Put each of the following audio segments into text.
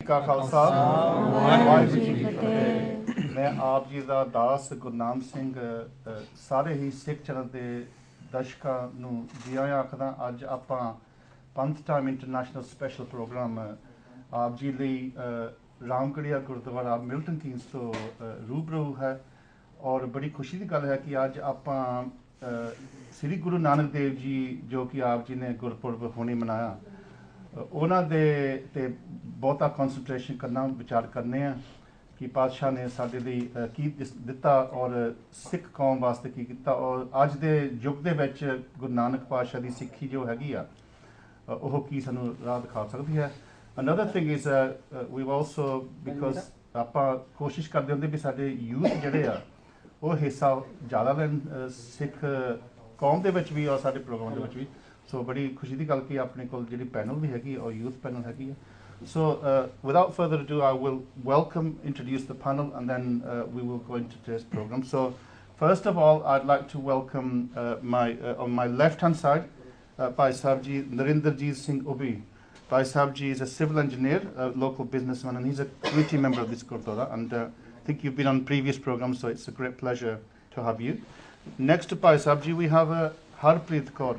ਕਾ ਖਾਲਸਾ ਵਾਹਿਗੁਰੂ ਜੀ ਕੀ ਫਤਿਹ। ਮੈਂ ਆਪ ਜੀ ਦਾ ਦਾਸ ਗੁਰਨਾਮ ਸਿੰਘ ਸਾਰੇ ਹੀ ਸਿੱਖ ਚੈਨਲ ਦੇ ਦਰਸ਼ਕਾਂ ਨੂੰ ਜੀ ਆਇਆਂ ਆਖਦਾ। ਅੱਜ ਆਪਾਂ ਪੰਥ ਟਾਈਮ ਇੰਟਰਨੈਸ਼ਨਲ ਸਪੈਸ਼ਲ ਪ੍ਰੋਗਰਾਮ ਆਪ ਜੀ ਲਈ ਰਾਮਗੜੀਆ ਗੁਰਦੁਆਰਾ ਮਿਲਟਨ ਕੀਨਸ ਤੋਂ ਰੂਬਰੂ ਹੈ। ਔਰ ਬੜੀ ਖੁਸ਼ੀ ਦੀ ਗੱਲ ਹੈ ਕਿ ਅੱਜ ਆਪਾਂ ਸ੍ਰੀ ਗੁਰੂ ਨਾਨਕ ਦੇਵ ਜੀ ਜੋ ਕਿ ਆਪ ਜੀ ਨੇ ਗੁਰਪੁਰਬ ਹੁਣੇ ਮਨਾਇਆ, ਉਹਨਾਂ ਦੇ ਤੇ ਬਹੁਤਾ ਕਨਸੈਂਟਰੇਸ਼ਨ ਕਰਨਾ, ਵਿਚਾਰ ਕਰਨੇ ਆ ਕਿ ਪਾਤਸ਼ਾਹ ਨੇ ਸਾਡੇ ਲਈ ਕੀ ਦਿੱਤਾ ਔਰ ਸਿੱਖ ਕੌਮ ਵਾਸਤੇ ਕੀ ਕੀਤਾ, ਔਰ ਅੱਜ ਦੇ ਯੁੱਗ ਦੇ ਵਿੱਚ ਗੁਰੂ ਨਾਨਕ ਪਾਤਸ਼ਾਹ ਦੀ ਸਿੱਖੀ ਜੋ ਹੈਗੀ ਆ ਉਹ ਕੀ ਸਾਨੂੰ ਰਾਹ ਦਿਖਾ ਸਕਦੀ ਹੈ। Another thing is we've also, because ਆਪਾਂ ਕੋਸ਼ਿਸ਼ ਕਰਦੇ ਹੁੰਦੇ ਵੀ ਸਾਡੇ ਯੂਥ ਜਿਹੜੇ ਆ ਉਹ ਹਿੱਸਾ ਜ਼ਿਆਦਾ ਲੈਣ ਸਿੱਖ ਕੌਮ ਦੇ ਵਿੱਚ ਵੀ ਔਰ ਸਾਡੇ ਪ੍ਰੋਗਰਾਮ ਦੇ ਵਿੱਚ ਵੀ। ਸੋ ਬੜੀ ਖੁਸ਼ੀ ਦੀ ਗੱਲ ਕਿ ਆਪਣੇ ਕੋਲ ਜਿਹੜੀ ਪੈਨਲ ਵੀ ਹੈਗੀ ਔਰ ਯੂਥ ਪੈਨਲ ਹੈਗੀ ਹੈ। So without further ado, I will introduce the panel, and then we will go into today's program. So first of all, I'd like to welcome on my left-hand side, Bhai Sahib Ji Narendrajit Singh Obi. Bhai Sahib Ji is a civil engineer, a local businessman, and he's a committee member of this Gurdwara. And I think you've been on previous programs, so it's a great pleasure to have you. Next to Bhai Sahib Ji, we have Harpreet Kaur.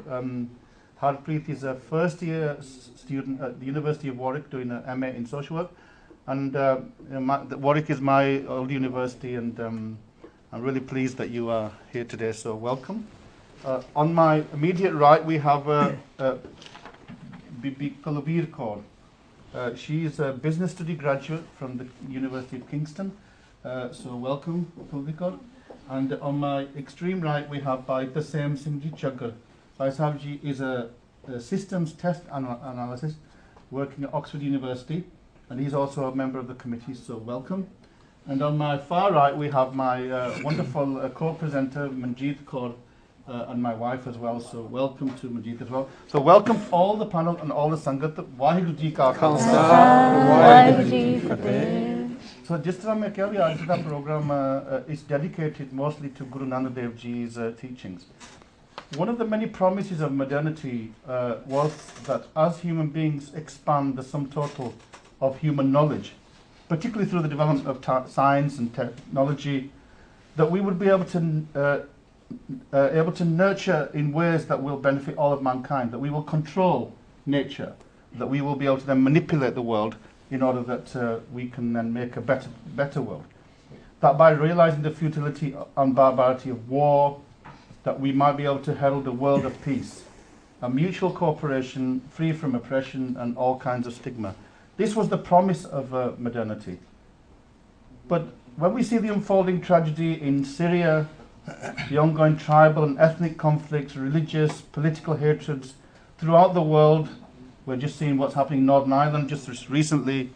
Harpreet is a first-year student at the University of Warwick doing an MA in social work, and Warwick is my old university, and I'm really pleased that you are here today, so welcome. On my immediate right we have Bibi Kulbir Kaur. She is a business study graduate from the University of Kingston, so welcome Kulbir Kaur. And on my extreme right we have Bhai Tasem Singh Ji Chaggar. Bhai Sahib Ji is a systems test analyst working at Oxford University, and he's also a member of the committee, so welcome. And on my far right we have my wonderful co-presenter Manjeet Kaur, and my wife as well, so welcome to Manjeet as well. So welcome all the panel and all the Sangat. Vaheguru Ji ka Khalsa, Vaheguru Ji ki Fateh. So जिस तरह मैं कह रहा आज का program is dedicated mostly to Guru Nanak Dev Ji's teachings. One of the many promises of modernity was that as human beings expand the sum total of human knowledge, particularly through the development of science and technology, that we would be able to nurture in ways that will benefit all of mankind, that we will control nature, that we will be able to then manipulate the world in order that we can then make a better world. That by realizing the futility and barbarity of war, that we might be able to herald a world of peace, a mutual cooperation free from oppression and all kinds of stigma. This was the promise of modernity. But when we see the unfolding tragedy in Syria, the ongoing tribal and ethnic conflicts, religious, political hatreds throughout the world, we're just seeing what's happening in Northern Ireland just recently,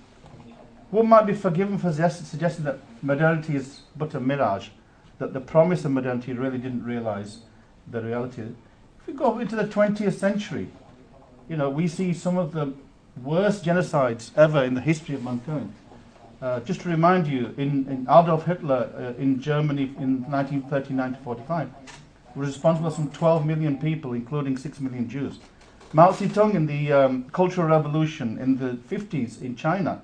one might be forgiven for suggesting that modernity is but a mirage, that the promise of modernity really didn't realize the reality. If we go into the 20th century, we see some of the worst genocides ever in the history of mankind. Just to remind you, in Adolf Hitler in Germany in 1939 to 45 was responsible for some 12 million people, including 6 million Jews. Mao Zedong in the Cultural Revolution in the 50s in China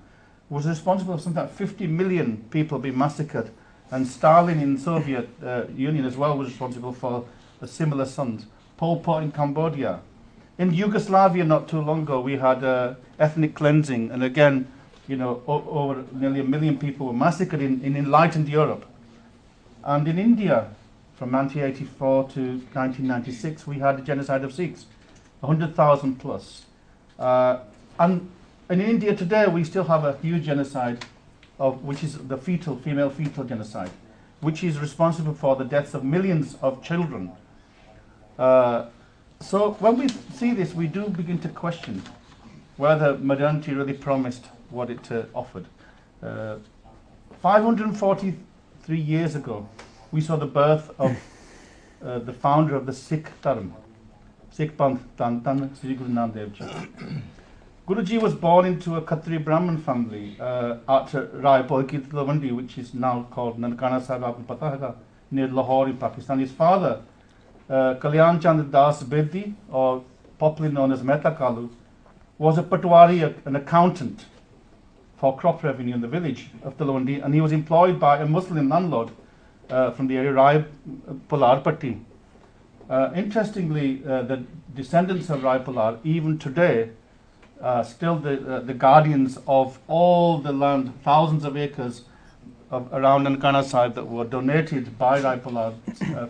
was responsible for something like 50 million people being massacred. And Stalin in Soviet Union as well was responsible for a similar sons. Pol Pot in Cambodia. In Yugoslavia not too long ago we had ethnic cleansing, and again, over nearly 1 million people were massacred in enlightened Europe. And in India, from 1984 to 1996, we had the genocide of Sikhs, 100,000 plus. And in India today we still have a huge genocide which is the female fetal genocide, which is responsible for the deaths of millions of children. So when we see this, we do begin to question whether modernity really promised what it offered. 543 years ago, we saw the birth of the founder of the Sikh Dharma, Sikh Panth, Sri Guru Nanak Dev Ji. Guruji was born into a Khatri Brahmin family at Raipur ki Tlavandi, which is now called Nankana Sahib, aapko pata hai, near Lahore in Pakistan. His father, Kalyan Chand Das Bedi, or popularly known as Mehta Kalu, was a Patwari, an accountant. for crop revenue in the village of Talwandi, and he was employed by a Muslim landlord from the area, Rai Pular Patti. Interestingly, the descendants of Rai Pular, even today, still the guardians of all the land, thousands of acres around Nankana Sahib that were donated by Rai Pular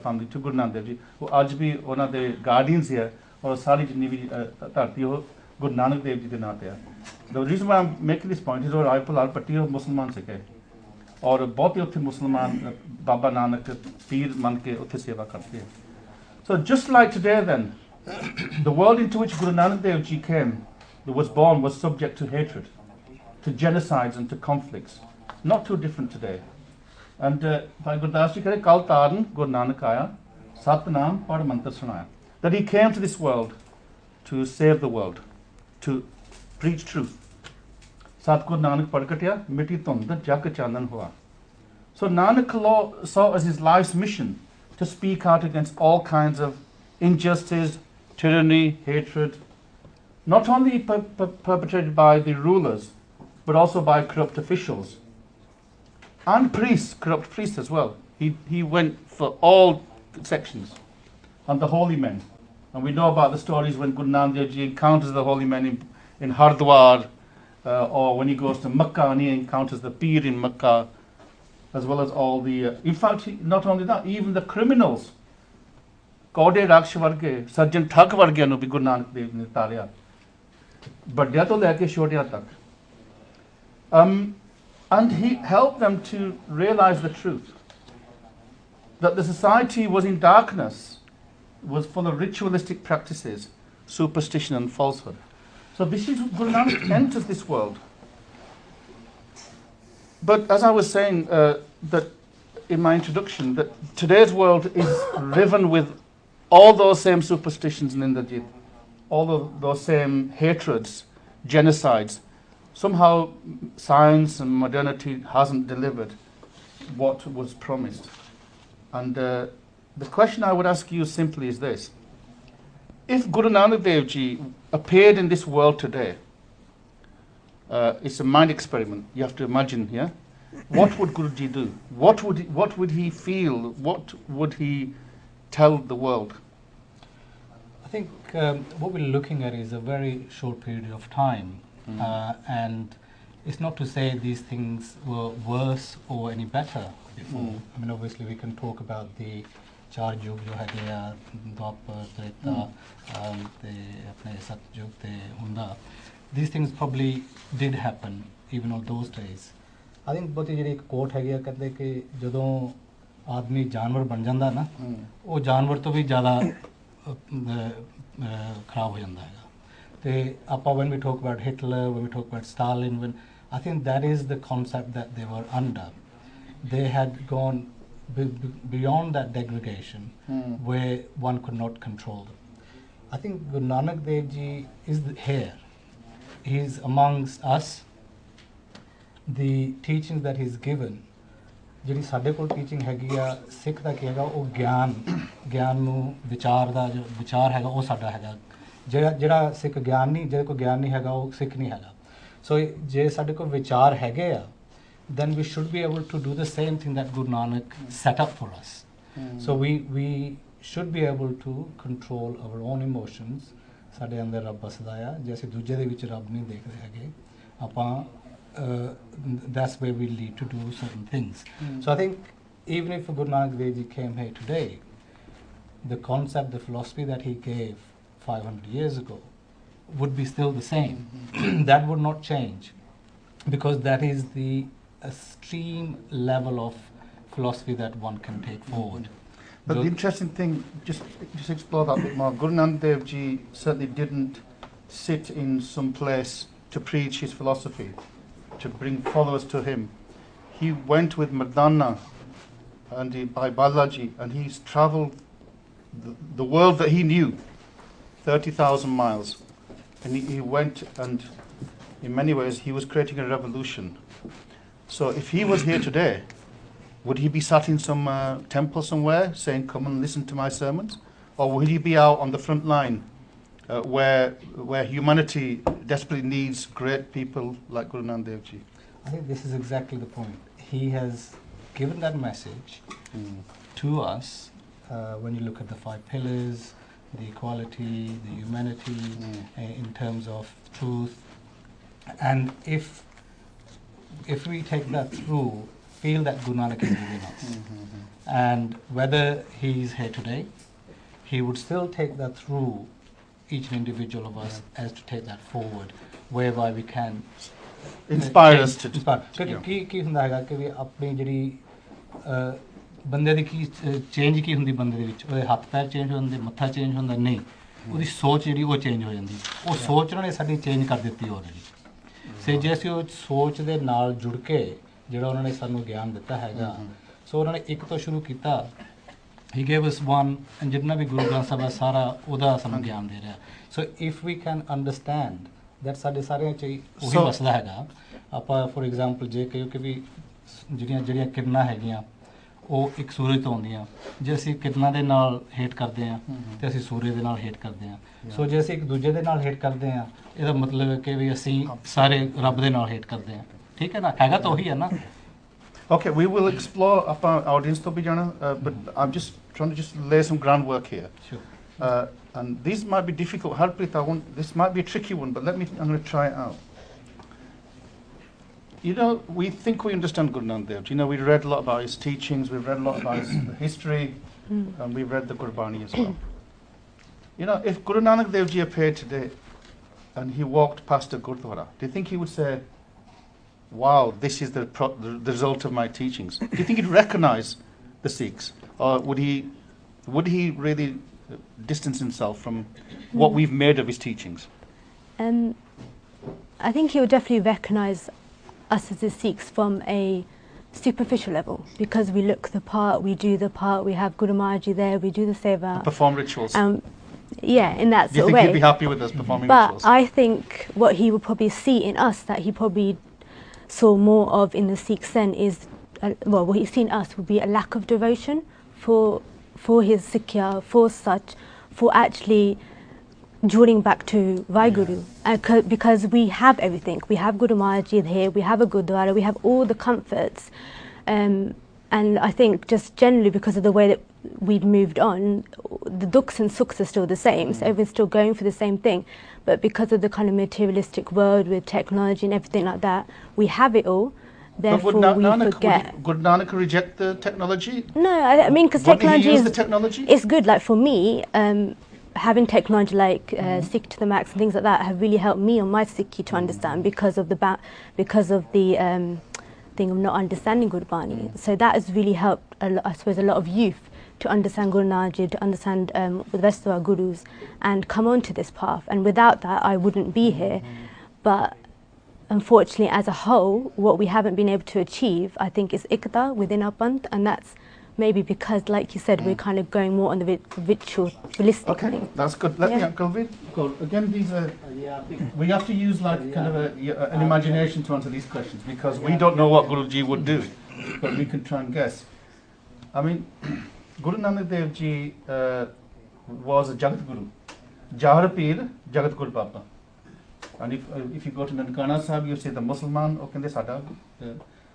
family to Guru Nanak Dev Ji, who आज भी उन्होंने the guardians here, और सारी जितनी भी धरती हो Guru Nanak Dev Ji के नाम पे है. The reason why I'm making this point is that Rai Pular Patti और मुसलमान सिख है, और बहुत ही उत्थे मुसलमान बाबा नानक पीर मान के उत्थे सेवा करते हैं. So just like today then, the world into which Guru Nanak Dev Ji came, was born, was subject to hatred, to genocides and to conflicts. Not too different today. And Bhai Gurdas Ji kare kal taran Guru Nanak aaya, sat naam pad mantra sunaya. That he came to this world to save the world, to preach truth. Sat Guru Nanak pad katya miti thund jak chanan hua. So Nanak saw as his life's mission to speak out against all kinds of injustice, tyranny, hatred, not only perpetrated by the rulers, but also by corrupt officials and priests, corrupt priests as well. He went for all sections, and the holy men. And we know about the stories when Guru Nanak Dev Ji encounters the holy men in Hardwar, or when he goes to Makkah and he encounters the Peer in Makkah, as well as all the... in fact, not only that, even the criminals, Kaude Raksh Varge, Sajjan Thak Varge nu bhi Guru Nanak Dev ne taarya. Badya to leke chotya tak. And he helped them to realize the truth, that the society was in darkness, was full of ritualistic practices, superstition and falsehood. So this is Guru Nanak enters this world. But as I was saying that in my introduction, that today's world is riven with all those same superstitions and Indajit, all of those same hatreds, genocides. Somehow science and modernity hasn't delivered what was promised. And the question I would ask you simply is this. If Guru Nanak Dev Ji appeared in this world today, it's a mind experiment, you have to imagine here, what would Guruji do? What would he feel? What would he tell the world? I think what we're looking at is a very short period of time. And it's not to say these things were worse or any better before. I mean, obviously we can talk about the Char Yug jo hai gaya, Dwapar, Treta, the apne Satyug, the Hunda. These things probably did happen even on those days. I think बहुत ही ਜਿਹੜੀ coat है गया कहते कि ਜਦੋਂ आदमी जानवर बन जाता ना वो जानवर तो भी ज़्यादा खराब हो जाता है ते आपा when we talk about Hitler, when we talk about Stalin, when I think that is the concept that they were under. They had gone beyond that degradation where one could not control them. I think Guru Nanak Dev Ji is here. He is amongst us. The teachings that he's given, ਜਿਹੜੀ ਸਾਡੇ ਕੋਲ teaching ਹੈਗੀ ਆ ਸਿੱਖ ਦਾ ਕੀ ਹੈਗਾ ਉਹ ਗਿਆਨ ਨੂੰ ਵਿਚਾਰ ਦਾ ਜੋ ਵਿਚਾਰ ਹੈਗਾ ਉਹ ਸਾਡਾ ਹੈਗਾ ਜਿਹੜਾ ਸਿੱਖ ਗਿਆਨ ਨਹੀਂ ਜਿਹਦੇ ਕੋਲ ਗਿਆਨ ਨਹੀਂ ਹੈਗਾ ਉਹ ਸਿੱਖ ਨਹੀਂ ਹੈਗਾ ਸੋ ਜੇ ਸਾਡੇ ਕੋਲ ਵਿਚਾਰ ਹੈਗੇ ਆ then we should be able to do the same thing that Guru Nanak set up for us. So we should be able to control our own emotions. ਸਾਡੇ ਅੰਦਰ ਰੱਬ ਬਸਦਾ ਆ ਜੇ ਅਸੀਂ ਦੂਜੇ ਦੇ ਵਿੱਚ ਰੱਬ ਨਹੀਂ ਦੇਖਦੇ ਹੈਗੇ ਆਪਾਂ that's where we need to do certain things. So I think even if Guru Nanak Dev Ji came here today, the concept, the philosophy that he gave 500 years ago would be still the same. That would not change because that is the extreme level of philosophy that one can take forward. But the interesting thing, just explore that a bit more. Guru Nanak Dev Ji certainly didn't sit in some place to preach his philosophy, to bring followers to him. He went with Mardana and by Balaji, and he's travelled the world that he knew, 30,000 miles. And he went, and in many ways he was creating a revolution. So if he was here today, would he be sat in some temple somewhere saying, come and listen to my sermons? Or would he be out on the front line where humanity desperately needs great people like Guru Nanak Dev Ji? I think this is exactly the point. He has given that message to us when you look at the 5 pillars, the equality, the humanity, in terms of truth. And if we take that through, feel that Guru Nanak is within us. And whether he is here today, he would still take that through each individual of us as to take that forward, whereby we can inspire us to ਕਿਉਂਕਿ ਕੀ ਹੁੰਦਾ ਹੈਗਾ ਕਿ ਵੀ ਆਪਣੀ ਜਿਹੜੀ ਬੰਦੇ ਦੀ ਕੀ change ਕੀ ਹੁੰਦੀ ਬੰਦੇ ਦੇ ਵਿੱਚ, ਉਹਦੇ ਹੱਥ ਪੈਰ ਚੇਂਜ ਹੋ ਜਾਂਦੇ, ਮੱਥਾ ਚੇਂਜ ਹੁੰਦਾ, ਨਹੀਂ, ਉਹਦੀ ਸੋਚ ਜਿਹੜੀ ਉਹ ਚੇਂਜ ਹੋ ਜਾਂਦੀ, ਉਹ ਸੋਚ ਉਹਨਾਂ ਨੇ ਸਾਡੀ ਚੇਂਜ ਕਰ ਦਿੱਤੀ ਆਲਰੇਡੀ। ਸੇ ਜੇ ਅਸੀਂ ਉਹ ਸੋਚ ਦੇ ਨਾਲ ਜੁੜ ਕੇ ਜਿਹੜਾ ਉਹਨਾਂ ਨੇ ਸਾਨੂੰ ਗਿਆਨ ਦਿੱਤਾ ਹੈਗਾ, ਸੋ ਉਹਨਾਂ ਨੇ ਇੱਕ ਤੋਂ ਸ਼ੁਰੂ ਕੀਤਾ, he gave us one, and ਜਿੰਨਾ ਵੀ ਗੁਰੂ ਗ੍ਰੰਥ ਸਾਹਿਬ ਹੈ ਸਾਰਾ ਉਹਦਾ ਸਾਨੂੰ ਗਿਆਨ ਦੇ ਰਿਹਾ। So if we can understand that ਸਾਡੇ ਸਾਰਿਆਂ 'ਚ ਉਹੀ ਵਸਦਾ ਹੈਗਾ। ਆਪਾਂ ਫੋਰ ਐਗਜ਼ਾਮਪਲ ਜੇ ਕਹੋ ਕਿ ਵੀ ਜਿਹੜੀਆਂ ਕਿਰਨਾਂ ਹੈਗੀਆਂ ਉਹ ਇੱਕ ਸੂਰਜ ਤੋਂ ਆਉਂਦੀਆਂ, ਜੇ ਅਸੀਂ ਕਿਰਨਾਂ ਦੇ ਨਾਲ ਹੇਟ ਕਰਦੇ ਹਾਂ ਤੇ ਅਸੀਂ ਸੂਰਜ ਦੇ ਨਾਲ ਹੇਟ ਕਰਦੇ ਹਾਂ। ਸੋ ਜੇ ਅਸੀਂ ਇੱਕ ਦੂਜੇ ਦੇ ਨਾਲ ਹੇਟ ਕਰਦੇ ਹਾਂ, ਇਹਦਾ ਮਤਲਬ ਹੈ ਕਿ ਵੀ ਅਸੀਂ ਸਾਰੇ ਰੱਬ ਦੇ ਨਾਲ ਹੇਟ ਕਰਦੇ ਹਾਂ। ਠੀਕ ਹੈ ਨਾ, ਹੈਗਾ ਤਾਂ ਉਹੀ ਹੈ ਨਾ। Okay, we will explore our audience to be but I'm just trying to just lay some groundwork here. Sure. And these might be difficult. Harpreet, this might be a tricky one, but I'm going to try it out. You know, we think we understand Guru Nanak Dev. You know, we read a lot about his teachings, we've read a lot about his history, and we've read the Gurbani as well. You know, if Guru Nanak Dev Ji appeared today and he walked past a Gurdwara, do you think he would say, wow, this is the result of my teachings? Do you think he'd recognize the Sikhs? Or would he really distance himself from what we've made of his teachings? I think he would definitely recognize us as the Sikhs from a superficial level, because we look the part, we do the part, we have Guru Maharaj Ji there, we do the seva. Perform rituals. Yeah, in that sort of way. Do you think he'd be happy with us performing rituals? But I think what he would probably see in us, that he probably saw more of in the Sikh Sen, is, what he's seen us would be a lack of devotion for his Sikhya, for actually drawing back to Vaheguru, because we have everything. We have Guru Maharaj Ji here, we have a Gurdwara, we have all the comforts, and I think just generally because of the way that we've moved on, the dukhs and sukhs are still the same, so everyone's still going for the same thing, but because of the kind of materialistic world with technology and everything like that, we have it all. Therefore, we forget. Would Nanak reject the technology? No, I mean, because technology he use the technology? It's good. Like for me, having technology like Sikh to the Max and things like that have really helped me on my Sikhi to understand, because of the thing of not understanding Gurbani. So that has really helped, I suppose, a lot of youth to understand Guru Nanak Ji, to understand the rest of our gurus, and come onto this path. And without that, I wouldn't be here. But unfortunately, as a whole, what we haven't been able to achieve, I think, is ikta within our Panth, and that's maybe because, like you said, we're kind of going more on the ritualistic thing. Okay, that's good. Let me, Galvid, go. Again, these are, we have to use like kind of an imagination to answer these questions, because we don't know what Guruji would do, but we can try and guess. I mean, Guru Nanak Dev Ji was a Jagat Guru. Jahar Pir, Jagat Guru Baba. And if you go to Nankana Sahib, you say the Musliman, or kende sada,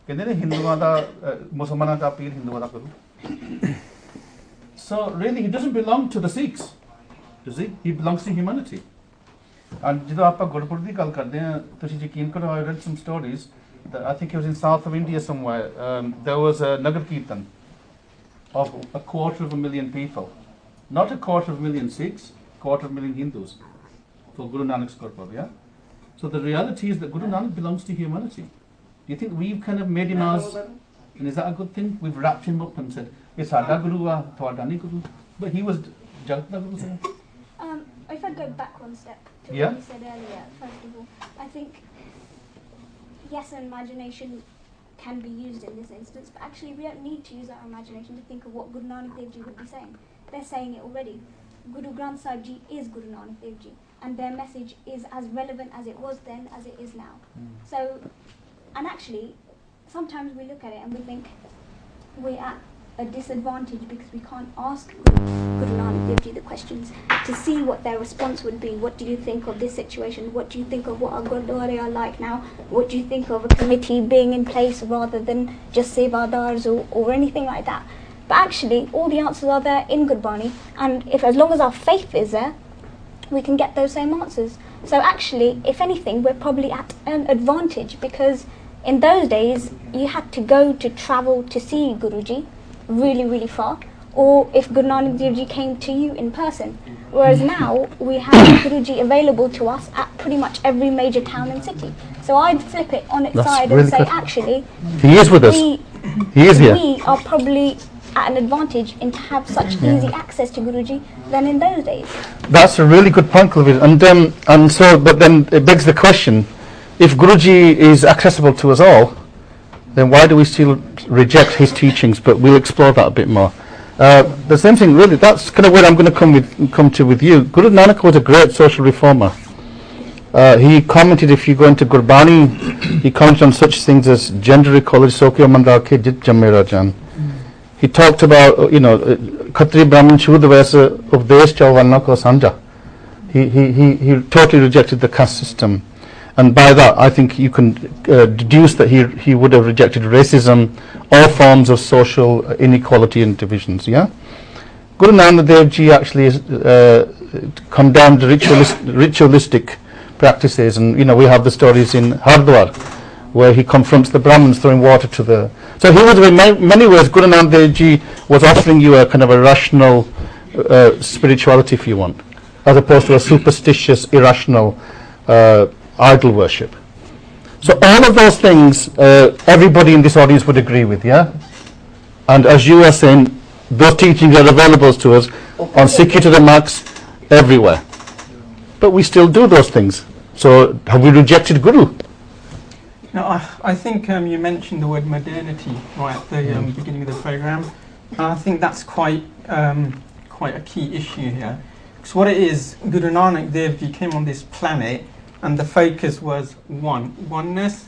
kende ne Hinduwa da, Muslimana da Pir, Hinduwa da Guru. So really, he doesn't belong to the Sikhs, does he? He belongs to humanity. And ਜਦੋਂ ਆਪਾਂ ਗੁਰਪੁਰ ਦੀ ਗੱਲ ਕਰਦੇ ਹਾਂ, ਤੁਸੀਂ ਯਕੀਨ ਕਰੋ, I read some stories that I think it was in south of India somewhere. There was a Nagar Kirtan of 250,000 people, not 250,000 Sikhs, 250,000 Hindus, for Guru Nanak's Gurpurab, yeah? So the reality is that Guru Nanak belongs to humanity. Do you think we've kind of made him ours, and is that a good thing? We've wrapped him up and said, it's Sada Guru, Tuada ni Guru. But he was Jagat Guru. If I go back one step to Yeah. what you said earlier, first of all, I think, yes, imagination can be used in this instance, but actually we don't need to use our imagination to think of what Guru Nanak Dev Ji would be saying. They're saying it already. Guru Granth Sahib Ji is Guru Nanak Dev Ji, and their message is as relevant as it was then as it is now. So, and actually, sometimes we look at it and we think we're at a disadvantage because we can't ask Guru Nanak Dev Ji the questions to see what their response would be. What do you think of this situation? What do you think of what our Gurdwara are like now? What do you think of a committee being in place rather than just sevadars or anything like that? But actually, all the answers are there in Gurbani, and if as long as our faith is there, we can get those same answers. So actually, if anything, we're probably at an advantage, because in those days, you had to go to travel to see Guruji really, really far, or if Guru Nanak Dev Ji came to you in person. Whereas now, we have Guruji available to us at pretty much every major town and city. So I'd flip it on its side and say, actually, he is with us. He is here. We are probably at an advantage in to have such easy access to Guruji than in those days. That's a really good point, Clifford. And so, but then it begs the question: if Guruji is accessible to us all, then why do we still reject his teachings? But we'll explore that a bit more. The same thing, really. That's kind of where I'm going to come to with you. Guru Nanak was a great social reformer. He commented, if you go into Gurbani, he commented on such things as gender equality. Sokyo Mandal ke jit jamme rajan. He talked about, Khatri Brahmin Shud Vaisa Updesh Chavalna ko Sanja. He totally rejected the caste system. And by that, I think you can deduce that he would have rejected racism, all forms of social inequality and divisions. Yeah, Guru Nanak Dev Ji actually condemned ritualistic practices, and we have the stories in Hardwar, where he confronts the Brahmins throwing water to the. So he was, in many ways, Guru Nanak Dev Ji was offering you a kind of a rational spirituality, if you want, as opposed to a superstitious, irrational idol worship. So all of those things, everybody in this audience would agree with, yeah? And as you are saying, those teachings are available to us on Sikhi to the Max, everywhere. But we still do those things. So have we rejected Guru? No, I think you mentioned the word modernity right at the beginning of the program. And I think that's quite a key issue here. Because what it is, Guru Nanak Dev Ji came on this planet, and the focus was oneness,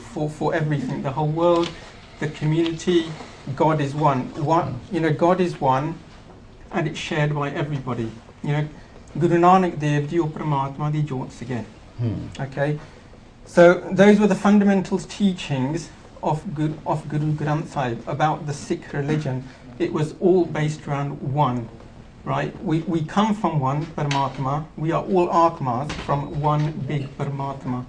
for everything, the whole world, the community. God is one. God is one, and it's shared by everybody. Guru Nanak Dev Ji Paramatma di Jyot again. Okay, so those were the fundamental teachings of Guru Granth Sahib about the Sikh religion. It was all based around one. Right, we come from one Paramatma. We are all Atmas from one big Paramatma.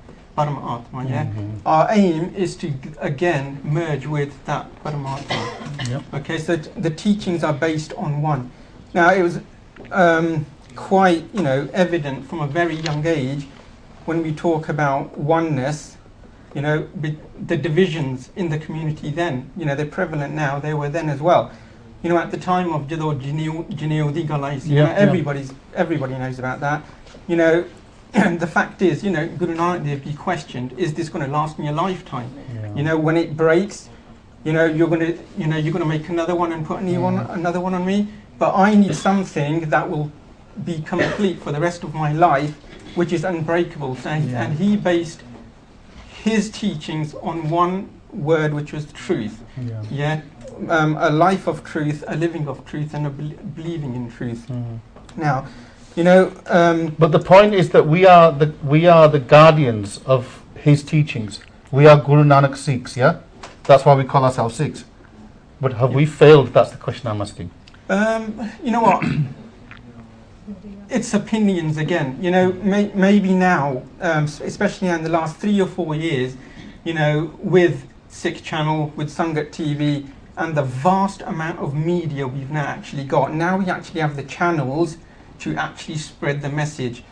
Our aim is to again merge with that Paramatma. Yep. Okay, so the teachings are based on one. Now it was quite evident from a very young age when we talk about oneness. The divisions in the community then, they're prevalent now. They were then as well. At the time of Jado Jineo Galais, everybody knows about that. The fact is, Guru Nanak Dev Ji questioned, is this going to last me a lifetime? Yeah. When it breaks, you're going to make another one and put another one on me. But I need something that will be complete for the rest of my life, which is unbreakable. And he based his teachings on one word, which was truth. A life of truth, a living of truth, and a believing in truth. Now, but the point is that we are the guardians of his teachings. We are Guru Nanak Sikhs, yeah? That's why we call ourselves Sikhs. But have we failed? That's the question I'm asking. You know what? It's opinions again. Maybe now, especially in the last 3 or 4 years, with Sikh Channel, with Sangat TV, and the vast amount of media we've now actually got. Now we actually have the channels to actually spread the message.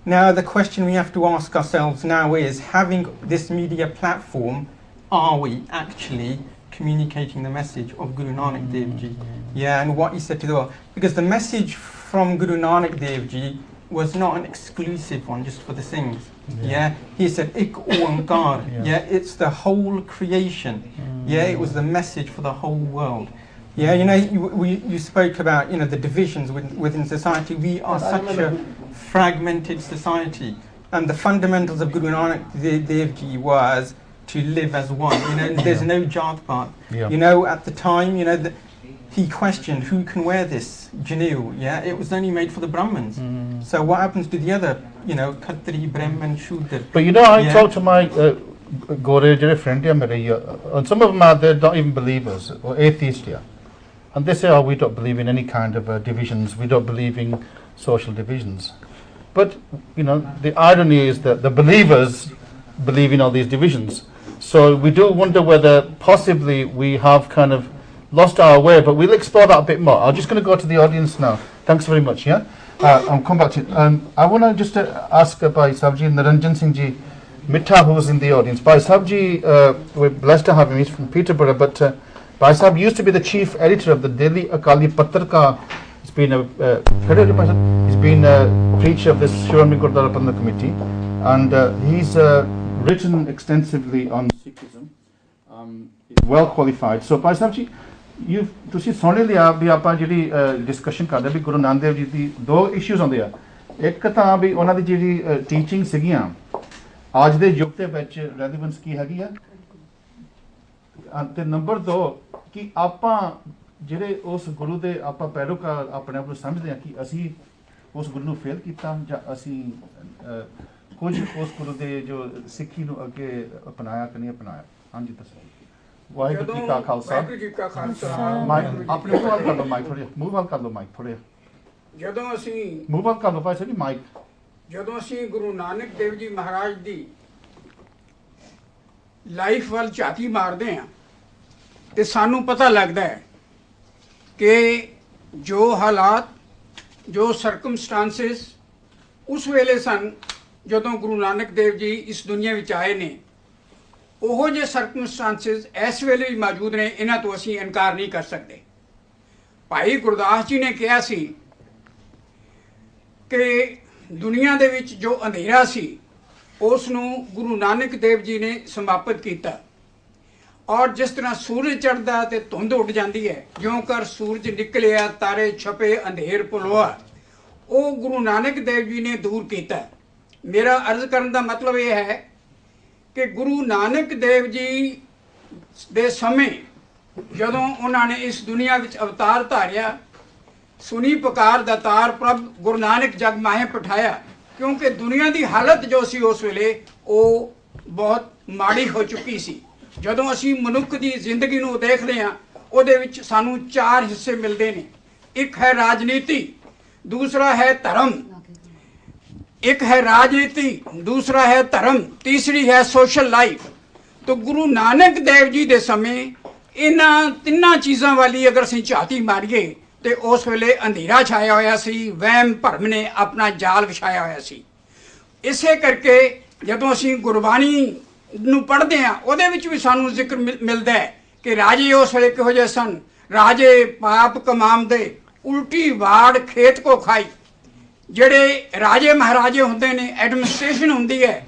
Now the question we have to ask ourselves now is, having this media platform, are we actually communicating the message of Guru Nanak Dev Ji? And what he said to the world. Because the message from Guru Nanak Dev Ji was not an exclusive one just for the Singhs. He said Ik Oankar. It's the whole creation. It was the message for the whole world. You spoke about the divisions within society. We are such a fragmented society, and the fundamentals of Guru Nanak Dev Ji was to live as one. You know, there's no Jat Path. Yeah. You know, at the time, you know, he questioned who can wear this Janew. Yeah, it was only made for the Brahmins. So what happens to the other, you know, Khatri, Brahman, Shudra? But you know, I talked to my Gore friend here, and some of them they're not even believers or atheists here. And they say, oh, we don't believe in any kind of divisions. We don't believe in social divisions. But, you know, the irony is that the believers believe in all these divisions. So we do wonder whether possibly we have kind of lost our way, but we'll explore that a bit more. I'm just going to go to the audience now. Thanks very much, yeah? I'll come back to you. I want to just ask Bhai Sahib Ji, Naranjan Singh Ji, Mitha, who's in the audience. Bhai Sahib Ji, we're blessed to have him. He's from Peterborough, but Bhai Sahib used to be the chief editor of the Daily Akali Patrika. He's been a preacher of this Shiromani Gurdwara Prabandhak Committee, and he's written extensively on Sikhism. Well qualified. So Bhai Sahib Ji, ਤੁਸੀਂ ਸੁਣ ਲਿਆ ਵੀ ਆਪਾਂ ਜਿਹੜੀ discussion ਕਰਦੇ ਵੀ ਗੁਰੂ ਨਾਨਕ ਦੇਵ ਜੀ ਦੀ ਦੋ issues ਹੁੰਦੇ ਆ। ਇੱਕ ਤਾਂ ਵੀ ਉਹਨਾਂ ਦੀ ਜਿਹੜੀ ਟੀਚਿੰਗ ਸੀਗੀਆਂ ਅੱਜ ਦੇ ਯੁੱਗ ਦੇ ਵਿੱਚ ਰੈਲੇਵੈਂਸ ਕੀ ਹੈਗੀ ਆ, ਤੇ ਨੰਬਰ 2 ਕਿ ਆਪਾਂ ਜਿਹੜੇ ਉਸ ਗੁਰੂ ਦੇ ਆਪਾਂ ਪੈਰੋਕਾਰ ਆਪਣੇ ਆਪ ਨੂੰ ਸਮਝਦੇ ਆ ਕਿ ਅਸੀਂ ਉਸ ਗੁਰੂ ਨੂੰ ਫੇਲ ਕੀਤਾ ਜਾਂ ਅਸੀਂ ਕੁਝ ਉਸ ਗੁਰੂ ਦੇ ਜੋ ਸਿੱਖੀ ਨੂੰ ਅੱਗੇ ਅਪਣਾਇਆ ਕਿ ਨਹੀਂ ਅਪਣਾਇਆ। ਹਾਂਜੀ ਦੱਸੋ। ਵਾਹਿਗੁਰੂ ਜੀ ਕਾ ਖਾਲਸਾ। ਆਪਣੇ ਮੂੰਹ ਵੱਲ ਕਰ ਲਓ ਮਾਈਕ ਥੋੜ੍ਹਾ, ਮੂੰਹ ਵੱਲ ਕਰ ਲਓ ਮਾਈਕ ਥੋੜ੍ਹਾ। ਜਦੋਂ ਅਸੀਂ ਮੂੰਹ ਵੱਲ ਕਰ ਲਓ ਭਾਈ ਸਾਹਿਬ ਮਾਈਕ। ਜਦੋਂ ਅਸੀਂ ਗੁਰੂ ਨਾਨਕ ਦੇਵ ਜੀ ਮਹਾਰਾਜ ਦੀ ਲਾਈਫ ਵੱਲ ਝਾਤੀ ਮਾਰਦੇ ਹਾਂ ਤੇ ਸਾਨੂੰ ਪਤਾ ਲੱਗਦਾ ਹੈ ਕਿ ਜੋ ਹਾਲਾਤ, ਜੋ ਸਰਕਮਸਟਾਂਸਿਸ ਉਸ ਵੇਲੇ ਸਨ ਜਦੋਂ ਗੁਰੂ ਨਾਨਕ ਦੇਵ ਜੀ ਇਸ ਦੁਨੀਆ ਵਿੱਚ ਆਏ ਨੇ, ਉਹੋ ਜਿਹੇ ਸਰਕਮਸਟਾਂਸਿਸ ਇਸ ਵੇਲੇ ਵੀ ਮੌਜੂਦ ਨੇ। ਇਹਨਾਂ ਤੋਂ ਅਸੀਂ ਇਨਕਾਰ ਨਹੀਂ ਕਰ ਸਕਦੇ। ਭਾਈ ਗੁਰਦਾਸ ਜੀ ਨੇ ਕਿਹਾ ਸੀ ਕਿ ਦੁਨੀਆ ਦੇ ਵਿੱਚ ਜੋ ਅੰਧੇਰਾ ਸੀ ਉਸ ਨੂੰ ਗੁਰੂ ਨਾਨਕ ਦੇਵ ਜੀ ਨੇ ਸਮਾਪਤ ਕੀਤਾ, ਔਰ ਜਿਸ ਤਰ੍ਹਾਂ ਸੂਰਜ ਚੜ੍ਹਦਾ ਤੇ ਧੁੰਦ ਉੱਡ ਜਾਂਦੀ ਹੈ, ਜਿਉਂ ਕਰ ਸੂਰਜ ਨਿਕਲਿਆ ਤਾਰੇ ਛਪੇ ਅੰਧੇਰ ਪੁਲਵਾ, ਉਹ ਗੁਰੂ ਨਾਨਕ ਦੇਵ ਜੀ ਨੇ ਦੂਰ ਕੀਤਾ। ਮੇਰਾ ਅਰਜ਼ ਕਰਨ ਦਾ ਮਤਲਬ ਇਹ ਹੈ ਕਿ ਗੁਰੂ ਨਾਨਕ ਦੇਵ ਜੀ ਦੇ ਸਮੇਂ ਜਦੋਂ ਉਹਨਾਂ ਨੇ ਇਸ ਦੁਨੀਆ ਵਿੱਚ ਅਵਤਾਰ ਧਾਰਿਆ, ਸੁਣੀ ਪੁਕਾਰ ਦਾਤਾਰ ਪ੍ਰਭ ਗੁਰੂ ਨਾਨਕ ਜਗ ਮਾਹੇ ਪਠਾਇਆ, ਕਿਉਂਕਿ ਦੁਨੀਆ ਦੀ ਹਾਲਤ ਜੋ ਸੀ ਉਸ ਵੇਲੇ ਉਹ ਬਹੁਤ ਮਾੜੀ ਹੋ ਚੁੱਕੀ ਸੀ। ਜਦੋਂ ਅਸੀਂ ਮਨੁੱਖ ਦੀ ਜ਼ਿੰਦਗੀ ਨੂੰ ਦੇਖਦੇ ਹਾਂ ਉਹਦੇ ਵਿੱਚ ਸਾਨੂੰ 4 ਹਿੱਸੇ ਮਿਲਦੇ ਨੇ। ਇੱਕ ਹੈ ਰਾਜਨੀਤੀ, ਦੂਸਰਾ ਹੈ ਧਰਮ, एक है राजनीति, दूसरा है धर्म, तीसरी है सोशल लाइफ। तो गुरु नानक देव जी दे समय इन्हां तिन्नां चीज़ां वाली अगर असीं झाती मारीए तो उस वेले अंधेरा छाया होया सी, वहम भरम ने अपना जाल विछाया होया सी। इसे करके जदों असीं गुरबाणी नूं पढ़दे हां ਉਹਦੇ ਵਿੱਚ भी सानूं जिक्र मिलदा है कि राजे उस वेले किहो जिहे सन। राजे पाप कमांदे, उल्टी वाड़ खेत को खाई। ਜਿਹੜੇ ਰਾਜੇ ਮਹਾਰਾਜੇ ਹੁੰਦੇ ਨੇ, ਐਡਮਿਨਿਸਟ੍ਰੇਸ਼ਨ ਹੁੰਦੀ ਹੈ,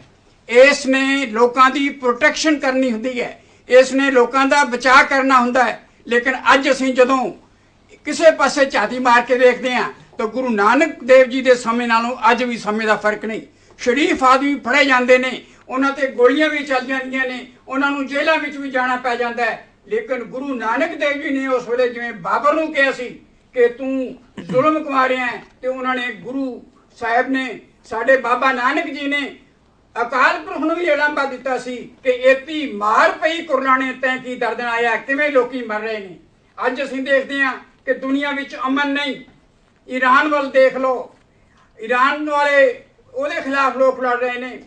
ਇਸ ਨੇ ਲੋਕਾਂ ਦੀ ਪ੍ਰੋਟੈਕਸ਼ਨ ਕਰਨੀ ਹੁੰਦੀ ਹੈ, ਇਸ ਨੇ ਲੋਕਾਂ ਦਾ ਬਚਾਅ ਕਰਨਾ ਹੁੰਦਾ ਹੈ। ਲੇਕਿਨ ਅੱਜ ਅਸੀਂ ਜਦੋਂ ਕਿਸੇ ਪਾਸੇ ਝਾਤੀ ਮਾਰ ਕੇ ਦੇਖਦੇ ਹਾਂ ਤਾਂ ਗੁਰੂ ਨਾਨਕ ਦੇਵ ਜੀ ਦੇ ਸਮੇਂ ਨਾਲੋਂ ਅੱਜ ਵੀ ਸਮੇਂ ਦਾ ਫਰਕ ਨਹੀਂ। ਸ਼ਰੀਫ ਆਦਮੀ ਫੜੇ ਜਾਂਦੇ ਨੇ, ਉਹਨਾਂ ਤੇ ਗੋਲੀਆਂ ਵੀ ਚੱਲ ਜਾਂਦੀਆਂ ਨੇ, ਉਹਨਾਂ ਨੂੰ ਜੇਲ੍ਹਾਂ ਵਿੱਚ ਵੀ ਜਾਣਾ ਪੈ ਜਾਂਦਾ ਹੈ। ਲੇਕਿਨ ਗੁਰੂ ਨਾਨਕ ਦੇਵ ਜੀ ਨੇ ਉਸ ਵੇਲੇ ਜਿਵੇਂ ਬਾਬਰ ਨੂੰ ਕਿਹਾ ਸੀ ਕਿ ਤੂੰ ਜ਼ੁਲਮ ਕਮਾ ਰਿਹਾ ਹੈ, ਤੇ ਉਹਨਾਂ ਨੇ ਗੁਰੂ ਸਾਹਿਬ ਨੇ, ਸਾਡੇ ਬਾਬਾ ਨਾਨਕ ਜੀ ਨੇ ਅਕਾਲ ਪੁਰਖ ਨੂੰ ਵੀ ਉਲਾਂਭਾ ਦਿੱਤਾ ਸੀ ਕਿ ਏਤੀ ਮਾਰ ਪਈ ਕੁਰਲਾਣੇ ਤੈਂ ਕੀ ਦਰਦ ਆਇਆ, ਕਿਵੇਂ ਲੋਕੀ ਮਰ ਰਹੇ ਨੇ। ਅੱਜ ਅਸੀਂ ਦੇਖਦੇ ਹਾਂ ਕਿ ਦੁਨੀਆ ਵਿੱਚ ਅਮਨ ਨਹੀਂ। ਈਰਾਨ ਵੱਲ ਦੇਖ ਲਓ, ਈਰਾਨ ਵਾਲੇ ਉਹਦੇ ਖਿਲਾਫ ਲੋਕ ਲੜ ਰਹੇ ਨੇ।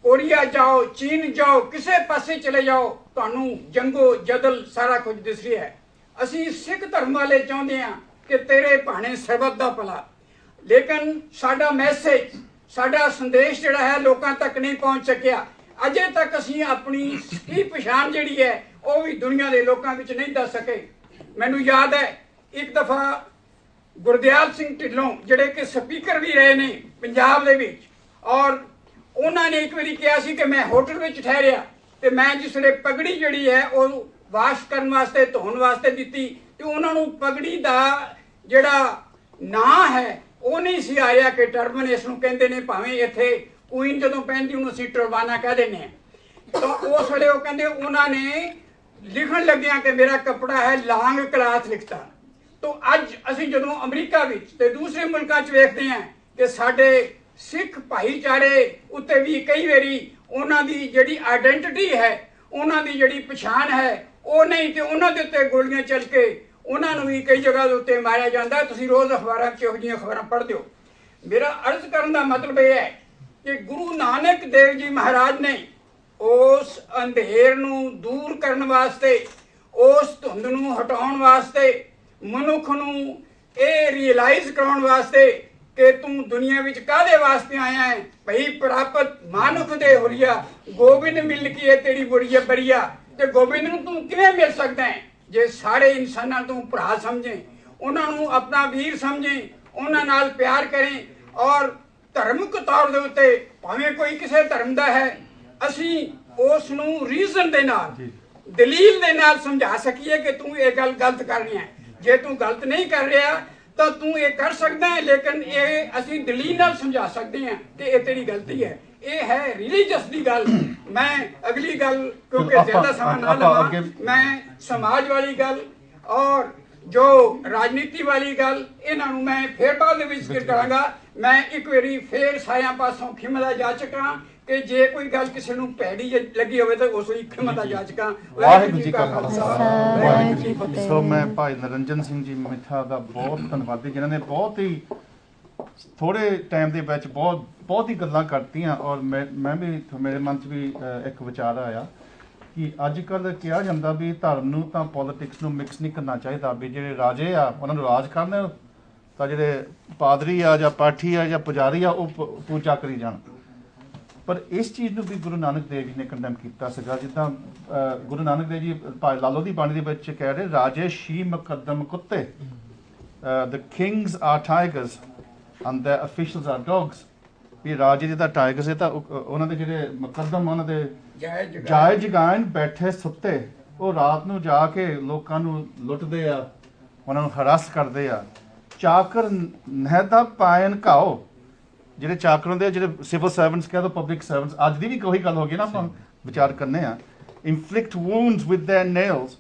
ਕੋਰੀਆ ਜਾਓ, ਚੀਨ ਜਾਓ, ਕਿਸੇ ਪਾਸੇ ਚਲੇ ਜਾਓ, ਤੁਹਾਨੂੰ ਜੰਗੋ ਜਦਲ ਸਾਰਾ ਕੁਝ ਦਿਸ ਰਿਹਾ ਹੈ। ਅਸੀਂ ਸਿੱਖ ਧਰਮ ਵਾਲੇ ਚਾਹੁੰਦੇ ਹਾਂ ਕਿ ਤੇਰੇ ਭਾਣੇ ਸਰਬੱਤ ਦਾ ਭਲਾ, ਲੇਕਿਨ ਸਾਡਾ ਮੈਸੇਜ, ਸਾਡਾ ਸੰਦੇਸ਼ ਜਿਹੜਾ ਹੈ ਲੋਕਾਂ ਤੱਕ ਨਹੀਂ ਪਹੁੰਚ ਸਕਿਆ। ਅਜੇ ਤੱਕ ਅਸੀਂ ਆਪਣੀ ਸਹੀ ਪਛਾਣ ਜਿਹੜੀ ਹੈ ਉਹ ਵੀ ਦੁਨੀਆ ਦੇ ਲੋਕਾਂ ਵਿੱਚ ਨਹੀਂ ਦੱਸ ਸਕੇ। ਮੈਨੂੰ ਯਾਦ ਹੈ ਇੱਕ ਦਫਾ ਗੁਰਦਿਆਲ ਸਿੰਘ ਢਿੱਲੋਂ ਜਿਹੜੇ ਕਿ ਸਪੀਕਰ ਵੀ ਰਹੇ ਨੇ ਪੰਜਾਬ ਦੇ ਵਿੱਚ, ਔਰ ਉਹਨਾਂ ਨੇ ਇੱਕ ਵਾਰੀ ਕਿਹਾ ਸੀ ਕਿ ਮੈਂ ਹੋਟਲ ਵਿੱਚ ਠਹਿਰਿਆ ਤੇ ਮੈਂ ਜਿਸ ਵੇਲੇ ਪਗੜੀ ਜਿਹੜੀ ਹੈ ਉਹ ਵਾਸ਼ ਕਰਨ ਵਾਸਤੇ, ਧੋਣ ਵਾਸਤੇ ਦਿੱਤੀ, ਤੇ ਉਹਨਾਂ ਨੂੰ ਪਗੜੀ ਦਾ ਜਿਹੜਾ ਨਾਂ ਹੈ ਉਹ ਨਹੀਂ ਸੀ ਆਇਆ ਕਿ ਟਰਬਨ ਇਸ ਨੂੰ ਕਹਿੰਦੇ ਨੇ। ਭਾਵੇਂ ਇੱਥੇ ਕੁਈਨ ਜਦੋਂ ਪਹਿਨਦੀ ਉਹਨੂੰ ਅਸੀਂ ਟਰਬਾਨਾ ਕਹਿ ਦਿੰਦੇ ਹਾਂ। ਤਾਂ ਉਸ ਵੇਲੇ ਉਹ ਕਹਿੰਦੇ ਉਹਨਾਂ ਨੇ ਲਿਖਣ ਲੱਗਿਆ ਕਿ ਮੇਰਾ ਕੱਪੜਾ ਹੈ ਲਾਂਗ ਕਲਾਥ ਲਿਖਤਾ। ਤਾਂ ਅੱਜ ਅਸੀਂ ਜਦੋਂ ਅਮਰੀਕਾ ਵਿੱਚ ਤੇ ਦੂਸਰੇ ਮੁਲਕਾਂ 'ਚ ਵੇਖਦੇ ਹਾਂ ਕਿ ਸਾਡੇ ਸਿੱਖ ਭਾਈਚਾਰੇ ਉੱਤੇ ਵੀ ਕਈ ਵਾਰੀ ਉਹਨਾਂ ਦੀ ਜਿਹੜੀ ਆਇਡੈਂਟੀਟੀ ਹੈ, ਉਹਨਾਂ ਦੀ ਜਿਹੜੀ ਪਛਾਣ ਹੈ ਉਹ ਨਹੀਂ, ਤੇ ਉਹਨਾਂ ਦੇ ਉੱਤੇ ਗੋਲੀਆਂ ਚੱਲ ਕੇ ਉਹਨਾਂ ਨੂੰ ਵੀ ਕਈ ਜਗ੍ਹਾ ਦੇ ਉੱਤੇ ਮਾਰਿਆ ਜਾਂਦਾ। ਤੁਸੀਂ ਰੋਜ਼ ਅਖਬਾਰਾਂ 'ਚ ਇਹੋ ਜਿਹੀਆਂ ਖਬਰਾਂ ਪੜ੍ਹਦੇ ਹੋ। ਮੇਰਾ ਅਰਜ਼ ਕਰਨ ਦਾ ਮਤਲਬ ਇਹ ਹੈ ਕਿ ਗੁਰੂ ਨਾਨਕ ਦੇਵ ਜੀ ਮਹਾਰਾਜ ਨੇ ਉਸ ਅੰਧੇਰ ਨੂੰ ਦੂਰ ਕਰਨ ਵਾਸਤੇ, ਉਸ ਧੁੰਦ ਨੂੰ ਹਟਾਉਣ ਵਾਸਤੇ, ਮਨੁੱਖ ਨੂੰ ਇਹ ਰਿਅਲਾਈਜ਼ ਕਰਾਉਣ ਵਾਸਤੇ ਕਿ ਤੂੰ ਦੁਨੀਆ ਵਿੱਚ ਕਾਹਦੇ ਵਾਸਤੇ ਆਇਆ ਹੈ, ਭਈ ਪ੍ਰਾਪਤ ਮਾਨੁਖ ਦੇ ਹੁਰੀਆ ਗੋਬਿੰਦ ਮਿਲ ਕੀ ਹੈ ਤੇਰੀ ਬੁਰੀਆ ਬਰੀਆ। ਤੇ ਗੋਬਿੰਦ ਨੂੰ ਤੂੰ ਕਿਵੇਂ ਮਿਲ ਸਕਦਾ ਹੈ ਜੇ ਸਾਰੇ ਇਨਸਾਨਾਂ ਤੂੰ ਭਰਾ ਸਮਝੇ, ਉਹਨਾਂ ਨੂੰ ਆਪਣਾ ਵੀਰ ਸਮਝੇ, ਉਹਨਾਂ ਨਾਲ ਪਿਆਰ ਕਰੇ, ਔਰ ਧਰਮਿਕ ਤੌਰ ਦੇ ਉੱਤੇ ਭਾਵੇਂ ਕੋਈ ਕਿਸੇ ਧਰਮ ਦਾ ਹੈ, ਅਸੀਂ ਉਸ ਨੂੰ ਰੀਜ਼ਨ ਦੇ ਨਾਲ, ਦਲੀਲ ਦੇ ਨਾਲ ਸਮਝਾ ਸਕੀਏ ਕਿ ਤੂੰ ਇਹ ਗੱਲ ਗਲਤ ਕਰ ਰਿਹਾ ਹੈ। ਜੇ ਤੂੰ ਗਲਤ ਨਹੀਂ ਕਰ ਰਿਹਾ ਤਾਂ ਤੂੰ ਇਹ ਕਰ ਸਕਦਾ ਹੈ, ਲੇਕਿਨ ਇਹ ਅਸੀਂ ਦਲੀਲ ਨਾਲ ਸਮਝਾ ਸਕਦੇ ਹਾਂ ਕਿ ਇਹ ਤੇਰੀ ਗਲਤੀ ਹੈ। ਇਹ ਹੈ ਰਿਲੀਜੀਅਸ ਦੀ ਗੱਲ। ਮੈਂ ਅਗਲੀ ਗੱਲ ਕਿਉਂਕਿ ਜ਼ਿਆਦਾ ਸਮਾਂ ਨਾ ਲਵਾਂ, ਮੈਂ ਸਮਾਜ ਵਾਲੀ ਗੱਲ ਔਰ ਜੋ ਰਾਜਨੀਤੀ ਵਾਲੀ ਗੱਲ ਇਹਨਾਂ ਨੂੰ ਮੈਂ ਫੇਰ ਬਾਅਦ ਦੇ ਵਿੱਚ ਜ਼ਿਕਰ ਕਰਾਂਗਾ। ਮੈਂ ਇੱਕ ਵਾਰੀ ਫੇਰ ਸਾਰਿਆਂ ਪਾਸੋਂ ਖਿਮਾ ਜਾਚਕਾਂ ਕਿ ਜੇ ਕੋਈ ਗੱਲ ਕਿਸੇ ਨੂੰ ਭੈੜੀ ਲੱਗੀ ਹੋਵੇ ਤਾਂ ਉਸ ਲਈ ਖਿਮਾ ਜਾਚਕਾਂ। ਵਾਹਿਗੁਰੂ ਜੀ ਕਾ ਖਾਲਸਾ ਵਾਹਿਗੁਰੂ ਜੀ ਕੀ ਫਤਿਹ। ਸੋ ਮੈਂ ਭਾਈ ਨਰਿੰਜਨ ਸਿੰਘ ਜੀ ਮਿੱਠਾ ਦਾ ਬਹੁਤ ਧੰਨਵਾਦੀ, ਜਿਨ੍ਹਾਂ ਨੇ ਬਹੁਤ ਹੀ ਥੋੜੇ ਟਾਈਮ ਦੇ ਵਿੱਚ ਬਹੁਤ ਹੀ ਗੱਲਾਂ ਕਰਤੀਆਂ। ਔਰ ਮੈਂ ਵੀ ਮੇਰੇ ਮਨ 'ਚ ਵੀ ਇੱਕ ਵਿਚਾਰ ਆਇਆ ਕਿ ਅੱਜ ਕੱਲ੍ਹ ਕਿਹਾ ਜਾਂਦਾ ਵੀ ਧਰਮ ਨੂੰ ਤਾਂ ਪੋਲੀਟਿਕਸ ਨੂੰ ਮਿਕਸ ਨਹੀਂ ਕਰਨਾ ਚਾਹੀਦਾ, ਵੀ ਜਿਹੜੇ ਰਾਜੇ ਆ ਉਹਨਾਂ ਨੂੰ ਰਾਜ ਕਰਨ, ਤਾਂ ਜਿਹੜੇ ਪਾਦਰੀ ਆ ਜਾਂ ਪਾਠੀ ਆ ਜਾਂ ਪੁਜਾਰੀ ਆ ਉਹ ਪੂਜਾ ਕਰੀ ਜਾਣ। ਪਰ ਇਸ ਚੀਜ਼ ਨੂੰ ਵੀ ਗੁਰੂ ਨਾਨਕ ਦੇਵ ਜੀ ਨੇ ਕੰਡੈਮ ਕੀਤਾ ਸੀਗਾ। ਜਿੱਦਾਂ ਗੁਰੂ ਨਾਨਕ ਦੇਵ ਜੀ ਭਾਈ ਲਾਲੋ ਦੀ ਬਾਣੀ ਦੇ ਵਿੱਚ ਕਹਿ ਰਹੇ, ਰਾਜੇ ਸ਼ੀ ਮੁਕੱਦਮ ਕੁੱਤੇ, the kings are tigers and the officials are dogs. ਵੀ ਰਾਜੇ ਦੇ ਤਾਂ ਟਾਈਗਰਸ ਹੈ, ਤਾਂ ਉਹਨਾਂ ਦੇ ਜਿਹੜੇ ਮੁਕੱਦਮ, ਉਹਨਾਂ ਦੇ ਜਾਇਜ਼ ਜਗਾਨ ਬੈਠੇ ਸੁੱਤੇ, ਉਹ ਰਾਤ ਨੂੰ ਜਾ ਕੇ ਲੋਕਾਂ ਨੂੰ ਲੁੱਟਦੇ ਆ, ਉਹਨਾਂ ਨੂੰ ਹਰਾਸ ਕਰਦੇ ਆ। ਚਾਕਰ ਨਹਿਦਾ ਪਾਇਨ ਘਾਓ, ਜਿਹੜੇ ਚਾਕਰ ਹੁੰਦੇ ਆ, ਜਿਹੜੇ ਸਿਵਲ ਸਰਵੈਂਟਸ ਕਹਿ ਦੋ, ਪਬਲਿਕ ਸਰਵੈਂਟਸ, ਅੱਜ ਦੀ ਵੀ ਉਹੀ ਗੱਲ ਹੋ ਗਈ ਨਾ, ਆਪਾਂ ਵਿਚਾਰ ਕਰਨੇ ਆ। Inflict wounds with their nails,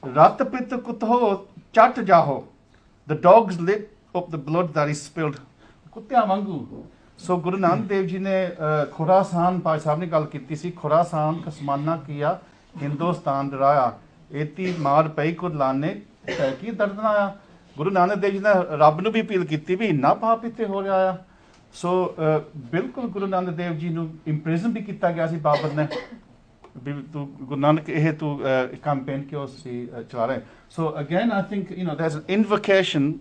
ਰਤ ਪਿਤ ਕੁਤਹੋ ਚੱਟ ਜਾਹੋ, the dogs lip up the blood that is spilled, ਕੁੱਤਿਆਂ ਵਾਂਗੂ। ਸੋ ਗੁਰੂ ਨਾਨਕ ਦੇਵ ਜੀ ਨੇ ਖੁਰਾਸਾਨ, ਭਾਈ ਸਾਹਿਬ ਨੇ ਗੱਲ ਕੀਤੀ ਸੀ, ਖੁਰਾਸਾਨ ਕਸਮਾਨਾ ਕੀਆ ਹਿੰਦੁਸਤਾਨ ਡਰਾਇਆ, ਏਤੀ ਮਾਰ ਪਈ ਕੁਰਲਾਨੇ ਤੈ ਕੀ ਦਰਦਨਾ ਆ। ਗੁਰੂ ਨਾਨਕ ਦੇਵ ਜੀ ਨੇ ਰੱਬ ਨੂੰ ਵੀ ਅਪੀਲ ਕੀਤੀ ਵੀ ਇੰਨਾ ਪਾਪ ਇੱਥੇ ਹੋ ਰਿਹਾ ਆ। ਸੋ ਬਿਲਕੁਲ ਗੁਰੂ ਨਾਨਕ ਦੇਵ ਜੀ ਨੂੰ ਇੰਪ੍ਰਿਜ਼ਨ ਵੀ ਕੀਤਾ ਗਿਆ ਸੀ ਬਾਬਰ ਨੇ, ਵੀ ਤੂੰ ਗੁਰੂ ਨਾਨਕ ਇਹ ਤੂੰ ਕੈਂਪੇਨ ਕਿਉਂ ਸੀ ਚਲਾ ਰਹੇ। ਸੋ again I think there's an invocation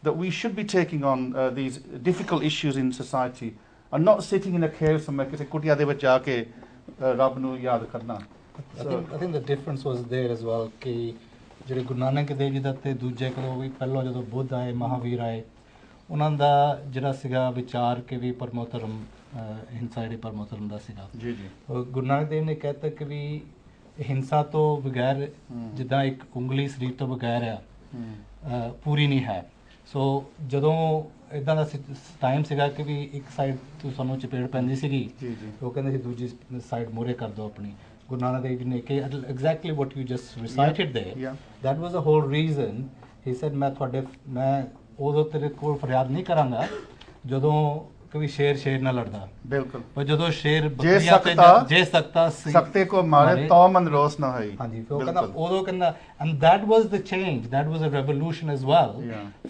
that we should be taking on these difficult issues in society and not sitting in a cave somewhere ਕਿਸੇ ਕੁਟੀਆ ਦੇ ਵਿੱਚ ਜਾ ਕੇ ਰੱਬ ਨੂੰ ਯਾਦ ਕਰਨਾ। I think the difference was there as well ਕਿ ਜਿਹੜੇ ਗੁਰੂ ਨਾਨਕ ਦੇਵ ਜੀ ਦਾ ਤੇ ਦੂਜੇ ਕੋਲੋਂ ਵੀ ਪਹਿਲਾਂ ਜਦੋਂ ਬੁੱਧ ਆਏ, ਮਹਾਵੀਰ ਆਏ, ਉਹਨਾਂ ਦਾ ਜਿਹੜਾ ਸੀਗਾ ਵਿਚਾਰ ਕਿ ਵੀ ਪਰਮੋ ਧਰਮ, ਹਿੰਸਾ ਜਿਹੜੀ ਪਰਮੋ ਧਰਮ ਦਾ ਸੀਗਾ। ਜੀ ਜੀ ਗੁਰੂ ਨਾਨਕ ਦੇਵ ਨੇ ਕਹਿਤਾ ਕਿ ਵੀ ਹਿੰਸਾ ਤੋਂ ਬਗੈਰ, ਜਿੱਦਾਂ ਇੱਕ ਉਂਗਲੀ ਸਰੀਰ ਤੋਂ ਬਗੈਰ ਆ, ਪੂਰੀ ਨਹੀਂ ਹੈ। ਸੋ ਜਦੋਂ ਇੱਦਾਂ ਦਾ ਟਾਈਮ ਸੀਗਾ ਕਿ ਵੀ ਇੱਕ ਸਾਈਡ ਤੋਂ ਸਾਨੂੰ ਚਪੇੜ ਪੈਂਦੀ ਸੀਗੀ, ਉਹ ਕਹਿੰਦੇ ਸੀ ਦੂਜੀ ਸਾਈਡ ਮੂਹਰੇ ਕਰ ਦਿਓ ਆਪਣੀ। ਗੁਰੂ ਨਾਨਕ ਦੇਵ ਜੀ ਨੇ ਕਿ exactly what you just recited there, that was a whole reason. He said ਮੈਂ ਉਦੋਂ ਤੇਰੇ ਕੋਲ ਫਰਿਆਦ ਨਹੀਂ ਕਰਾਂਗਾ ਜਦੋਂ ਕੋਈ ਸ਼ੇਰ ਨਾਲ ਲੜਦਾ। ਬਿਲਕੁਲ। ਪਰ ਜਦੋਂ ਸ਼ੇਰ ਜੇ ਸਕਤਾ ਸਕਤੇ ਕੋ ਮਾਰੇ ਤਾਂ ਮਨ ਰੋਸ ਨਾ ਹੋਈ। ਹਾਂਜੀ, ਫਿਰ ਉਹ ਕਹਿੰਦਾ, ਉਦੋਂ ਕਹਿੰਦਾ, and that was the change, that was a revolution as well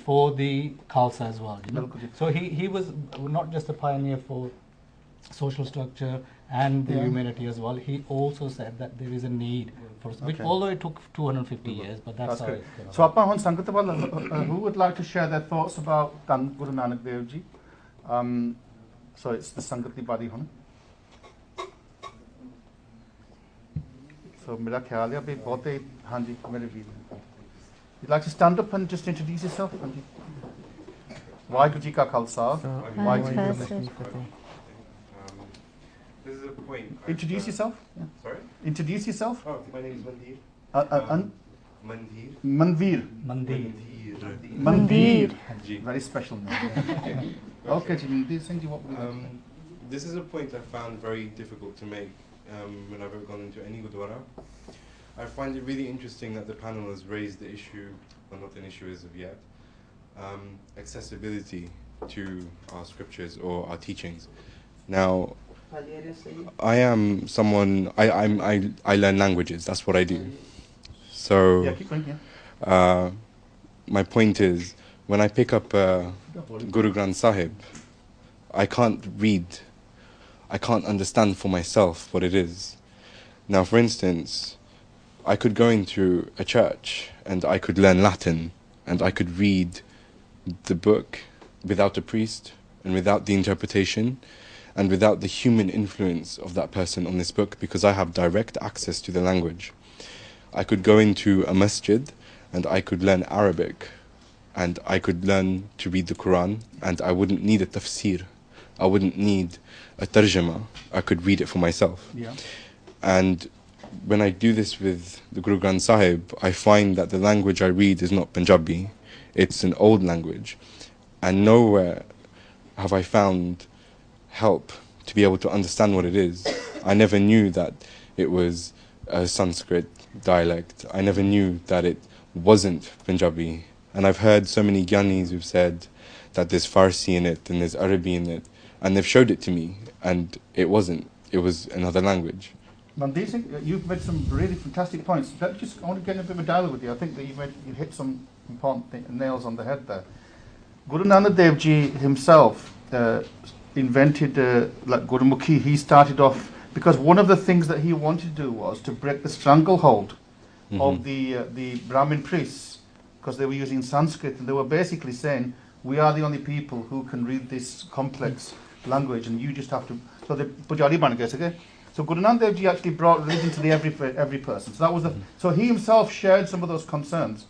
for the Khalsa as well, you know? So he was not just a pioneer for social structure and the humanity as well. He also said that there is a need for, which although it took 250 years, but that's how it. So ਆਪਾਂ ਹੁਣ ਸੰਗਤ ਵੱਲ, who would like to share their thoughts about ਧੰਨ Guru Nanak Dev ji? So it's the ਸੰਗਤ ਦੀ ਬਾਰੀ ਹੁਣ। So ਮੇਰਾ ਖਿਆਲ ਹੈ ਵੀ ਬਹੁਤੇ, ਹਾਂਜੀ ਮੇਰੇ ਵੀਰ, you'd like to stand up and just introduce yourself? ਹਾਂਜੀ। ਵਾਹਿਗੁਰੂ ਜੀ ਕਾ ਖਾਲਸਾ ਵਾਹਿਗੁਰੂ ਜੀ ਕੀ ਫਤਿਹ। This is a point. Introduce yourself. Yeah. Sorry? Introduce yourself. Oh, my name is Mandir. Manveer. Mandir. Very special name. Okay, Mandir Singh, what would you like? This is a point I found very difficult to make when I've ever gone into any Gurdwara. I find it really interesting that the panel has raised the issue, well, not an issue as of yet, accessibility to our scriptures or our teachings. Now, I am someone, I learn languages, that's what I do. So, Yeah, keep going, yeah. my point is, when I pick up Guru Granth Sahib, I can't read, I can't understand for myself what it is. Now, for instance, I could go into a church and I could learn Latin and I could read the book without a priest and without the interpretation and without the human influence of that person on this book, because I have direct access to the language. I could go into a masjid and I could learn Arabic and I could learn to read the Quran, and I wouldn't need a tafsir. I wouldn't need a tarjama. I could read it for myself. Yeah. And when I do this with the Guru Granth Sahib, I find that the language I read is not Punjabi. It's an old language. And nowhere have I found help to be able to understand what it is. I never knew that it was a Sanskrit dialect. I never knew that it wasn't Punjabi. And I've heard so many Gyanis who've said that there's Farsi in it and there's Arabic in it. And they've showed it to me, and it wasn't. It was another language. Mandeep Singh, you've made some really fantastic points. I want to get in a bit of a dialogue with you. I think that you hit some important nails on the head there. Guru Nanak Dev Ji himself invented like Gurmukhi. He started off, because one of the things that he wanted to do was to break the stranglehold of the Brahmin priests, because they were using Sanskrit, and they were basically saying, we are the only people who can read this complex language, and you just have to. So the Pujari ban gaye sige. So Guru Nanak Dev Ji actually brought religion to every person. So that was so he himself shared some of those concerns.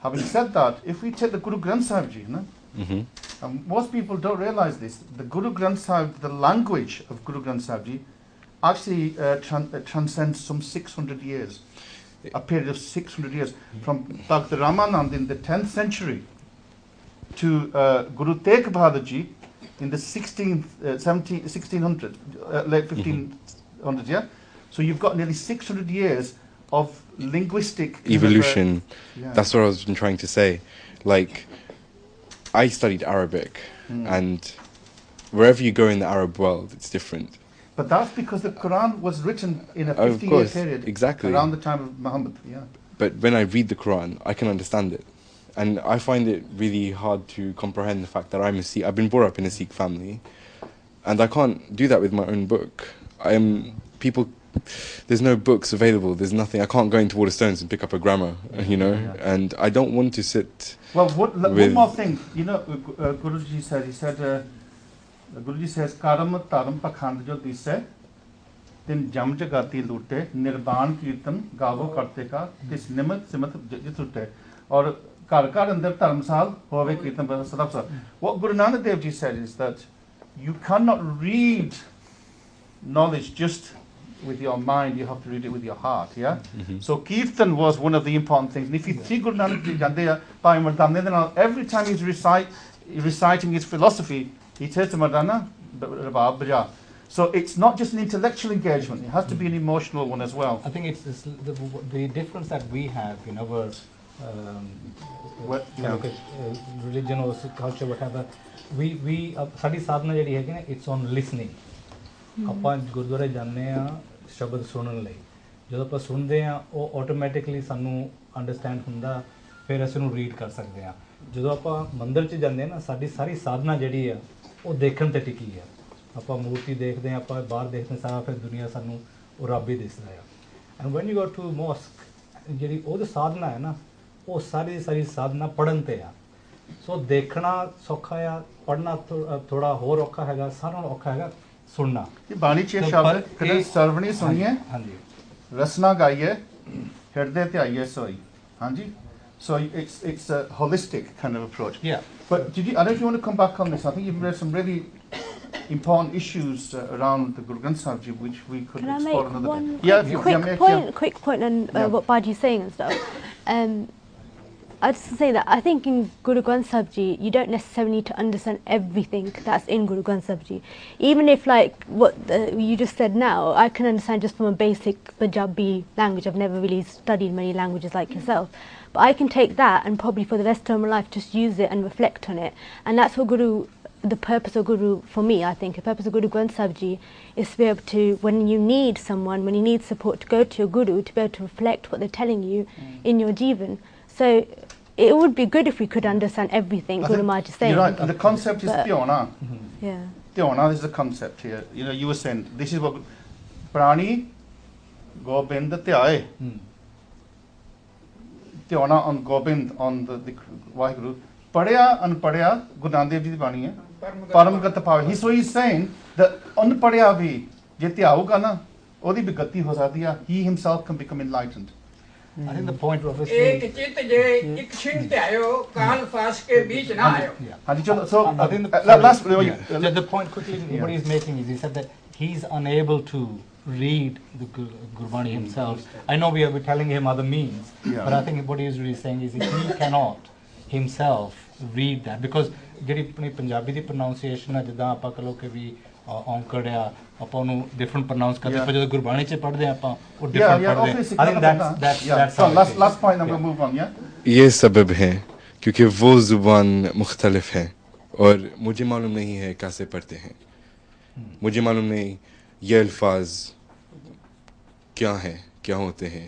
Having said that, if we take the Guru Granth Sahib Ji, and most people don't realize this, the Guru Granth Sahib, the language of Guru Granth Sahib Ji, actually transcends some 600 years, a period of 600 years, from Dr. Ramanand in the 10th century to Guru Tegh Bahadur Ji in the 1600s, late 1500s, yeah? So you've got nearly 600 years of linguistic evolution. Yeah. That's what I was trying to say. Like, I studied Arabic, and wherever you go in the Arab world, it's different. But that's because the Quran was written in a Of 50-year course, period, exactly. around the time of Muhammad. Yeah. But when I read the Quran, I can understand it. And I find it really hard to comprehend the fact that I'm a Sikh. I've been brought up in a Sikh family, and I can't do that with my own book. There's no books available, there's nothing. I can't go into Waterstones and pick up a grammar, and I don't want to sit. Well, one more thing. Guruji said, Guruji says, Karam taram pakhand jo dise, tin jam jagati lute, nirban kirtan gavo karte ka, tis nimat simat jitute. Or Kar kar andar dharamsal hove kirtan sadap. What Guru Nanak Dev Ji said is that you cannot read knowledge just with your mind, you have to read it with your heart, yeah? So Kirtan was one of the important things. And if you see Guru Nanak Dev Ji, every time he's reciting his philosophy, he says to Mardana, so it's not just an intellectual engagement, it has to be an emotional one as well. I think it's the difference that we have in our religion or culture, whatever. We ਸਾਡੀ ਸਾਧਨਾ ਜਿਹੜੀ ਹੈਗੀ ਨਾ, it's on listening. ਆਪਾਂ ਗੁਰਦੁਆਰੇ ਜਾਂਦੇ ਆ ਸ਼ਬਦ ਸੁਣਨ ਲਈ, ਜਦੋਂ ਆਪਾਂ ਸੁਣਦੇ ਆ ਉਹ ਆਟੋਮੈਟਿਕਲੀ ਸਾਨੂੰ ਅੰਡਰਸਟੈਂਡ ਹੁੰਦਾ, ਫਿਰ ਅਸੀਂ ਉਹਨੂੰ ਰੀਡ ਕਰ ਸਕਦੇ ਆ। ਜਦੋਂ ਆਪਾਂ ਮੰਦਿਰ 'ਚ ਜਾਂਦੇ ਆ ਨਾ, ਸਾਡੀ ਸਾਰੀ ਸਾਧਨਾ ਜਿਹੜੀ ਆ ਉਹ ਦੇਖਣ ਤੇ ਟਿਕੀ ਆ। ਆਪਾਂ ਮੂਰਤੀ ਦੇਖਦੇ ਆ, ਆਪਾਂ ਬਾਹਰ ਦੇਖਦੇ ਸਾਰਾ, ਫਿਰ ਦੁਨੀਆ ਸਾਨੂੰ ਉਹ ਰੱਬ ਹੀ ਦਿਸਦਾ ਆ। And when you go to mosque, ਜਿਹੜੀ ਉਹਦੀ ਸਾਧਨਾ ਹੈ ਨਾ, ਉਹ ਸਾਰੀ ਸਾਧਨਾ ਪੜ੍ਹਨ ਤੇ ਆ। ਸੋ ਦੇਖਣਾ ਸੌਖਾ ਆ, ਪੜ੍ਹਨਾ ਥੋੜਾ ਹੋਰ ਔਖਾ ਹੈਗਾ, ਸਾਰਿਆਂ ਨਾਲੋਂ ਔਖਾ ਹੈਗਾ ਸੁਣਨਾ। ਬਾਣੀ 'ਚ ਸ਼ਬਦ ਕਦੇ ਸਰਵਣੀ ਸੁਣੀਏ, ਰਸਨਾ ਗਾਈਏ, ਹਿਰਦੇ ਤੇ ਆਈਏ ਸੋਈ। ਹਾਂਜੀ। So it's a holistic kind of approach. Yeah. But I don't know if you want to come back on this. I think you've raised some really important issues around the Guru Granth Sahib Ji, which we could explore another day. Quick point on what Baji's saying and stuff. I'd just say that I think in Guru Granth Sahib Ji, you don't necessarily need to understand everything that's in Guru Granth Sahib Ji. Even if, like what you just said now, I can understand just from a basic Punjabi language. I've never really studied many languages like yourself. But I can take that and probably for the rest of my life just use it and reflect on it. And that's what the purpose of Guru, for me, I think, the purpose of Guru Granth Sahib Ji is to be able to, when you need someone, when you need support, to go to your Guru, to be able to reflect what they're telling you in your Jivan. So it would be good if we could understand everything Guru Maharaj is saying. You're right, and the concept is Tyona. Yeah. Tyona is the concept here. You know, you were saying, this is what Prani Gobind Dhyaye. Tyona on Gobind, on the Vaheguru. Padya Anpadya, Guru Nanak Dev Ji di Bani hai. Paramgata Pavi. So he's saying that Anpadya bhi, je tyauga na, odi bhi gati ho jati hai. He himself can become enlightened. I think the point obviously. एक चित्त जे एक क्षण त्यायो काल फास के बीच ना आयो. So I think the point quickly what he's making is he said that he's unable to read the Gurbani himself. I know we are telling him other means, but I think what he's really saying is he cannot himself read that because ਜਿਹੜੀ ਆਪਣੀ ਪੰਜਾਬੀ ਦੀ pronunciation ਹੈ ਜਿੱਦਾਂ ਆਪਾਂ ਕਹ ਲੋ ਕਿ ਵੀ ਔਂਕੜ ਆ ਆਪਾਂ ਉਹਨੂੰ different pronounce ਕਰਦੇ ਪਰ ਜਦੋਂ ਗੁਰਬਾਣੀ ਚ ਪੜ੍ਹਦੇ ਆ ਆਪਾਂ ਉਹ different ਪੜ੍ਹਦੇ I think that's last point and we'll move on. ये सबब है क्योंकि वो जुबान मुख्तलिफ है और मुझे मालूम नहीं है कैसे पढ़ते हैं. मुझे मालूम नहीं ये अल्फाज क्या हैं क्या होते हैं.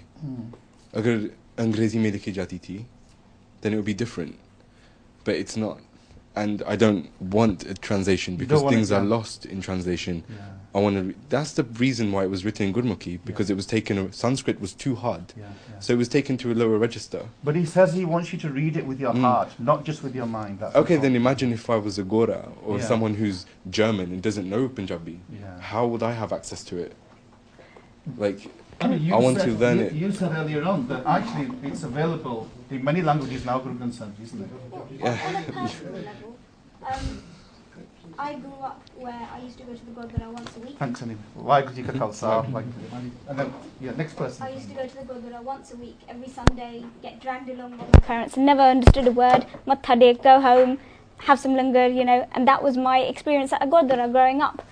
अगर अंग्रेजी में लिखी जाती थी then it would be different, but it's not, and I don't want a translation because things are lost in translation. I want to. That's the reason why it was written in Gurmukhi, because it was taken. Sanskrit was too hard, so it was taken to a lower register. But he says he wants you to read it with your heart, not just with your mind. That's okay, then imagine if I was a Gora or someone who's German and doesn't know Punjabi. How would I have access to it? Like, I want to learn it. You said earlier on that actually it's available in many languages now, Guru Granth Sahib, isn't it? On a personal level, I grew up where I used to go to the Gurdwara once a week. Thanks, anyway. Waheguru Ji Ka Khalsa. And then, next person. I used to go to the Gurdwara once a week, every Sunday, get dragged along by my parents, never understood a word, matha dek, go home, have some langar, you know, and that was my experience at a Gurdwara growing up.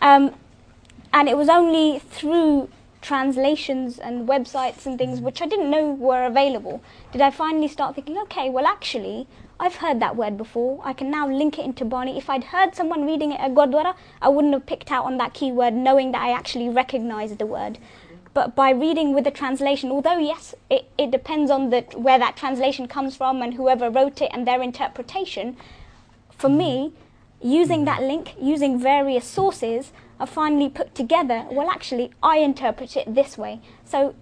And it was only through translations and websites and things which I didn't know were available did I finally start thinking, okay, well actually I've heard that word before, I can now link it into Bani. If I'd heard someone reading it at Gurdwara, I wouldn't have picked out on that keyword knowing that I actually recognised the word. But by reading with the translation, although yes, it depends on where that translation comes from and whoever wrote it and their interpretation, for me, using that link, using various sources, I finally put together, well actually I interpret it this way. So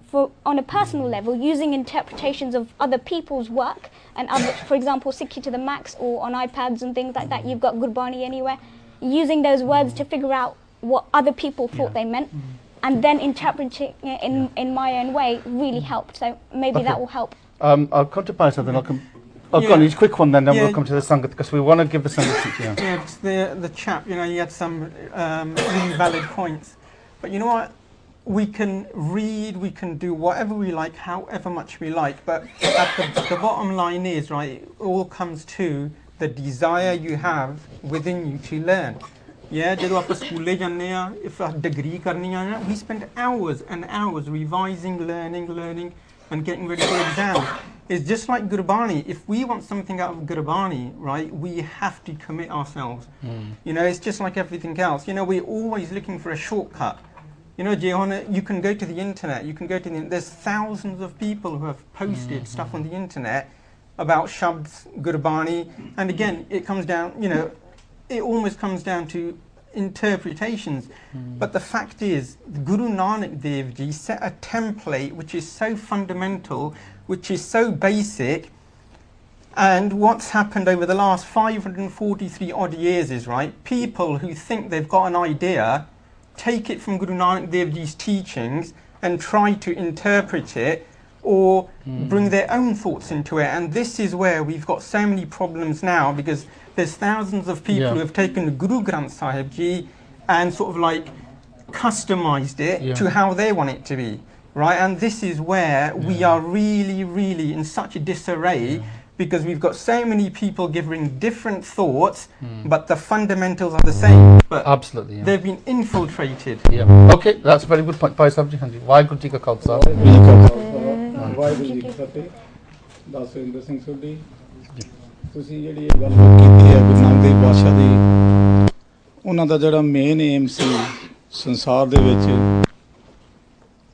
on a personal level, using interpretations of other people's work and other, for example, Sikh to the Max or on iPads and things like that, you've got Gurbani anywhere, using those words to figure out what other people thought they meant and then interpreting it in my own way really helped. So maybe that will help. I'll come to Panth, then I'll come. Go on, just a quick one then we'll come to the Sangat because we want to give the Sangat. Yeah, because the chap, you know, he had some really valid points. But you know what? We can read, we can do whatever we like, however much we like. But at the bottom line is, right, it all comes to the desire you have within you to learn. Yeah, ਜਦੋਂ ਆਪਾਂ ਸਕੂਲੇ ਜਾਂਦੇ ਆ, if a degree ਕਰਨੀ ਆ ਨਾ, we spend hours and hours revising, learning and getting ready for exams. It's just like Gurbani. If we want something out of Gurbani, right, we have to commit ourselves. You know, it's just like everything else. You know, we're always looking for a shortcut. You know, you can go to the internet, there's thousands of people who have posted stuff on the internet about Shabds, Gurbani, and again, it comes down, you know, it almost comes down to interpretations. But the fact is, Guru Nanak Dev Ji set a template which is so fundamental, which is so basic, and what's happened over the last 543 odd years is, right, people who think they've got an idea take it from Guru Nanak Dev Ji's teachings and try to interpret it or bring their own thoughts into it, and this is where we've got so many problems now, because there's thousands of people who have taken Guru Granth Sahib Ji and sort of like customized it to how they want it to be. right? And this is where we are really in such a disarray, because we've got so many people giving different thoughts, but the fundamentals are the same. But absolutely, they've been infiltrated. Yeah. Okay, that's a very good point. Bhai Sahib ji, ਹਾਂਜੀ ਵਾਹਿਗੁਰੂ ਜੀ ਕਾ ਖਾਲਸਾ ਵਾਹਿਗੁਰੂ ਜੀ ਕੀ ਫਤਿਹ। ਦਸਵਿੰਦਰ ਸਿੰਘ ਸੋਢੀ, ਤੁਸੀਂ ਜਿਹੜੀ ਇਹ ਗੱਲ ਕੀਤੀ ਹੈ ਗੁਰੂ ਨਾਨਕ ਦੇਵ ਪਾਤਸ਼ਾਹ ਦੀ, ਉਹਨਾਂ ਦਾ ਜਿਹੜਾ ਮੇਨ ਏਮ ਸੀ ਸੰਸਾਰ ਦੇ ਵਿੱਚ,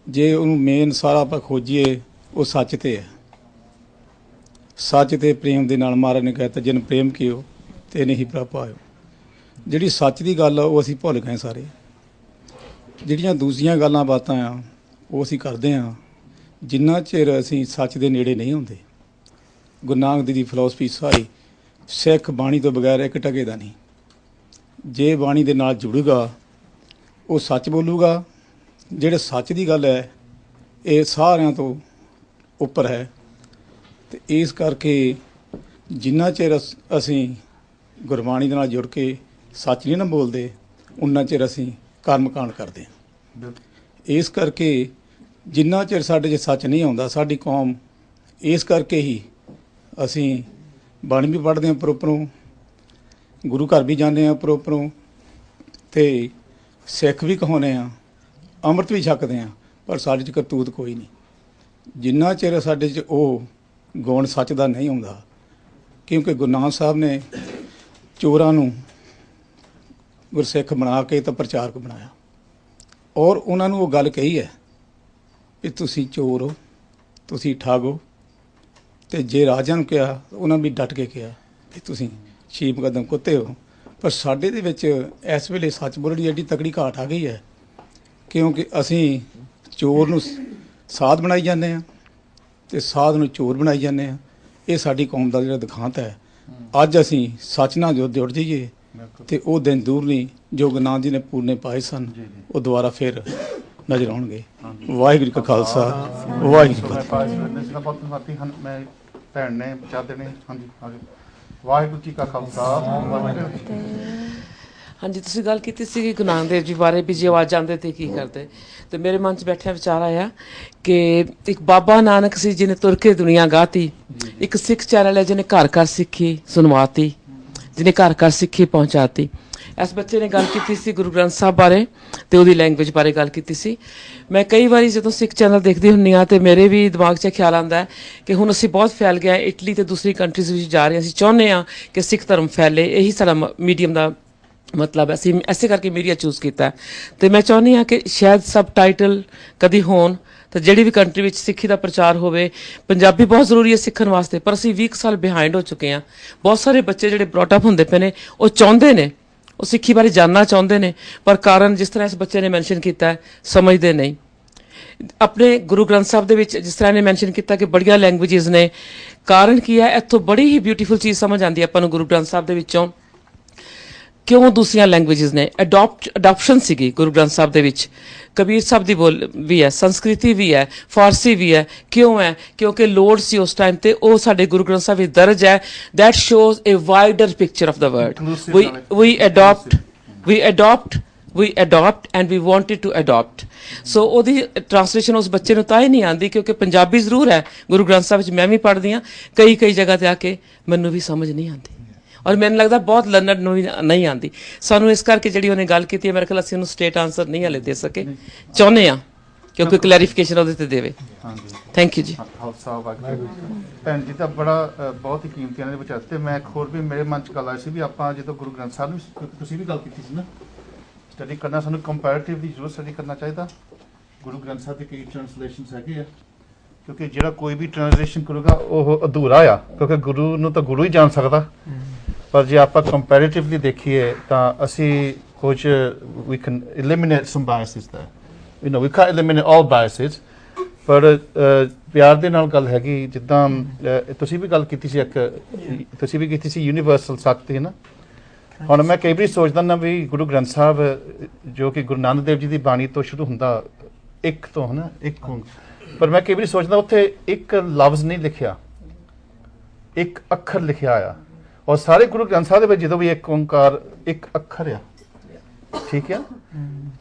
ਜੇ ਉਹਨੂੰ ਮੇਨ ਸਾਰਾ ਆਪਾਂ ਖੋਜੀਏ ਉਹ ਸੱਚ ਤੇ ਹੈ। ਸੱਚ ਤੇ ਪ੍ਰੇਮ ਦੇ ਨਾਲ ਮਹਾਰਾਜ ਨੇ ਕਹਿਤਾ ਜਿਨ ਪ੍ਰੇਮ ਕੀਓ ਤੇ ਨਹੀਂ ਪ੍ਰਭ ਆਇਓ। ਜਿਹੜੀ ਸੱਚ ਦੀ ਗੱਲ ਆ ਉਹ ਅਸੀਂ ਭੁੱਲ ਗਏ ਸਾਰੇ। ਜਿਹੜੀਆਂ ਦੂਸਰੀਆਂ ਗੱਲਾਂ ਬਾਤਾਂ ਆ ਉਹ ਅਸੀਂ ਕਰਦੇ ਹਾਂ ਜਿੰਨਾ ਚਿਰ ਅਸੀਂ ਸੱਚ ਦੇ ਨੇੜੇ ਨਹੀਂ ਹੁੰਦੇ। ਗੁਰੂ ਨਾਨਕ ਦੇਵ ਦੀ ਫਿਲਾਸਫੀ ਸਾਰੀ ਸਿੱਖ ਬਾਣੀ ਤੋਂ ਬਗੈਰ ਇੱਕ ਟਕੇ ਦਾ ਨਹੀਂ। ਜੇ ਬਾਣੀ ਦੇ ਨਾਲ ਜੁੜੂਗਾ ਉਹ ਸੱਚ ਬੋਲੂਗਾ। ਜਿਹੜੇ ਸੱਚ ਦੀ ਗੱਲ ਹੈ ਇਹ ਸਾਰਿਆਂ ਤੋਂ ਉੱਪਰ ਹੈ। ਤੇ ਇਸ ਕਰਕੇ ਜਿੰਨਾ ਚਿਰ ਅਸੀਂ ਗੁਰਬਾਣੀ ਦੇ ਨਾਲ ਜੁੜ ਕੇ ਸੱਚ ਨਹੀਂ ਨਾ ਬੋਲਦੇ, ਉਨਾ ਚਿਰ ਅਸੀਂ ਕਰਮਕਾਂਡ ਕਰਦੇ ਹਾਂ। ਇਸ ਕਰਕੇ ਜਿੰਨਾ ਚਿਰ ਸਾਡੇ 'ਚ ਸੱਚ ਨਹੀਂ ਆਉਂਦਾ, ਸਾਡੀ ਕੌਮ, ਇਸ ਕਰਕੇ ਹੀ ਅਸੀਂ ਬਾਣੀ ਵੀ ਪੜ੍ਹਦੇ ਹਾਂ ਉੱਪਰੋਂ, ਗੁਰੂ ਘਰ ਵੀ ਜਾਂਦੇ ਹਾਂ ਉੱਪਰੋਂ, ਅਤੇ ਸਿੱਖ ਵੀ ਕਹਾਉਂਦੇ ਹਾਂ, ਅੰਮ੍ਰਿਤ ਵੀ ਛਕਦੇ ਹਾਂ, ਪਰ ਸਾਡੇ 'ਚ ਕਰਤੂਤ ਕੋਈ ਨਹੀਂ। ਜਿੰਨਾ ਚਿਰ ਸਾਡੇ 'ਚ ਉਹ ਗੁਣ ਸੱਚ ਦਾ ਨਹੀਂ ਆਉਂਦਾ, ਕਿਉਂਕਿ ਗੁਰੂ ਨਾਨਕ ਸਾਹਿਬ ਨੇ ਚੋਰਾਂ ਨੂੰ ਗੁਰਸਿੱਖ ਬਣਾ ਕੇ ਤਾਂ ਪ੍ਰਚਾਰਕ ਬਣਾਇਆ, ਔਰ ਉਹਨਾਂ ਨੂੰ ਉਹ ਗੱਲ ਕਹੀ ਹੈ ਕਿ ਤੁਸੀਂ ਚੋਰ ਹੋ, ਤੁਸੀਂ ਠੱਗ ਹੋ। ਅਤੇ ਜੇ ਰਾਜਿਆਂ ਨੂੰ ਕਿਹਾ ਉਹਨਾਂ ਵੀ ਡਟ ਕੇ ਕਿਹਾ ਕਿ ਤੁਸੀਂ ਛੇ ਮੁਕੱਦਮ ਕੁੱਤੇ ਹੋ। ਪਰ ਸਾਡੇ ਦੇ ਵਿੱਚ ਇਸ ਵੇਲੇ ਸੱਚ ਬੋਲਣ ਦੀ ਐਡੀ ਤਕੜੀ ਘਾਟ ਆ ਗਈ ਹੈ, ਕਿਉਂਕਿ ਅਸੀਂ ਚੋਰ ਨੂੰ ਸਾਧ ਬਣਾਈ ਜਾਂਦੇ ਹਾਂ ਅਤੇ ਸਾਧ ਨੂੰ ਚੋਰ ਬਣਾਈ ਜਾਂਦੇ ਹਾਂ। ਇਹ ਸਾਡੀ ਕੌਮ ਦਾ ਜਿਹੜਾ ਦਿਖਾਂਤ ਹੈ। ਅੱਜ ਅਸੀਂ ਸੱਚ ਨਾਲ ਜੋ ਜੁੜ ਜਾਈਏ ਅਤੇ ਉਹ ਦਿਨ ਦੂਰ ਨਹੀਂ ਜੋ ਗੁਰੂ ਨਾਨਕ ਜੀ ਨੇ ਪੂਰਨੇ ਪਾਏ ਸਨ, ਉਹ ਦੁਬਾਰਾ ਫਿਰ ਨਜ਼ਰ ਆਉਣਗੇ। ਵਾਹਿਗੁਰੂ ਜੀ ਕਾ ਖਾਲਸਾ, ਵਾਹਿਗੁਰੂ ਜੀ ਕੀ ਫਤਿਹ। ਭੈਣ ਨੇ ਚਾਹਦੇ ਨੇ, ਹਾਂਜੀ ਵਾਹਿਗੁਰੂ ਜੀ ਕਾ ਖਾਲਸਾ। ਹਾਂਜੀ, ਤੁਸੀਂ ਗੱਲ ਕੀਤੀ ਸੀ ਕਿ ਗੁਰੂ ਨਾਨਕ ਦੇਵ ਜੀ ਬਾਰੇ ਵੀ ਜੇ ਆਵਾਜ਼ ਆਉਂਦੇ ਤੇ ਕੀ ਕਰਦੇ, ਤੇ ਮੇਰੇ ਮਨ 'ਚ ਬੈਠਿਆ ਵਿਚਾਰ ਆਇਆ ਕਿ ਇੱਕ ਬਾਬਾ ਨਾਨਕ ਸੀ ਜਿਹਨੇ ਤੁਰ ਕੇ ਦੁਨੀਆ ਗਾਤੀ, ਇੱਕ ਸਿੱਖ ਚੈਨਲ ਹੈ ਜਿਹਨੇ ਘਰ ਘਰ ਸਿੱਖੀ ਸੁਣਵਾਤੀ, ਜਿਹਨੇ ਘਰ ਘਰ ਸਿੱਖੀ ਪਹੁੰਚਾਤੀ। ਇਸ ਬੱਚੇ ਨੇ ਗੱਲ ਕੀਤੀ ਸੀ ਗੁਰੂ ਗ੍ਰੰਥ ਸਾਹਿਬ ਬਾਰੇ ਅਤੇ ਉਹਦੀ ਲੈਂਗੁਏਜ ਬਾਰੇ ਗੱਲ ਕੀਤੀ ਸੀ। ਮੈਂ ਕਈ ਵਾਰੀ ਜਦੋਂ ਸਿੱਖ ਚੈਨਲ ਦੇਖਦੀ ਹੁੰਦੀ ਹਾਂ ਤਾਂ ਮੇਰੇ ਵੀ ਦਿਮਾਗ 'ਚ ਖਿਆਲ ਆਉਂਦਾ ਕਿ ਹੁਣ ਅਸੀਂ ਬਹੁਤ ਫੈਲ ਗਏ, ਇਟਲੀ ਅਤੇ ਦੂਸਰੀ ਕੰਟਰੀਜ਼ ਵਿੱਚ ਜਾ ਰਹੇ ਹਾਂ। ਅਸੀਂ ਚਾਹੁੰਦੇ ਹਾਂ ਕਿ ਸਿੱਖ ਧਰਮ ਫੈਲੇ, ਇਹੀ ਸਾਡਾ ਮੀਡੀਅਮ ਦਾ ਮਤਲਬ ਹੈ। ਅਸੀਂ ਇਸੇ ਕਰਕੇ ਮੀਡੀਆ ਚੂਜ਼ ਕੀਤਾ ਅਤੇ ਮੈਂ ਚਾਹੁੰਦੀ ਹਾਂ ਕਿ ਸ਼ਾਇਦ ਸਬ ਟਾਈਟਲ ਕਦੀ ਹੋਣ ਤਾਂ ਜਿਹੜੀ ਵੀ ਕੰਟਰੀ ਵਿੱਚ ਸਿੱਖੀ ਦਾ ਪ੍ਰਚਾਰ ਹੋਵੇ। ਪੰਜਾਬੀ ਬਹੁਤ ਜ਼ਰੂਰੀ ਹੈ ਸਿੱਖਣ ਵਾਸਤੇ, ਪਰ ਅਸੀਂ 20 ਸਾਲ ਬਿਹਾਈਂਡ ਹੋ ਚੁੱਕੇ ਹਾਂ। ਬਹੁਤ ਸਾਰੇ ਬੱਚੇ ਜਿਹੜੇ ਬ੍ਰੌਟ ਅਪ ਹੁੰਦੇ ਪਏ ਨੇ, ਉਹ ਚਾਹੁੰਦੇ ਨੇ, ਉਹ ਸਿੱਖੀ ਬਾਰੇ ਜਾਣਨਾ ਚਾਹੁੰਦੇ ਨੇ, ਪਰ ਕਾਰਨ ਜਿਸ ਤਰ੍ਹਾਂ ਇਸ ਬੱਚੇ ਨੇ ਮੈਂਸ਼ਨ ਕੀਤਾ ਸਮਝਦੇ ਨਹੀਂ। ਆਪਣੇ ਗੁਰੂ ਗ੍ਰੰਥ ਸਾਹਿਬ ਦੇ ਵਿੱਚ ਜਿਸ ਤਰ੍ਹਾਂ ਇਹਨੇ ਮੈਂਸ਼ਨ ਕੀਤਾ ਕਿ ਬੜੀਆਂ ਲੈਂਗੁਏਜਿਸ ਨੇ, ਕਾਰਨ ਕੀ ਹੈ? ਇੱਥੋਂ ਬੜੀ ਹੀ ਬਿਊਟੀਫੁਲ ਚੀਜ਼ ਸਮਝ ਆਉਂਦੀ ਹੈ ਆਪਾਂ ਨੂੰ ਗੁਰੂ ਗ੍ਰੰਥ ਸਾਹਿਬ ਦੇ ਵਿੱਚੋਂ। ਕਿਉਂ ਦੂਸਰੀਆਂ ਲੈਂਗੁਏਜਿਸ ਨੇ? ਅਡੋਪਸ਼ਨ ਸੀਗੀ ਗੁਰੂ ਗ੍ਰੰਥ ਸਾਹਿਬ ਦੇ ਵਿੱਚ। ਕਬੀਰ ਸਾਹਿਬ ਦੀ ਬੋਲ ਵੀ ਹੈ, ਸੰਸਕ੍ਰਿਤੀ ਵੀ ਹੈ, ਫਾਰਸੀ ਵੀ ਹੈ। ਕਿਉਂ ਹੈ? ਕਿਉਂਕਿ ਲੋੜ ਸੀ ਉਸ ਟਾਈਮ ਤੇ, ਉਹ ਸਾਡੇ ਗੁਰੂ ਗ੍ਰੰਥ ਸਾਹਿਬ ਵਿੱਚ ਦਰਜ ਹੈ। That shows a wider picture of the world. we adopt and we wanted to adopt। So ਉਹਦੀ ਟਰਾਂਸਲੇਸ਼ਨ ਉਸ ਬੱਚੇ ਨੂੰ ਤਾਂ ਹੀ ਨਹੀਂ ਆਉਂਦੀ ਕਿਉਂਕਿ ਪੰਜਾਬੀ ਜ਼ਰੂਰ ਹੈ ਗੁਰੂ ਗ੍ਰੰਥ ਸਾਹਿਬ ਵਿੱਚ, ਮੈਂ ਵੀ ਪੜ੍ਹਦੀ ਹਾਂ, ਕਈ ਜਗ੍ਹਾ 'ਤੇ ਆ ਕੇ ਮੈਨੂੰ ਵੀ ਸਮਝ ਨਹੀਂ ਆਉਂਦੀ, ਔਰ ਮੈਨੂੰ ਲੱਗਦਾ ਬਹੁਤ ਲਰਨਡ ਨੂੰ ਵੀ ਨਹੀਂ ਆਉਂਦੀ। ਸਾਨੂੰ ਇਸ ਕਰਕੇ ਜਿਹੜੀ ਉਹਨੇ ਗੱਲ ਕੀਤੀ ਹੈ, ਮੇਰੇ ਖਿਆਲ ਅਸੀਂ ਉਹਨੂੰ ਸਟੇਟ ਆਂਸਰ ਨਹੀਂ ਹਾਲੇ ਦੇ ਸਕੇ, ਚਾਹੁੰਦੇ ਹਾਂ ਕਿਉਂਕਿ ਕਲੈਰੀਫਿਕੇਸ਼ਨ ਉਹਦੇ 'ਤੇ ਦੇਵੇ। ਥੈਂਕ ਯੂ ਜੀ। ਭੈਣ ਜੀ ਤਾਂ ਬੜਾ ਬਹੁਤ ਹੀ ਕੀਮਤੀ ਇਹਨਾਂ ਦੇ ਵਿਚਾਰ। ਅਤੇ ਮੈਂ ਇੱਕ ਹੋਰ ਵੀ ਮੇਰੇ ਮਨ 'ਚ ਗੱਲ ਆਈ ਸੀ ਵੀ ਆਪਾਂ ਜਦੋਂ ਗੁਰੂ ਗ੍ਰੰਥ ਸਾਹਿਬ ਨੂੰ, ਤੁਸੀਂ ਵੀ ਗੱਲ ਕੀਤੀ ਸੀ ਨਾ, ਸਟੱਡੀ ਕਰਨਾ, ਸਾਨੂੰ ਕੰਪੈਰੇਟਿਵਲੀ ਜ਼ਰੂਰ ਸਟੱਡੀ ਕਰਨਾ ਚਾਹੀਦਾ। ਗੁਰੂ ਗ੍ਰੰਥ ਸਾਹਿਬ ਦੇ ਕਈ ਟ੍ਰਾਂਸਲੇਸ਼ਨਸ ਹੈਗੇ ਆ, ਕਿਉਂਕਿ ਜਿਹੜਾ ਕੋਈ ਵੀ ਟ੍ਰਾਂਸਲੇਸ਼ਨ ਕਰੂਗਾ ਉਹ ਅਧੂਰਾ ਆ, ਕਿਉਂਕਿ ਗੁਰੂ ਨੂੰ ਤਾਂ ਗੁਰੂ ਹੀ ਜਾਣ ਸਕਦਾ। ਪਰ ਜੇ ਆਪਾਂ ਕੰਪੈਰੇਟਿਵਲੀ ਦੇਖੀਏ ਤਾਂ ਅਸੀਂ ਕੁਝ we can eliminate some biases ਦਾ, we can eliminate all biases. ਪਰ ਪਿਆਰ ਦੇ ਨਾਲ ਗੱਲ ਹੈਗੀ, ਜਿੱਦਾਂ ਤੁਸੀਂ ਵੀ ਗੱਲ ਕੀਤੀ ਸੀ, ਤੁਸੀਂ ਵੀ ਕੀਤੀ ਸੀ ਯੂਨੀਵਰਸਲ ਸੱਚ ਦੀ, ਹੈ ਨਾ। ਹੁਣ ਮੈਂ ਕਈ ਵਾਰੀ ਸੋਚਦਾ ਨਾ ਵੀ ਗੁਰੂ ਗ੍ਰੰਥ ਸਾਹਿਬ ਜੋ ਕਿ ਗੁਰੂ ਨਾਨਕ ਦੇਵ ਜੀ ਦੀ ਬਾਣੀ ਤੋਂ ਸ਼ੁਰੂ ਹੁੰਦਾ, ਇੱਕ ਤੋਂ, ਹੈ ਨਾ, ਇੱਕ ਹੋਂ, ਪਰ ਮੈਂ ਕਈ ਵਾਰੀ ਸੋਚਦਾ ਉੱਥੇ ਇੱਕ ਲਫ਼ਜ਼ ਨਹੀਂ ਲਿਖਿਆ, ਇੱਕ ਅੱਖਰ ਲਿਖਿਆ ਆ। ਔਰ ਸਾਰੇ ਗੁਰੂ ਗ੍ਰੰਥ ਸਾਹਿਬ ਦੇ ਵਿੱਚ ਜਦੋਂ ਵੀ ਇੱਕ ਓਂਕਾਰ, ਇੱਕ ਅੱਖਰ ਆ, ठीक है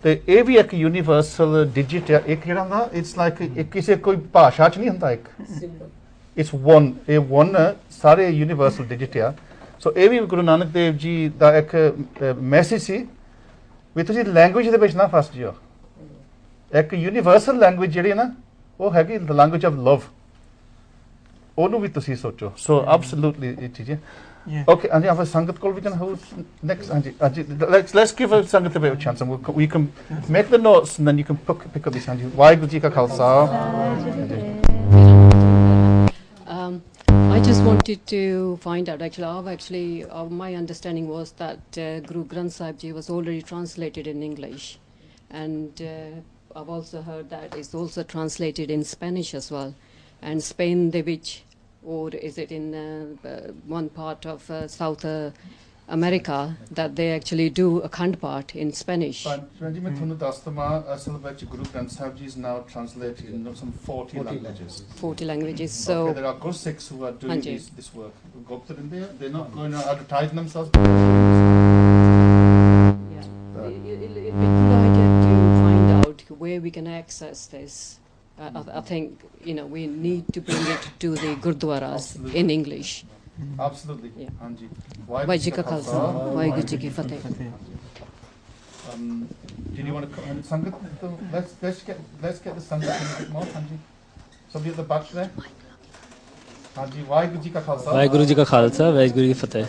ਤੇ ਇਹ ਵੀ ਇੱਕ ਯੂਨੀਵਰਸਲ ਡਿਜਿਟ ਹੈ ਇੱਕ ਜਿਹੜਾ ਨਾ ਇਟਸ ਲਾਈਕ ਇੱਕ ਕਿਸੇ ਕੋਈ ਭਾਸ਼ਾ ਚ ਨਹੀਂ ਹੁੰਦਾ ਇੱਕ ਇਟਸ ਵਨ ਇਹ ਵਨ ਸਾਰੇ ਯੂਨੀਵਰਸਲ ਡਿਜਿਟ ਆ ਸੋ ਇਹ ਵੀ ਗੁਰੂ ਨਾਨਕ ਦੇਵ ਜੀ ਦਾ ਇੱਕ ਮੈਸੇਜ ਸੀ ਵੀ ਤੁਸੀਂ ਲੈਂਗੁਏਜ ਦੇ ਵਿੱਚ ਨਾ ਫਸ ਜਿਓ ਇੱਕ ਯੂਨੀਵਰਸਲ ਲੈਂਗੁਏਜ ਜਿਹੜੀ ਹੈ ਨਾ ਉਹ ਹੈਗੀ ਦ ਲੈਂਗੁਏਜ ਆਫ ਲਵ ਉਹਨੂੰ ਵੀ ਤੁਸੀਂ ਸੋਚੋ ਸੋ ਐਬਸੋਲੂਟਲੀ ਇਹ ਚੀਜ਼ ਹੈ Okay, and have a sangat call we can hold next. Let's give a sangat a bit of a chance, and we can make the notes, and then you can pick up this. Anji, Waheguru Ji Ka Khalsa. I just wanted to find out. Actually, my understanding was that Guru Granth Sahib Ji was already translated in English, and I've also heard that it's also translated in Spanish as well, and Spain, which. Or is it in one part of South America that they actually do a Khand part in Spanish? Ranji, मैं थोड़ा दास्तामा असल में Guru Granth Sahib Ji is now translated in some 40 languages. 40 languages. So okay, there are Sikhs who are doing this work. Gupta in there, they're not going to advertise themselves. Yeah, it'd be a good idea to find out where we can access this. I think we need to bring it to the Gurdwaras in English. Absolutely. Yeah. Hanji. Waheguru Ji Ka Khalsa, Waheguru Ji Ki Fateh. Did you want to come and sangat? Let's get the sangat in a bit more. Hanji. Somebody at the back there. Hanji. Waheguru Ji Ka Khalsa. Waheguru Ji Ka Khalsa, Waheguru Ji Ki Fateh.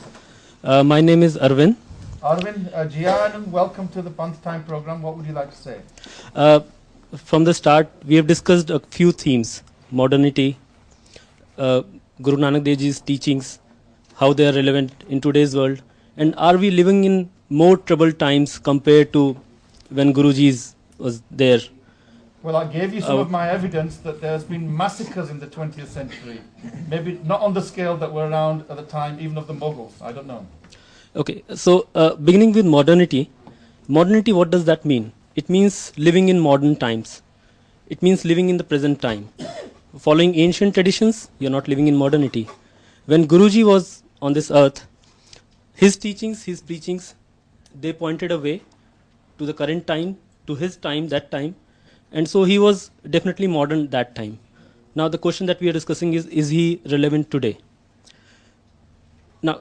My name is Arvind. Arvind, Jian, welcome to the Panth Time program. What would you like to say? From the start, we have discussed a few themes: modernity, Guru Nanak Dev Ji's teachings, how they are relevant in today's world, and are we living in more troubled times compared to when Guruji was there? Well, I gave you some of my evidence that there's been massacres in the 20th century. Maybe not on the scale that were around at the time, even of the Mughals. I don't know. Okay, so beginning with modernity, what does that mean? It means living in modern times. It means living in the present time. Following ancient traditions, you're not living in modernity. When Guruji was on this earth, his teachings, his preachings, they pointed a way to the current time, to his time, that time. And so he was definitely modern that time. Now the question that we are discussing is he relevant today? Now,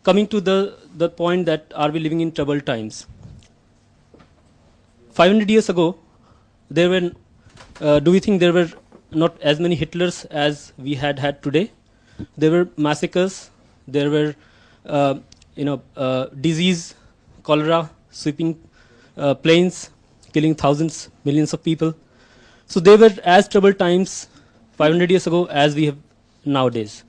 coming to the point that are we living in troubled times? 500 years ago, there were. Do we think there were not as many Hitlers as we had today? There were massacres. There were, disease, cholera, sweeping planes, killing thousands, millions of people. So they were as troubled times 500 years ago as we have nowadays.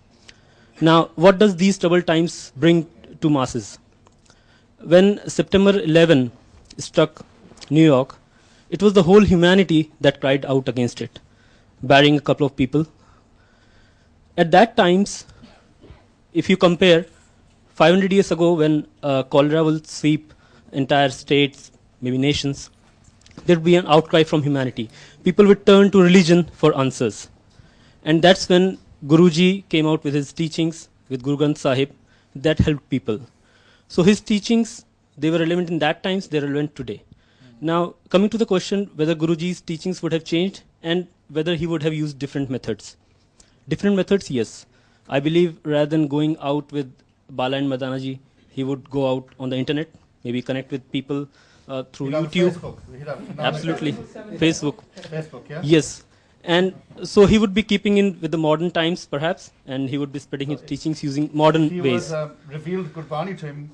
Now, what does these troubled times bring to masses? When September 11 struck New York, it was the whole humanity that cried out against it, barring a couple of people. At that times, if you compare 500 years ago when cholera will sweep entire states, maybe nations, there would be an outcry from humanity. People would turn to religion for answers. And that's when Guruji came out with his teachings, with Guru Granth Sahib, that helped people. So his teachings, they were relevant in that times, they're relevant today. Now, coming to the question whether Guruji's teachings would have changed and whether he would have used different methods. Different methods, yes. I believe rather than going out with Bala and Madanaji, he would go out on the internet, maybe connect with people through YouTube. Facebook. Absolutely. Facebook. Facebook, yeah? Yes. And so he would be keeping in with the modern times, perhaps, and he would be spreading his teachings using modern ways. He was revealed Gurbani to him.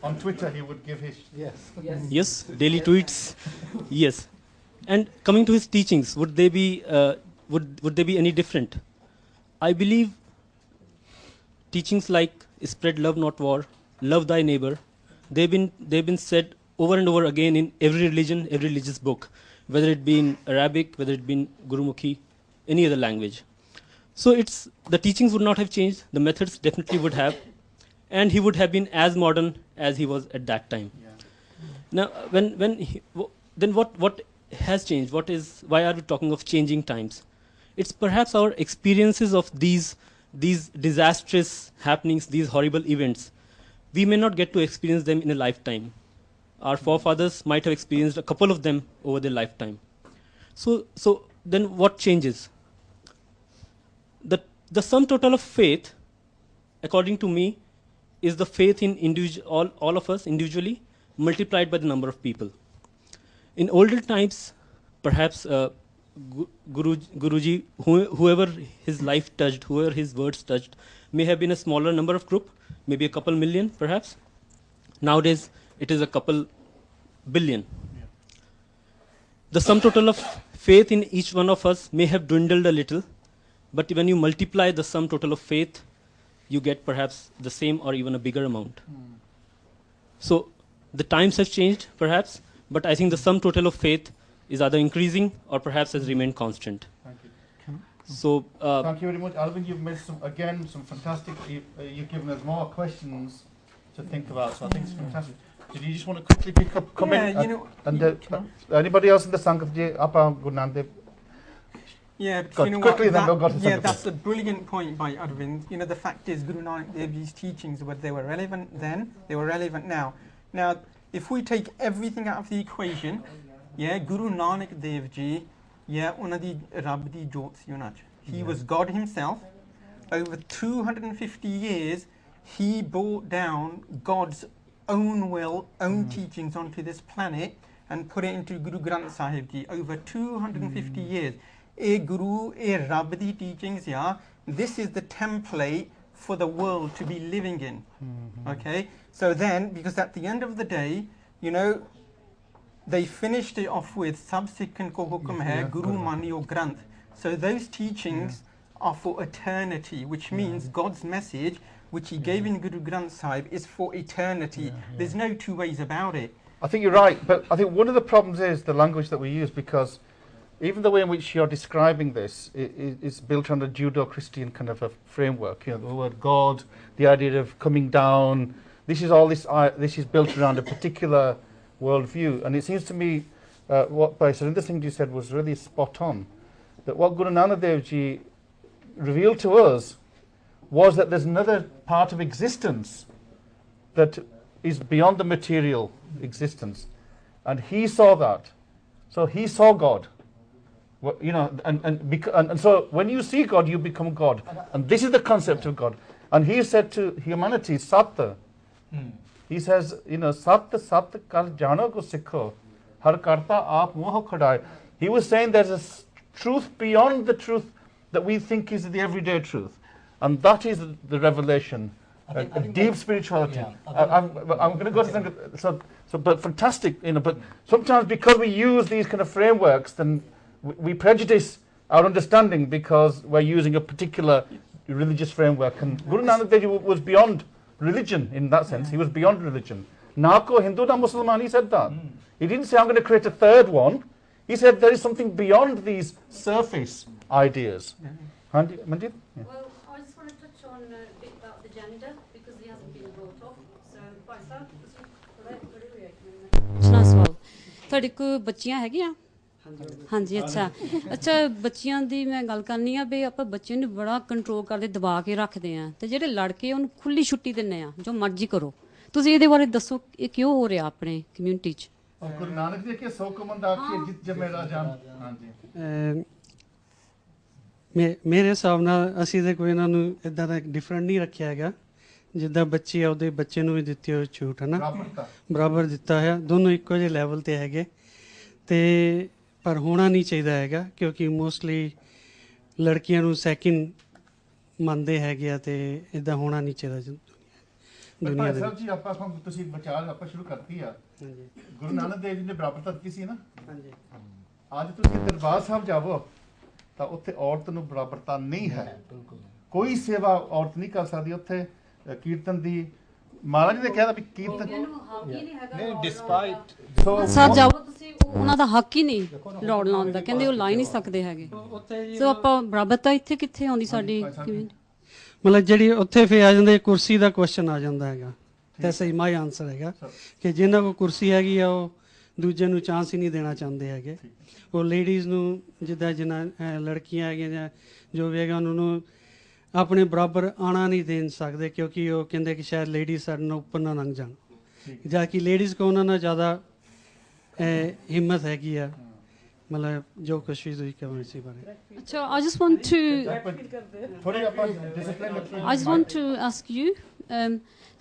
On Twitter, he would give his Yes, daily tweets. Yes, and coming to his teachings, would they be would they be any different? I believe teachings like spread love, not war, love thy neighbor. They've been said over and over again in every religion, every religious book, whether it be in Arabic, whether it be in Gurumukhi, any other language. So the teachings would not have changed. The methods definitely would have. And he would have been as modern as he was at that time. Yeah. Now, then what has changed? Why are we talking of changing times? It's perhaps our experiences of these disastrous happenings, these horrible events. We may not get to experience them in a lifetime. Our forefathers might have experienced a couple of them over their lifetime. So then what changes? The sum total of faith, according to me, is the faith in all of us individually multiplied by the number of people. In older times, perhaps Guruji, whoever his life touched, whoever his words touched, may have been a smaller number of group, maybe a couple million perhaps. Nowadays, it is a couple billion. Yeah. The sum total of faith in each one of us may have dwindled a little, but when you multiply the sum total of faith, you get perhaps the same or even a bigger amount. So the times have changed perhaps, but I think the sum total of faith is either increasing or perhaps has remained constant. Thank you. So thank you very much, Alvin. You've made some fantastic. You've given us more questions to think about. So I think it's fantastic. Did you just want to quickly pick up comment? Yeah, anybody else in the Sangha Apa Guru Nanak? Yeah, quickly then we'll go to yeah, that's a brilliant point by Arvind. The fact is, Guru Nanak Dev Ji's teachings, they were relevant then, they were relevant now. Now, if we take everything out of the equation, yeah, Guru Nanak Dev Ji, yeah, unadi Rab di jot si unach. He was God himself. Over 250 years, he brought down God's own will, own teachings onto this planet and put it into Guru Granth Sahib Ji over 250 years. A Guru, a Rabdi teachings, yeah, this is the template for the world to be living in. Okay, so then, because at the end of the day, they finished it off with Sab Sikhan ko hukum hai, Guru Maniyo Granth. So those teachings are for eternity, which means God's message, which he gave in Guru Granth Sahib, is for eternity. There's no two ways about it. I think you're right, but I think one of the problems is the language that we use, because even the way in which you're describing this is built on a Judeo-Christian kind of a framework. The word God, the idea of coming down. This is built around a particular worldview, and it seems to me what by Surinder Singh Ji said was really spot on. That what Guru Nanak Dev Ji revealed to us was that there's another part of existence that is beyond the material existence, and he saw that. So he saw God. And so when you see God, you become God. And this is the concept of God. And he said to humanity, Satta. He says, Satta kar jano ko sikho, har karta aap moh khadai. He was saying there's a truth beyond the truth that we think is the everyday truth. And that is the revelation, a deep spirituality. Yeah, I'm going to go to something. But fantastic, but sometimes because we use these kind of frameworks, then we prejudice our understanding because we're using a particular religious framework. And Guru Nanak Dev Ji was beyond religion in that sense. He was beyond religion. Nako Hindu na Musliman, he said that. He didn't say, I'm going to create a third one. He said there is something beyond these surface ideas. Manjit? Yeah. Well, I just want to touch on a bit about the gender because it hasn't been brought up. So, by some, ਸਵਾਲ ਤੁਹਾਡੇ ਕੋਲ ਬੱਚੀਆਂ ਹੈਗੀਆਂ ਹਾਂਜੀ ਅੱਛਾ ਬੱਚਿਆਂ ਦੀ ਮੈਂ ਗੱਲ ਕਰਨੀ ਆ ਵੀ ਆਪਾਂ ਬੱਚੇ ਨੂੰ ਬੜਾ ਕੰਟਰੋਲ ਕਰਦੇ ਦਬਾ ਕੇ ਰੱਖਦੇ ਆ ਤੇ ਜਿਹੜੇ ਲੜਕੇ ਉਹਨੂੰ ਖੁੱਲੀ ਛੁੱਟੀ ਦਿੰਨੇ ਆ ਜੋ ਮਰਜ਼ੀ ਕਰੋ ਤੁਸੀਂ ਇਹਦੇ ਬਾਰੇ ਦੱਸੋ ਇਹ ਕਿਉਂ ਹੋ ਰਿਹਾ ਆਪਣੇ ਕਮਿਊਨਿਟੀ 'ਚ ਗੁਰੂ ਨਾਨਕ ਦੇ ਕੇ 100 ਕਮੰਦ ਆਖੀ ਜਿੱਤ ਜਮੇ ਰਾਜਾਨ ਹਾਂਜੀ ਮੇਰੇ ਹਿਸਾਬ ਨਾਲ ਅਸੀਂ ਤੇ ਕੋਈ ਇਹਨਾਂ ਨੂੰ ਇਦਾਂ ਦਾ ਡਿਫਰੈਂਟ ਨਹੀਂ ਰੱਖਿਆ ਹੈਗਾ ਜਿੱਦਾਂ ਬੱਚੇ ਆ ਉਹਦੇ ਬੱਚੇ ਨੂੰ ਵੀ ਦਿੱਤੀ ਹੋਈ ਛੂਟ ਹੈ ਨਾ ਬਰਾਬਰ ਦਿੱਤਾ ਹੈ ਦੋਨੋਂ ਇੱਕੋ ਜਿਹੇ ਲੈਵਲ 'ਤੇ ਹੈਗੇ ਅਤੇ ਪਰ ਹੋਣਾ ਨਹੀਂ ਚਾਹੀਦਾ ਹੈਗਾ ਕਿਉਂਕਿ ਮੋਸਟਲੀ ਲੜਕੀਆਂ ਨੂੰ ਸੈਕਿੰਡ ਮੰਨਦੇ ਹੈਗੇ ਆ ਅਤੇ ਇੱਦਾਂ ਹੋਣਾ ਨਹੀਂ ਚਾਹੀਦਾ ਦੁਨੀਆ ਦੇ ਵਿੱਚ। ਜੀ ਆਪਾਂ ਤੁਸੀਂ ਵਿਚਾਰ ਆਪਾਂ ਸ਼ੁਰੂ ਕਰਤੀ ਆ ਗੁਰੂ ਨਾਨਕ ਦੇਵ ਜੀ ਨੇ ਬਰਾਬਰਤਾ ਦਿੱਤੀ ਸੀ ਨਾ ਹਾਂਜੀ ਅੱਜ ਤੁਸੀਂ ਦਰਬਾਰ ਸਾਹਿਬ ਜਾਵੋ ਤਾਂ ਉੱਥੇ ਔਰਤ ਨੂੰ ਬਰਾਬਰਤਾ ਨਹੀਂ ਹੈ ਕੋਈ ਸੇਵਾ ਔਰਤ ਨਹੀਂ ਕਰ ਸਕਦੀ ਉੱਥੇ ਕੀਰਤਨ ਦੀ ਮਹਾਰਾਜ ਨੇ ਕਿਹਾ ਵੀ ਕੀਰਤਨ ਨਹੀਂ ਡਿਸਪਾਈਟ ਸਾਹਿਬ ਜਾਓ ਤੁਸੀਂ ਉਹਨਾਂ ਦਾ ਹੱਕ ਹੀ ਨਹੀਂ ਲੋੜ ਲਾਉਣ ਦਾ ਕਹਿੰਦੇ ਉਹ ਲਾ ਹੀ ਨਹੀਂ ਸਕਦੇ ਹੈਗੇ ਸੋ ਆਪਾਂ ਬਰਾਬਰਤਾ ਇੱਥੇ ਕਿੱਥੇ ਆਉਂਦੀ ਸਾਡੀ ਮਤਲਬ ਜਿਹੜੀ ਉੱਥੇ ਫਿਰ ਆ ਜਾਂਦੇ ਕੁਰਸੀ ਦਾ ਕੁਐਸਚਨ ਆ ਜਾਂਦਾ ਹੈਗਾ ਤੇ ਸਹੀ ਮਾਈ ਆਨਸਰ ਹੈਗਾ ਕਿ ਜਿਹਨਾਂ ਕੋਲ ਕੁਰਸੀ ਹੈਗੀ ਆ ਉਹ ਦੂਜੇ ਨੂੰ ਚਾਂਸ ਹੀ ਨਹੀਂ ਦੇਣਾ ਚਾਹੁੰਦੇ ਹੈਗੇ ਉਹ ਲੇਡੀਜ਼ ਨੂੰ ਜਿੱਦਾਂ ਜਿਨ੍ਹਾਂ ਲੜਕੀਆਂ ਹੈਗੀਆਂ ਜਾਂ ਜੋ ਵੀ ਹੈਗਾ ਉਹਨਾਂ ਨੂੰ ਆਪਣੇ ਬਰਾਬਰ ਆਉਣਾ ਨਹੀਂ ਦੇ ਸਕਦੇ ਕਿਉਂਕਿ ਉਹ ਕਹਿੰਦੇ ਕਿ ਸ਼ਾਇਦ ਲੇਡੀਜ਼ ਸਾਡੇ ਨਾਲ ਉੱਪਰ ਨਾ ਲੰਘ ਜਾਣ ਜਾ ਕਿ ਲੇਡੀਜ਼ ਕੋ ਉਹਨਾਂ ਨਾਲ ਜ਼ਿਆਦਾ ਹਿੰਮਤ ਹੈਗੀ ਆ ਮਤਲਬ ਜੋ ਕੁਛ ਵੀ ਤੁਸੀਂ ਕਹੋ ਇਸ ਬਾਰੇ So I just want to ask you,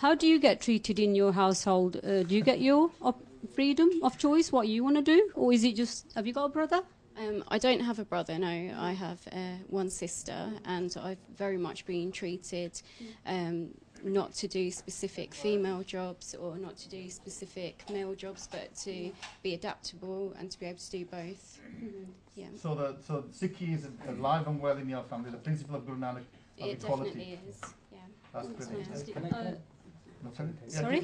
how do you get treated in your household? Do you get your freedom of choice, what you want to do, or is it just, have you got a brother? I don't have a brother, no. I have one sister, and I've very much been treated not to do specific female jobs or not to do specific male jobs, but to be adaptable and to be able to do both. Yeah. So Sikhi is alive and well in your family. The principle of Guru Nanak of it equality. Definitely is. Yeah. That's brilliant. Sorry?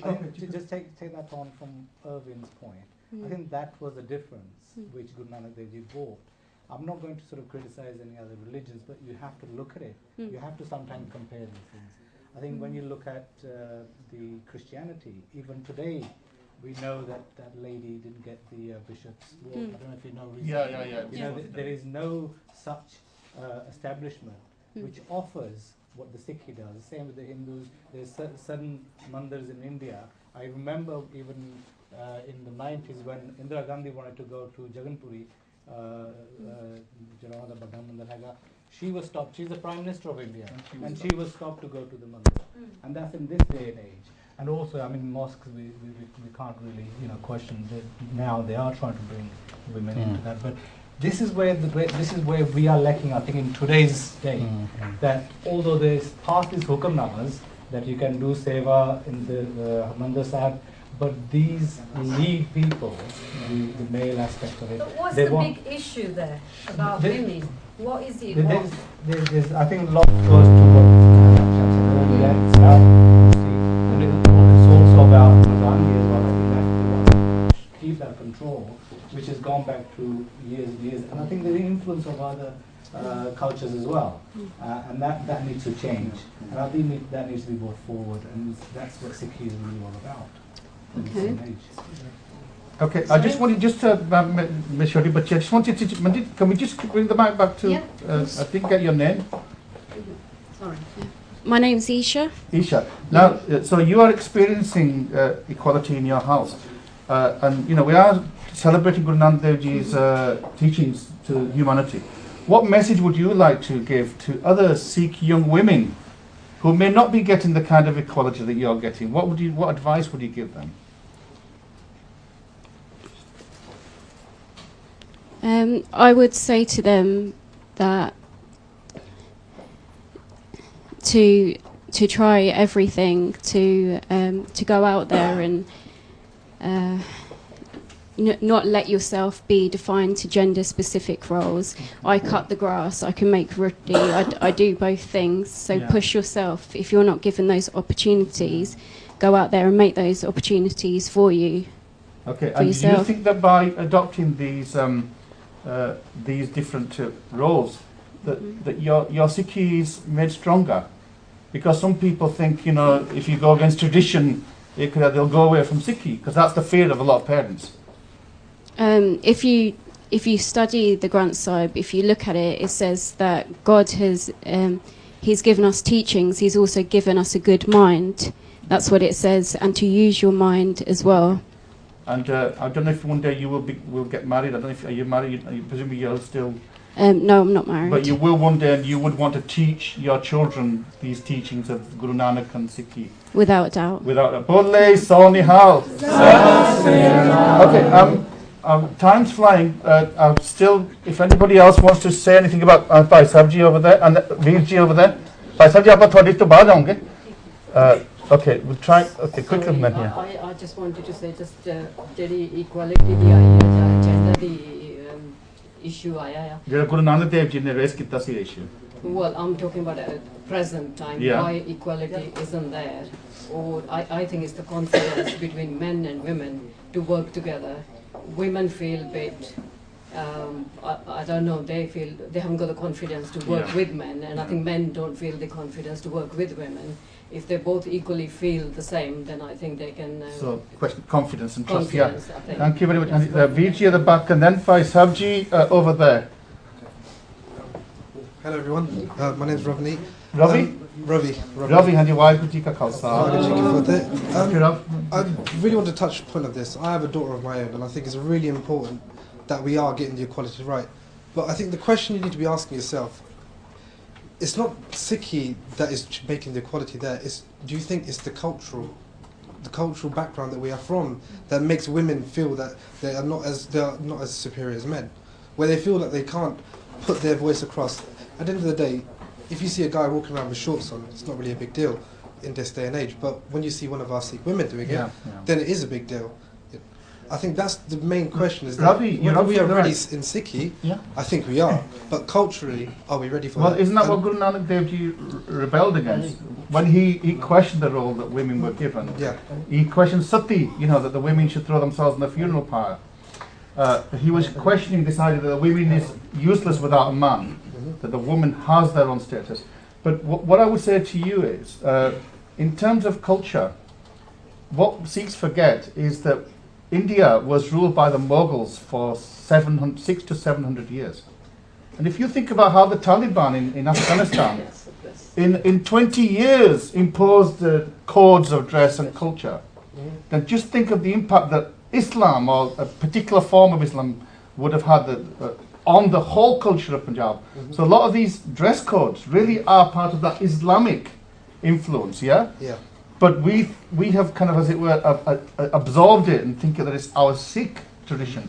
Just take that on from Irvin's point. I think that was the difference which Guru Nanak Dev Ji brought. I'm not going to sort of criticize any other religions, but you have to look at it. You have to sometimes compare these things. I think when you look at the Christianity, even today, we know that that lady didn't get the bishop's walk. I don't know if you know. Yeah. You know, there is no such establishment which offers what the Sikh does. The same with the Hindus. There's certain mandirs in India. I remember even in the 90s when Indira Gandhi wanted to go to Jaganpuri, she was stopped. She's the Prime Minister of India, and she was stopped to go to the mandir. And that's in this day and age. And also, I mean, mosques, we can't really, question that now they are trying to bring women into that. But this is where we are lacking, I think, in today's day. That although there's past these hukamnamas that you can do seva in the Mandir Sahib, but these lead people, the male aspect of it. But what's the big issue there about women? What is it? There's, I think, a lot goes to what earlier. And it's also about Ramgarhia as well. I think that's the one to keep that control, which has gone back to years and years. And I think there's the influence of other cultures as well, and that needs to change. And I think that needs to be brought forward, and that's what Sikh is really all about. Okay, I just wanted to, Ms. Shodi, but I just wanted to, can we just bring the mic back to, I didn't get your name. Sorry. My name's Isha. Isha. Now, so you are experiencing equality in your house, and we are celebrating Guru Nanak Dev Ji's teachings to humanity. What message would you like to give to other Sikh young women who may not be getting the kind of equality that you're getting? What advice would you give them? I would say to them that to try everything, to go out there and not let yourself be defined to gender specific roles. I cut the grass, I can make roti, I do both things. So push yourself. If you're not given those opportunities, go out there and make those opportunities for you. Okay, and do you think that by adopting these different roles, that your Sikhi is made stronger? Because some people think, if you go against tradition, they'll go away from Sikhi, because that's the fear of a lot of parents. If you study the Granth Sahib, if you look at it, it says that God has He's given us teachings. He's also given us a good mind. That's what it says, and to use your mind as well. And I don't know if one day you will get married. I don't know if are you married? Presumably you're still. No, I'm not married. But you will one day, and you would want to teach your children these teachings of Guru Nanak and Sikhi. Without a doubt. Without a Bole Sonihal. Okay. Time's flying. I'm still. If anybody else wants to say anything about Bhai Sabji over there and Veerji over there, Bhai Sabji, aap thodi to baad aunge. Okay, we'll try. Okay, quickly, man here. I just wanted to say ਜਿਹੜੀ equality ਦੀ ਆਈ ਹੈ gender ਦੀ issue ਆਇਆ ਆ. ਜਿਹੜਾ Guru Nanak Dev Ji ਨੇ raise ਕੀਤਾ ਸੀ issue. Well, I'm talking about at present time. Why equality isn't there? Or I think it's the confidence between men and women to work together. Women feel a bit, I don't know, they feel they haven't got the confidence to work with men, and I think men don't feel the confidence to work with women. If they both equally feel the same, then I think they can... so, question confidence and trust, I Thank you very much. Veerji at the back, and then Faisabji over there. Hello everyone, my name is Ravni. Ravi? Ravi. Ravi, and your wife, Ji Ka Khalsa. Ravi. I really want to touch a point of this. I have a daughter of my own, and I think it's really important that we are getting the equality right. But I think the question you need to be asking yourself, it's not Sikhi that is making the equality there. Do you think it's the cultural background that we are from that makes women feel that they are not as superior as men, where they feel that they can't put their voice across? At the end of the day, if you see a guy walking around with shorts on, it's not really a big deal in this day and age. But when you see one of our Sikh women doing it, then it is a big deal. I think that's the main question, is that Ravi, whether we are ready right. in Sikhi, I think we are, but culturally, are we ready for that? Well, isn't that what Guru Nanak Dev Ji rebelled against? When he questioned the role that women were given, he questioned sati, that the women should throw themselves in the funeral pyre. He was questioning this idea that the woman is useless without a man, that the woman has their own status. But what I would say to you is, in terms of culture, what Sikhs forget is that India was ruled by the Mughals for 600 to 700 years. And if you think about how the Taliban in Afghanistan, in 20 years imposed codes of dress and culture, then just think of the impact that Islam, or a particular form of Islam, would have had on the whole culture of Punjab. So a lot of these dress codes really are part of that Islamic influence, But we have kind of, as it were, absorbed it and think that it's our Sikh tradition.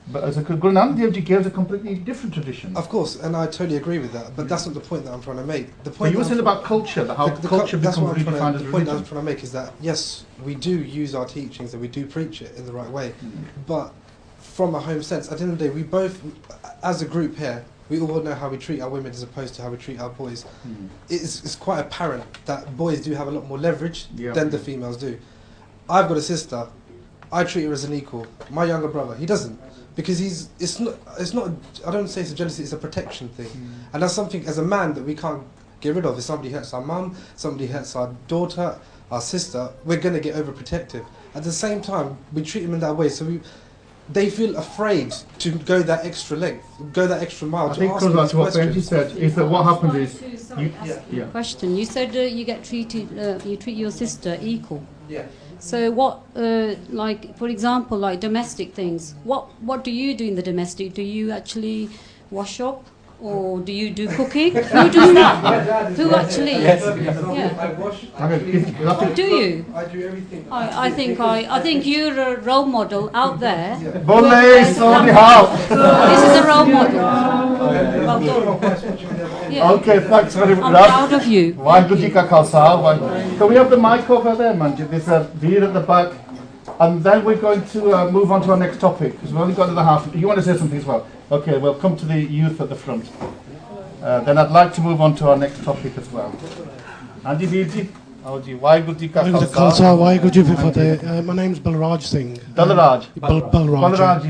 But as Guru Nanak Dev Ji gives a completely different tradition. Of course, and I totally agree with that. But that's not the point that I'm trying to make. The point but you were saying about culture, how culture becomes redefined as religion. The point I'm trying to make is that yes, we do use our teachings and we do preach it in the right way, but from a home sense, at the end of the day, we both, as a group here, we all know how we treat our women as opposed to how we treat our boys. It's quite apparent that boys do have a lot more leverage than the females do. I've got a sister. I treat her as an equal. My younger brother, he doesn't, because it's not. I don't say it's a jealousy. It's a protection thing, and that's something as a man that we can't get rid of. If somebody hurts our mum, somebody hurts our daughter, our sister, we're gonna get overprotective. At the same time, we treat them in that way, so they feel afraid to go that extra length, go that extra mile. I think because that's what Benji said, is that what happens is... Question. You said you get treated, you treat your sister equal. Yeah. So what, like, for example, like domestic things, what do you do in the domestic? Do you actually wash up? Or do you do cooking? Who does that? Who actually? I wash. Do you? I do everything. I think you're a role model out there. This is a role model. Well done. Okay, thanks very much. I'm proud of you. Can we have the mic over there, Manjit? There's a beer at the back. And then we're going to move on to our next topic, because we've only got another half. You want to say something as well? Okay, we'll come to the youth at the front. Then I'd like to move on to our next topic as well. Andy Veerji, Waheguru Ji Ka Khalsa, Waheguru Ji Ki Fateh. My name's Balraj Singh. Balraj. Balraj.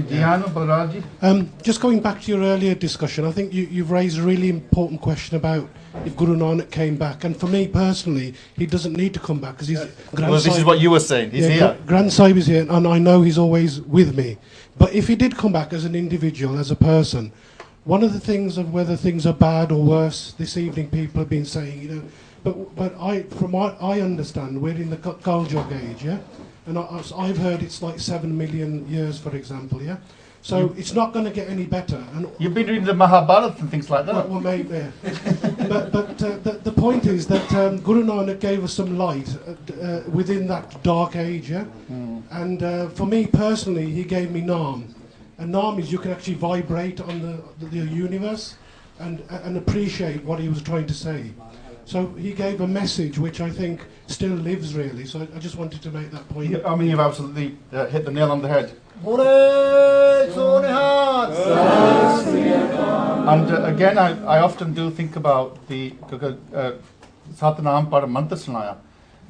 Just going back to your earlier discussion, I think you've raised a really important question about if Guru Nanak came back. And for me personally, he doesn't need to come back because he's Well, this is what you were saying. He's here. Grand Sahib is here, and I know he's always with me. But if he did come back as an individual, as a person, one of the things of whether things are bad or worse, this evening people have been saying, but from what I understand, we're in the Kaljog age, and I've heard it's like 7 million years, for example, So it's not going to get any better. And you've been reading the Mahabharata and things like that. Well, maybe. But the point is that Guru Nanak gave us some light within that dark age, And for me personally, he gave me Naam. And Naam is you can actually vibrate on the universe and appreciate what he was trying to say. So he gave a message which I think still lives really. So I just wanted to make that point. Yeah, I mean, you've absolutely hit the nail on the head. And again, I often do think about the Satnam Pada Mantra Sunaya.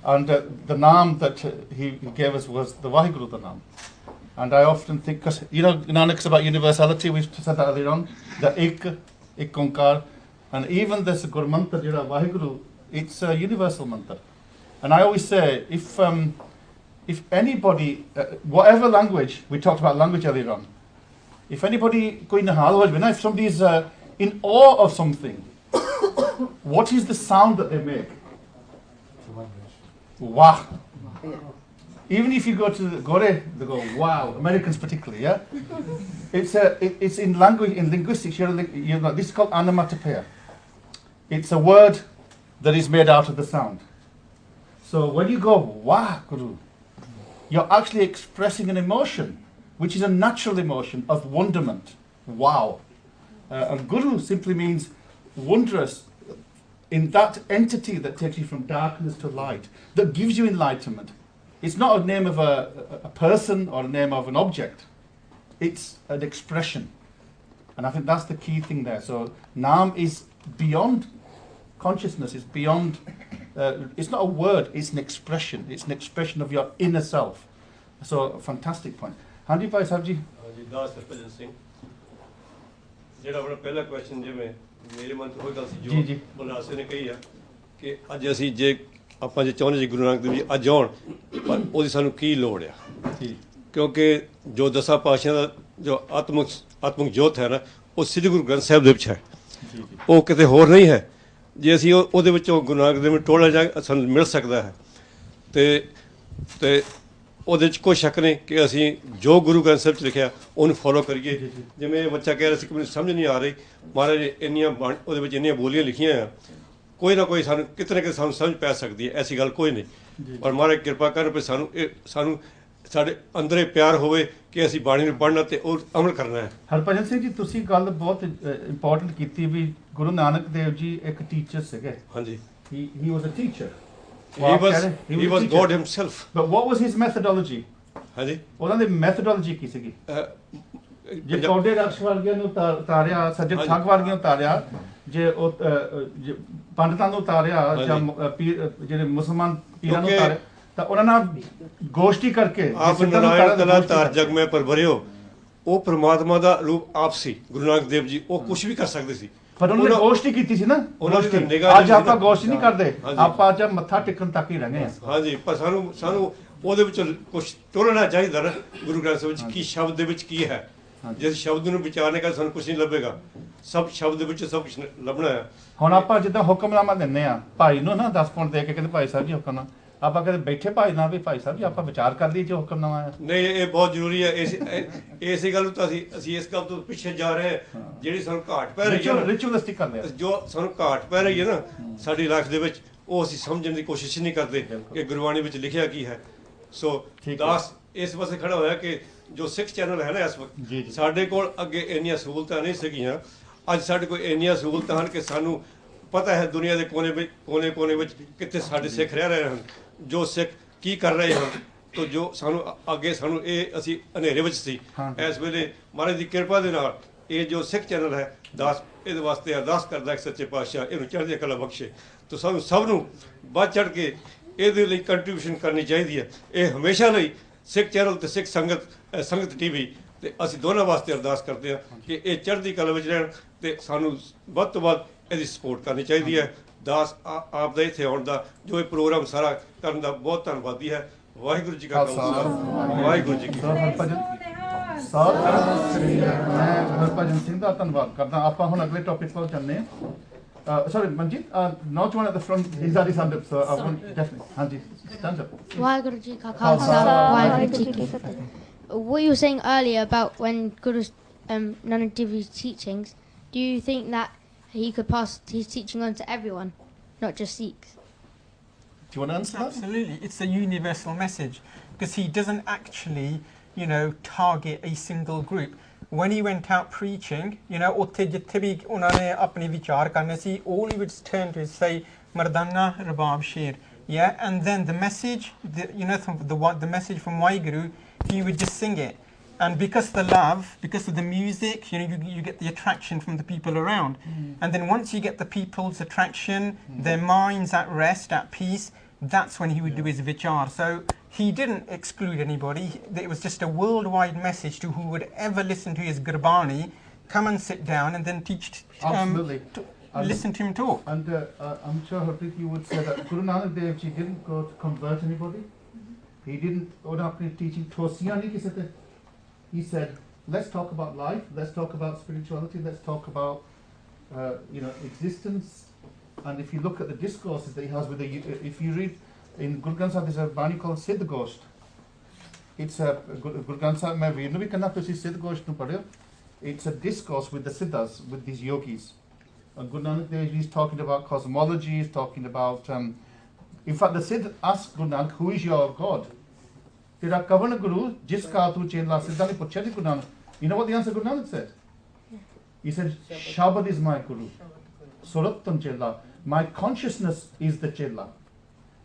And the Naam that he gave us was the Waheguru the Naam. And I often think, because Nanak's about universality, we said that earlier on, the Ik Onkar, and even this Guru Mantra, Waheguru, it's a universal mantra. And I always say, if anybody, whatever language, we talked about language earlier on, if anybody, if somebody is in awe of something, what is the sound that they make? Wah. Even if you go to Gore, they go, wow, Americans particularly, yeah? It's in language, in linguistics, you've got, this is called onomatopoeia. It's a word that is made out of the sound. So when you go, wow, Guru, you're actually expressing an emotion, which is a natural emotion of wonderment. Wow. And Guru simply means wondrous, in that entity that takes you from darkness to light, that gives you enlightenment. It's not a name of a person or a name of an object. It's an expression. And I think that's the key thing there. So Naam is beyond consciousness, it's beyond, it's not a word, it's an expression. It's an expression of your inner self. So, a fantastic point. Hanji Bhai Sahib ji. Das Sarpajan Singh. ਜਿਹੜਾ ਆਪਣਾ ਪਹਿਲਾ question ਜਿਵੇਂ ਮੇਰੇ ਮਨ 'ਚ ਹੋਈ ਗੱਲ ਸੀ ਜੋ ਬਲਰਾਜ ਨੇ ਕਹੀ ਆ ਕਿ ਅੱਜ ਅਸੀਂ ਜੇ ਆਪਾਂ ਜੇ ਚਾਹੁੰਦੇ ਜੀ ਗੁਰੂ ਨਾਨਕ ਦੇਵ ਜੀ ਅੱਜ ਆਉਣ ਪਰ ਉਹਦੀ ਸਾਨੂੰ ਕੀ ਲੋੜ ਆ ਕਿਉਂਕਿ ਜੋ ਦਸਾਂ ਪਾਤਸ਼ਾਹਾਂ ਦਾ ਜੋ ਆਤਮਿਕ ਜੋਤ ਹੈ ਨਾ ਉਹ ਸ੍ਰੀ ਗੁਰੂ ਗ੍ਰੰਥ ਸਾਹਿਬ ਦੇ ਵਿੱਚ ਹੈ ਉਹ ਕਿਤੇ ਹੋਰ ਨਹੀਂ ਹੈ ਜੇ ਅਸੀਂ ਉਹਦੇ ਵਿੱਚੋਂ ਗੁਰੂ ਨਾਨਕ ਦੇਵ ਨੂੰ ਟੋਲਾ ਜਾ ਸਾਨੂੰ ਮਿਲ ਸਕਦਾ ਹੈ ਤੇ ਉਹਦੇ 'ਚ ਕੋਈ ਸ਼ੱਕ ਨਹੀਂ ਕਿ ਅਸੀਂ ਜੋ ਗੁਰੂ ਗ੍ਰੰਥ ਸਾਹਿਬ 'ਚ ਲਿਖਿਆ ਉਹਨੂੰ ਫੋਲੋ ਕਰੀਏ ਜਿਵੇਂ ਬੱਚਾ ਕਹਿ ਰਿਹਾ ਸੀ ਕਿ ਮੈਨੂੰ ਸਮਝ ਨਹੀਂ ਆ ਰਹੀ ਮਹਾਰਾਜ ਨੇ ਇੰਨੀਆਂ ਉਹਦੇ ਵਿੱਚ ਇੰਨੀਆਂ ਬੋਲੀਆਂ ਲਿਖੀਆਂ ਆ ਕੋਈ ਨਾ ਕੋਈ ਸਾਨੂੰ ਕਿਤੇ ਨਾ ਕਿਤੇ ਸਾਨੂੰ ਸਮਝ ਪੈ ਸਕਦੀ ਹੈ ਐਸੀ ਗੱਲ ਕੋਈ ਨਹੀਂ ਪਰ ਮਹਾਰਾਜ ਕਿਰਪਾ ਕਰਨ ਵੀ ਸਾਨੂੰ ਸਾਡੇ ਅੰਦਰੇ ਪਿਆਰ ਹੋਵੇ ਕਿ ਅਸੀਂ ਬਾਣੀ ਨੂੰ ਪੜ੍ਹਨਾ ਤੇ ਉਹ ਅਮਲ ਕਰਨਾ ਹੈ ਹਰਭਜਨ ਸਿੰਘ ਜੀ ਤੁਸੀਂ ਗੱਲ ਬਹੁਤ ਇੰਪੋਰਟੈਂਟ ਕੀਤੀ ਵੀ ਗੁਰੂ ਨਾਨਕ ਦੇਵ ਜੀ ਇੱਕ ਟੀਚਰ ਸੀਗੇ ਹਾਂਜੀ he was a teacher he was God himself but what was his methodology ਹਾਂਜੀ ਉਹਨਾਂ ਦੀ ਮੈਥੋਡੋਲੋਜੀ ਕੀ ਸੀਗੀ ਜੇ ਕੌਡੇ ਰਕਸ਼ ਵਰਗਿਆਂ ਨੂੰ ਉਤਾਰਿਆ ਸੱਜਣ ਠੱਗ ਵਰਗਿਆਂ ਨੂੰ ਉਤਾਰਿਆ ਜੇ ਉਹ ਪੰਡਤਾਂ ਨੂੰ ਉਤਾਰਿਆ ਜਾਂ ਜਿਹੜੇ ਮੁਸਲਮਾਨ ਪੀਰਾਂ ਨੂੰ ਉਤਾਰਿਆ ਤਾਂ ਉਹਨਾਂ ਨਾਲ ਗੋਸ਼ਟੀ ਕਰਕੇ ਆਪ ਨਾਰਾਇਣ ਕਲਾ ਤਾਰ ਜਗ ਮੈਂ ਪਰ ਭਰਿਓ ਉਹ ਪ੍ਰਮਾਤਮਾ ਦਾ ਰੂਪ ਆਪ ਸੀ ਗੁਰੂ ਨਾਨਕ ਦੇਵ ਜੀ ਉਹ ਕੁਝ ਵੀ ਕਰ ਸਕਦੇ ਸੀ ਪਰ ਉਹਨਾਂ ਨੇ ਗੋਸ਼ਟੀ ਕੀਤੀ ਸੀ ਨਾ ਅੱਜ ਆਪਾਂ ਗੋਸ਼ਟੀ ਨਹੀਂ ਕਰਦੇ ਆਪਾਂ ਅੱਜ ਮੱਥਾ ਟੇਕਣ ਤੱਕ ਹੀ ਰਹਿੰਦੇ ਹਾਂ ਹਾਂਜੀ ਪਰ ਸਾਨੂੰ ਉਹਦੇ ਵਿੱਚ ਕੁਝ ਟੋਲਣਾ ਚਾਹੀਦਾ ਨਾ ਗੁਰੂ ਗ੍ਰੰਥ ਸਾਹਿਬ ਵਿੱਚ ਕੀ ਸ਼ਬਦ ਦੇ ਵਿੱਚ ਕੀ ਹੈ ਜਿਸ ਸ਼ਬਦ ਨੂੰ ਵਿਚਾਰਨੇ ਦਾ ਸਾਨੂੰ ਕੁਝ ਨਹੀਂ ਲੱਭੇਗਾ ਸਭ ਸ਼ਬਦ ਦੇ ਵਿੱਚ ਸਭ ਕੁਝ ਲੱਭਣਾ ਹੈ ਹੁਣ ਆਪਾਂ ਜਿੱਦਾਂ ਹੁਕਮਨਾਮਾ ਦਿੰਦੇ ਆ ਭਾਈ ਨੂੰ ਨਾ 10 ਪੁਆਇੰਟ ਦੇ ਕੇ ਕਹਿੰਦੇ ਭਾਈ ਸਾਹਿਬ ਜੀ ਹੁਕਮ ਆਪਾਂ ਕਹਿੰਦੇ ਬੈਠੇ ਭਾਈ ਨਾਲ ਵੀ ਭਾਈ ਸਾਹਿਬ ਜੀ ਆਪਾਂ ਵਿਚਾਰ ਕਰ ਲਈਏ ਜੋ ਹੁਕਮਨਾਮਾ ਹੈ ਨਹੀਂ ਇਹ ਬਹੁਤ ਜ਼ਰੂਰੀ ਹੈ ਇਸੇ ਗੱਲ ਨੂੰ ਤਾਂ ਅਸੀਂ ਇਸ ਗੱਲ ਤੋਂ ਪਿੱਛੇ ਜਾ ਰਹੇ ਹਾਂ ਜਿਹੜੀ ਸਾਨੂੰ ਘਾਟ ਪੈ ਰਹੀ ਹੈ ਰਿਚੁਅਲਿਸਟਿਕ ਕਰਦੇ ਆ ਜੋ ਸਾਨੂੰ ਘਾਟ ਪੈ ਰਹੀ ਹੈ ਨਾ ਸਾਡੀ ਲਾਈਫ ਦੇ ਵਿੱਚ ਉਹ ਅਸੀਂ ਸਮਝਣ ਦੀ ਕੋਸ਼ਿਸ਼ ਨਹੀਂ ਕਰਦੇ ਕਿ ਗੁਰਬਾਣੀ ਵਿੱਚ ਲਿਖਿਆ ਕੀ ਹੈ ਸੋ ਦਾਸ ਇਸ ਪਾਸੇ ਖੜਾ ਹੋਇਆ ਕਿ ਜੋ ਸਿੱਖ ਚੈਨਲ ਹੈ ਨਾ ਇਸ ਵਕਤ ਸਾਡੇ ਕੋਲ ਅੱਗੇ ਇੰਨੀਆਂ ਸਹੂਲਤਾਂ ਨਹੀਂ ਸੀਗੀਆਂ ਅੱਜ ਸਾਡੇ ਕੋਲ ਇੰਨੀਆਂ ਸਹੂਲਤਾਂ ਹਨ ਕਿ ਸਾਨੂੰ ਪਤਾ ਹੈ ਦੁਨੀਆ ਦੇ ਕੋਨੇ ਵਿੱਚ ਕਿੱਥੇ ਸਾਡੇ ਸਿੱਖ ਰਹਿ ਰਹੇ ਹਨ ਜੋ ਸਿੱਖ ਕੀ ਕਰ ਰਹੇ ਹਨ ਤੋ ਜੋ ਸਾਨੂੰ ਅੱਗੇ ਸਾਨੂੰ ਇਹ ਅਸੀਂ ਹਨੇਰੇ ਵਿੱਚ ਸੀ ਇਸ ਵੇਲੇ ਮਹਾਰਾਜ ਦੀ ਕਿਰਪਾ ਦੇ ਨਾਲ ਇਹ ਜੋ ਸਿੱਖ ਚੈਨਲ ਹੈ ਦਾਸ ਇਹਦੇ ਵਾਸਤੇ ਅਰਦਾਸ ਕਰਦਾ ਕਿ ਸੱਚੇ ਪਾਤਸ਼ਾਹ ਇਹਨੂੰ ਚੜ੍ਹਦੀ ਕਲਾ ਬਖਸ਼ੇ ਤੋ ਸਾਨੂੰ ਸਭ ਨੂੰ ਵੱਧ ਚੜ੍ਹ ਕੇ ਇਹਦੇ ਲਈ ਕੰਟਰੀਬਿਊਸ਼ਨ ਕਰਨੀ ਚਾਹੀਦੀ ਹੈ ਇਹ ਹਮੇਸ਼ਾ ਲਈ ਸਿੱਖ ਚੈਨਲ ਤੇ ਸਿੱਖ ਸੰਗਤ ਟੀਵੀ ਤੇ ਅਸੀਂ ਦੋਨਾਂ ਵਾਸਤੇ ਅਰਦਾਸ ਕਰਦੇ ਹਾਂ ਕਿ ਇਹ ਚੜ੍ਹਦੀ ਕਲਾ ਵਿੱਚ ਰਹਿਣ ਤੇ ਸਾਨੂੰ ਵੱਧ ਤੋਂ ਵੱਧ ਇਹਦੀ ਸਪੋਰਟ ਕਰਨੀ ਚਾਹੀਦੀ ਹੈ ਦਾਸ ਆਪ ਦਾ ਇੱਥੇ ਆਉਣ ਦਾ ਜੋ ਇਹ ਪ੍ਰੋਗਰਾਮ ਸਾਰਾ ਕਰਨ ਦਾ ਬਹੁਤ ਧੰਨਵਾਦੀ ਹੈ ਵਾਹਿਗੁਰੂ ਜੀ ਕਾ ਖਾਲਸਾ ਵਾਹਿਗੁਰੂ ਜੀ ਕੀ ਫਤਿਹ ਮੈਂ ਹਰਭਜਨ ਸਿੰਘ ਦਾ ਧੰਨਵਾਦ ਕਰਦਾ ਆਪਾਂ ਹੁਣ ਅਗਲੇ ਟੌਪਿਕ ਵੱਲ ਚੱਲਦੇ ਹਾਂ sorry Manjit notwan at the front he's already stand up so I want definitely Hanji stand up Waheguru Ji Ka Khalsa Waheguru Ji Ki Fateh what you were saying earlier about when Guru Nanak Dev Ji's teachings do you think that he could pass his teaching on to everyone not just Sikhs do you want to answer that? Absolutely it's a universal message because he doesn't actually target a single group when he went out preaching, ਉੱਥੇ ਜਿੱਥੇ ਵੀ ਉਹਨਾਂ ਨੇ ਆਪਣੇ ਵਿਚਾਰ ਕਰਨੇ ਸੀ, all he would turn to is say, Mardana Rabab Sher, yeah, and then the message, the message from Waheguru, he would just sing it, and because of the love, because of the music, you get the attraction from the people around, and then once you get the people's attraction, their minds at rest, at peace, that's when he would do his vichar. So he didn't exclude anybody. It was just a worldwide message to who would ever listen to his Gurbani, come and sit down and then teach, listen to him talk. And I'm sure Harpreet you would say that Guru Nanak Dev Ji didn't go to convert anybody. He didn't order up teaching Tosiya nahi kisi te. He said, let's talk about life, let's talk about spirituality, let's talk about existence. And if you look at the discourses that he has with if you read in Guru Granth Sahib, there's a Bani called Siddh Gosht, it's a Guru Granth Sahib mein veer nu vi kanna tusi Siddh Ghosh nu padhiyo. It's a discourse with the Siddhas, with these yogis. Guru Nanak Dev Ji is talking about cosmology, he's talking about, in fact, the Siddh asked Guru Nanak, who is your God? Tera kavan Guru, jis ka tu chela Siddha ne puchya Guru Nanak. You know what the answer Guru Nanak said? He said, Shabad is my Guru. Surattam chela. My consciousness is the chela.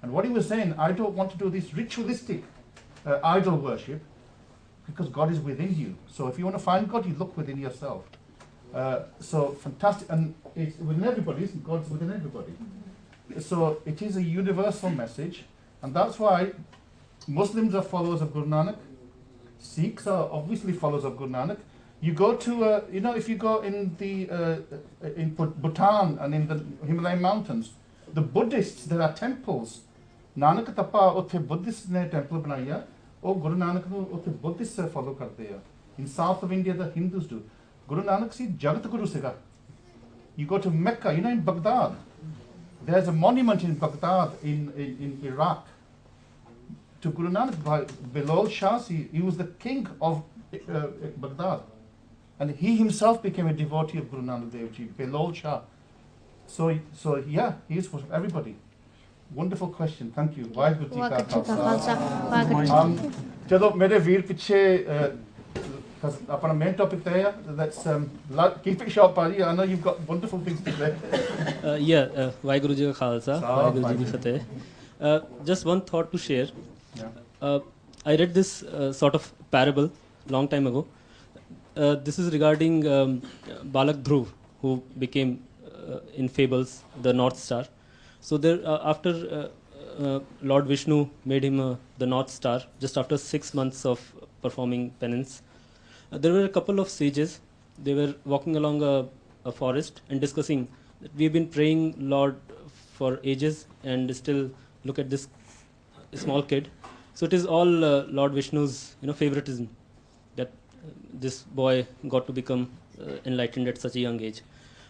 And what he was saying, I don't want to do this ritualistic idol worship, because God is within you. So if you want to find God, you look within yourself. So fantastic, and it's within everybody, isn't it? God's within everybody. So it is a universal message, and that's why Muslims are followers of Guru Nanak. Sikhs are obviously followers of Guru Nanak. You go to, if you go in in Bhutan and in the Himalayan mountains, the Buddhists, there are temples. Nanak Tapa utthe Buddhists ne temple banaya. Oh, Guru Nanak nu utthe Buddhists follow karte hai. In south of India, the Hindus do. Guru Nanak si Jagat Guru siga. You go to Mecca, in Baghdad. There's a monument in Baghdad, in Iraq, to Guru Nanak by Bilal Shah. He was the king of Baghdad. And he himself became a devotee of Guru Nanak Dev Ji, Bilal Shah. So yeah, he is for everybody. Wonderful question, thank you. Waheguru Ji Ka Khalsa. Chalo, mere veer piche apna main topic te hai. Let's keep it short, Pari. I know you've got wonderful things to say. Waheguru Ji Ka Khalsa, Waheguru Ji Ki Fateh. Just one thought to share. I read this sort of parable long time ago. This is regarding Balak Dhruv, who became in fables the North Star. So there, after Lord Vishnu made him the North Star, just after 6 months of performing penance, there were a couple of sages. They were walking along a forest and discussing that we've been praying Lord for ages, and still look at this small kid. So it is all Lord Vishnu's favoritism that this boy got to become enlightened at such a young age.